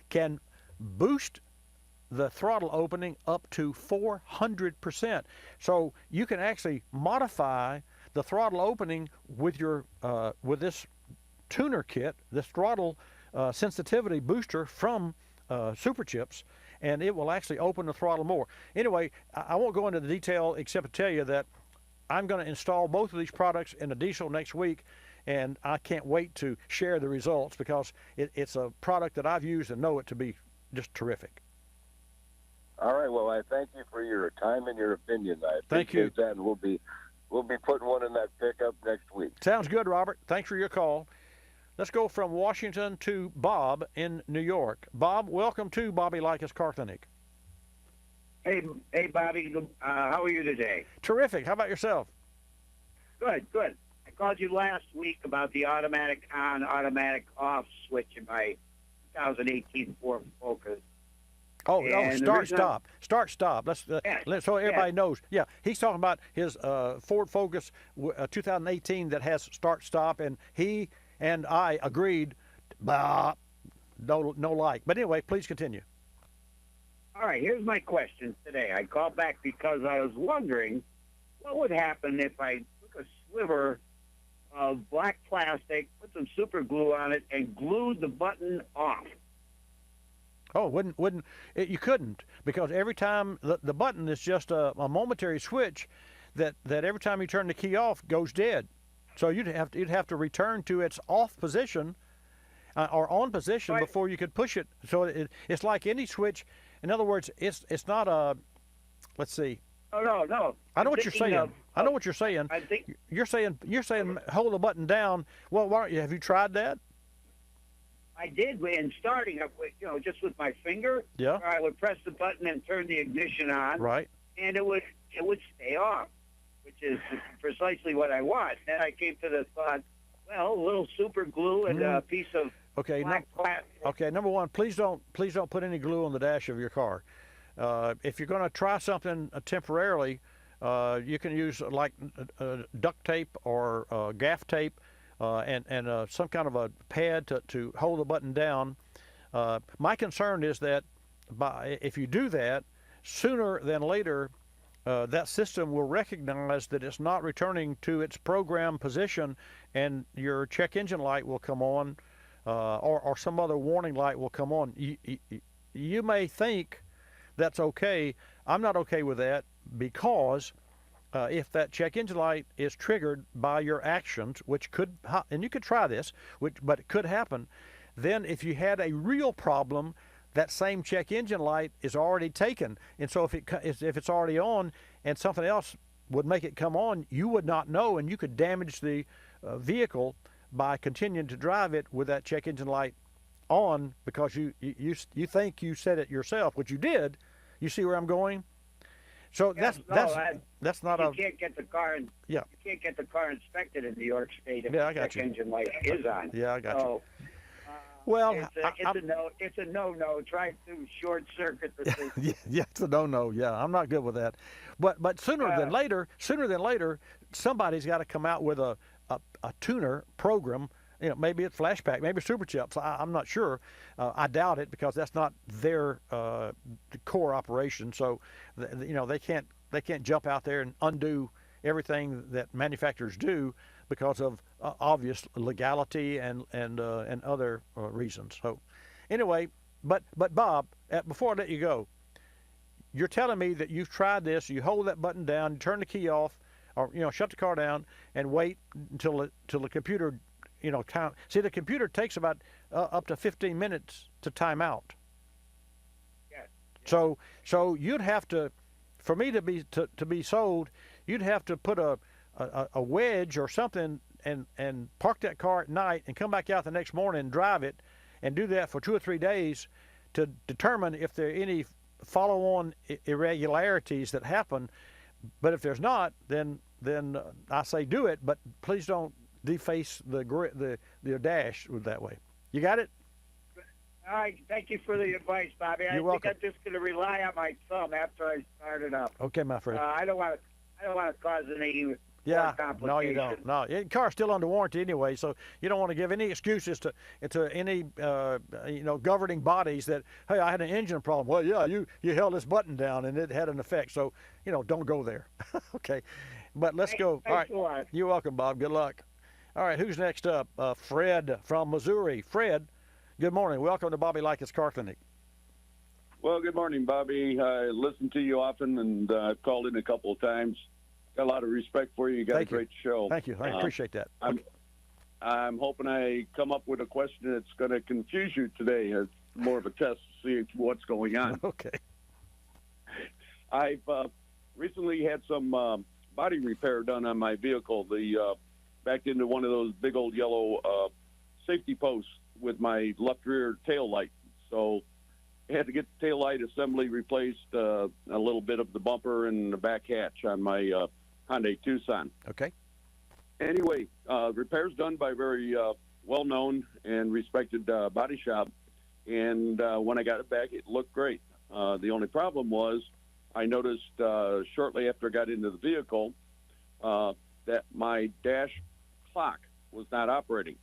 can boost the throttle opening up to 400%. So you can actually modify the throttle opening with your with this tuner kit, this throttle sensitivity booster from Super Chips, and it will actually open the throttle more. Anyway, I won't go into the detail except to tell you that I'm going to install both of these products in a diesel next week, and I can't wait to share the results, because it's a product that I've used and know it to be just terrific. All right. Well, I thank you for your time and your opinion. I Thank you. appreciate that, and we'll be putting one in that pickup next week. Sounds good, Robert. Thanks for your call. Let's go from Washington to Bob in New York. Bob, welcome to Bobby Likis Car Clinic. Hey, Bobby. How are you today? Terrific. How about yourself? Good. I called you last week about the automatic on, automatic off switch in my 2018 Ford Focus. Oh, start, stop. Let's so everybody knows. Yeah, he's talking about his Ford Focus 2018 that has start, stop, and he and I agreed, no like. But anyway, please continue. All right, here's my question today. I called back because I was wondering what would happen if I took a sliver of black plastic, put some super glue on it, and glued the button off. Oh, you couldn't, because every time the button is just a momentary switch that every time you turn the key off goes dead. So you'd have to return to its off position or on position before you could push it. So it's like any switch. In other words, it's not a, let's see. No. I know what you're saying. I know what you're saying. I think you're saying hold the button down. Well, have you tried that? I did in starting up with, just with my finger. Yeah. I would press the button and turn the ignition on. Right. And it would stay off, which is precisely what I want. Then I came to the thought, well, a little super glue and a piece of black plastic. Okay. Number one, please don't put any glue on the dash of your car. If you're going to try something temporarily, you can use like duct tape or gaff tape. And some kind of a pad to hold the button down. My concern is that if you do that, sooner than later, that system will recognize that it's not returning to its program position, and your check engine light will come on, or some other warning light will come on. You may think that's okay. I'm not okay with that, because if that check engine light is triggered by your actions, which could, and you could try this, but it could happen, then if you had a real problem, that same check engine light is already taken. And so if it's already on and something else would make it come on, you would not know, and you could damage the vehicle by continuing to drive it with that check engine light on, because you think you set it yourself, which you did. You see where I'm going? So that's not you can't get the car. Yeah. You can't get the car inspected in New York State if Yeah, I the got check you. engine light is on. Yeah, I got you. Well, it's a no. Try to short circuit the system. Yeah, it's a no. Yeah, I'm not good with that. But sooner than later, somebody's got to come out with a tuner program. Maybe it's Flashback, maybe Super Chips. I'm not sure. I doubt it, because that's not their core operation. So, they can't jump out there and undo everything that manufacturers do because of obvious legality and other reasons. So, anyway, but Bob, before I let you go, you're telling me that you've tried this. You hold that button down, you turn the key off, or shut the car down, and wait until the computer. Count. See, the computer takes about up to 15 minutes to time out. Yeah. So you'd have to, for me to be sold, you'd have to put a wedge or something and park that car at night and come back out the next morning and drive it, and do that for 2 or 3 days to determine if there are any follow-on irregularities that happen. But if there's not, then I say do it, but please don't deface the dash that way. You got it? All right. Thank you for the advice, Bobby. You're welcome. I'm just going to rely on my thumb after I start it up. Okay, my friend. I don't want to cause any more complications. No, you don't. No, the car's still under warranty anyway, so you don't want to give any excuses to any governing bodies that, hey, I had an engine problem. Well, yeah, you held this button down and it had an effect, so don't go there. Okay, but let's go. All right. A lot. You're welcome, Bob. Good luck. All right, who's next up? Fred from Missouri. Fred, good morning. Welcome to Bobby Likis Car Clinic. Well, good morning, Bobby. I listen to you often, and I've called in a couple of times. Got a lot of respect for you. You got a great show. Thank you. I appreciate that. I'm hoping I come up with a question that's going to confuse you today. It's more of a test to see what's going on. Okay. I've recently had some body repair done on my vehicle. Backed into one of those big old yellow safety posts with my left rear tail light. So I had to get the tail light assembly replaced, a little bit of the bumper and the back hatch on my Hyundai Tucson. Okay. Anyway, repairs done by a very well-known and respected body shop. And when I got it back, it looked great. The only problem was I noticed shortly after I got into the vehicle that my dash clock was not operating.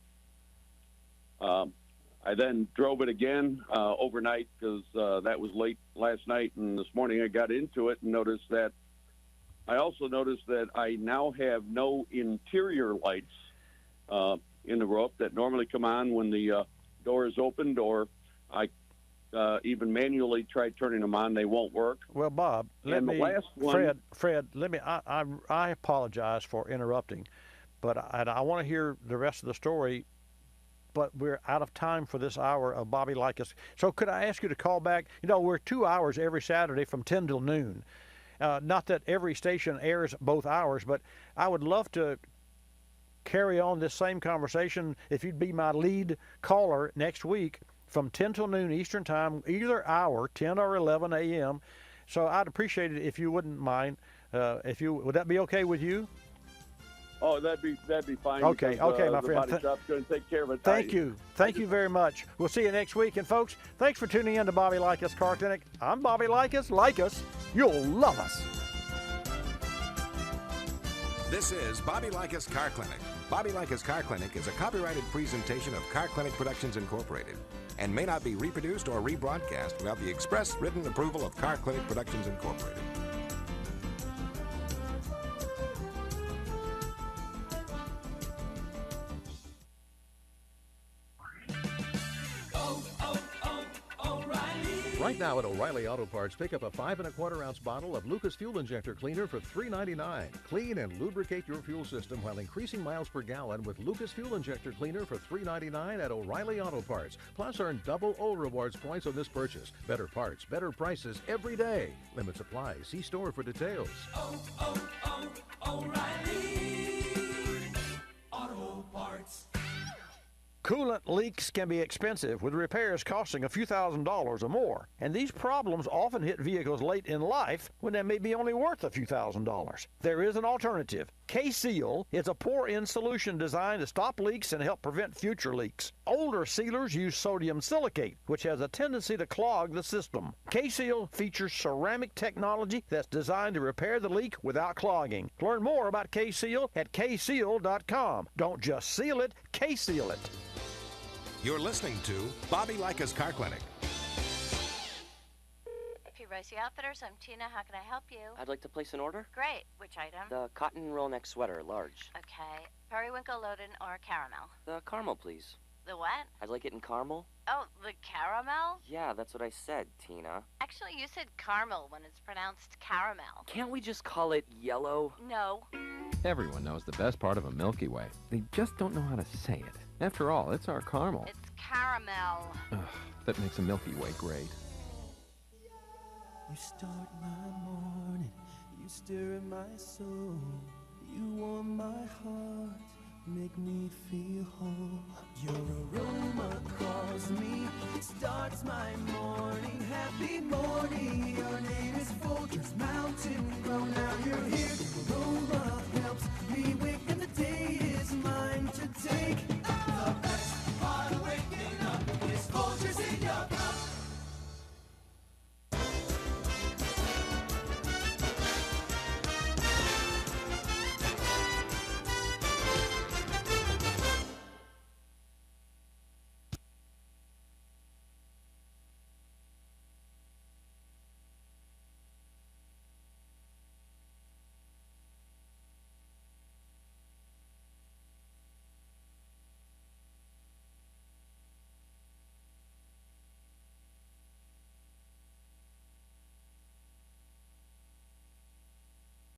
I then drove it again overnight because that was late last night, and this morning I got into it and noticed that I now have no interior lights in the rope that normally come on when the door is opened, or I even manually tried turning them on. They won't work. Well, Bob, Fred, let me. I apologize for interrupting, but I want to hear the rest of the story. But we're out of time for this hour of Bobby Likis. So could I ask you to call back? You know, we're 2 hours every Saturday from 10 till noon. Not that every station airs both hours, but I would love to carry on this same conversation if you'd be my lead caller next week from 10 till noon Eastern Time, either hour, 10 or 11 a.m. So I'd appreciate it if you wouldn't mind. Would that be okay with you? Oh, that'd be fine. Okay, because, okay, my the friend. body shop's going to take care of it. Thank you very much. We'll see you next week. And folks, thanks for tuning in to Bobby Likis Car Clinic. I'm Bobby Likis. Like us, you'll love us. This is Bobby Likis Car Clinic. Bobby Likis Car Clinic is a copyrighted presentation of Car Clinic Productions Incorporated and may not be reproduced or rebroadcast without the express written approval of Car Clinic Productions Incorporated. Right now at O'Reilly Auto Parts, pick up a 5 1/4 ounce bottle of Lucas Fuel Injector Cleaner for $3.99. Clean and lubricate your fuel system while increasing miles per gallon with Lucas Fuel Injector Cleaner for $3.99 at O'Reilly Auto Parts. Plus, earn double O rewards points on this purchase. Better parts, better prices every day. Limit supply. See store for details. O'Reilly Auto Parts. Coolant leaks can be expensive, with repairs costing a few $1,000s or more. And these problems often hit vehicles late in life when they may be only worth a few $1,000s. There is an alternative. K-Seal is a pour-in solution designed to stop leaks and help prevent future leaks. Older sealers use sodium silicate, which has a tendency to clog the system. K-Seal features ceramic technology that's designed to repair the leak without clogging. Learn more about K-Seal at kseal.com. Don't just seal it, K-Seal it. You're listening to Bobby Likis Car Clinic. Ricey Outfitters, I'm Tina. How can I help you? I'd like to place an order. Great. Which item? The cotton roll neck sweater, large. Okay. Periwinkle, loaded, or caramel? The caramel, please. The what? I'd like it in caramel. Oh, the caramel? Yeah, that's what I said, Tina. Actually, you said caramel when it's pronounced caramel. Can't we just call it yellow? No. Everyone knows the best part of a Milky Way. They just don't know how to say it. After all, it's our caramel. It's caramel. Ugh, that makes a Milky Way great. You start my morning, you stir in my soul, you warm my heart, make me feel whole.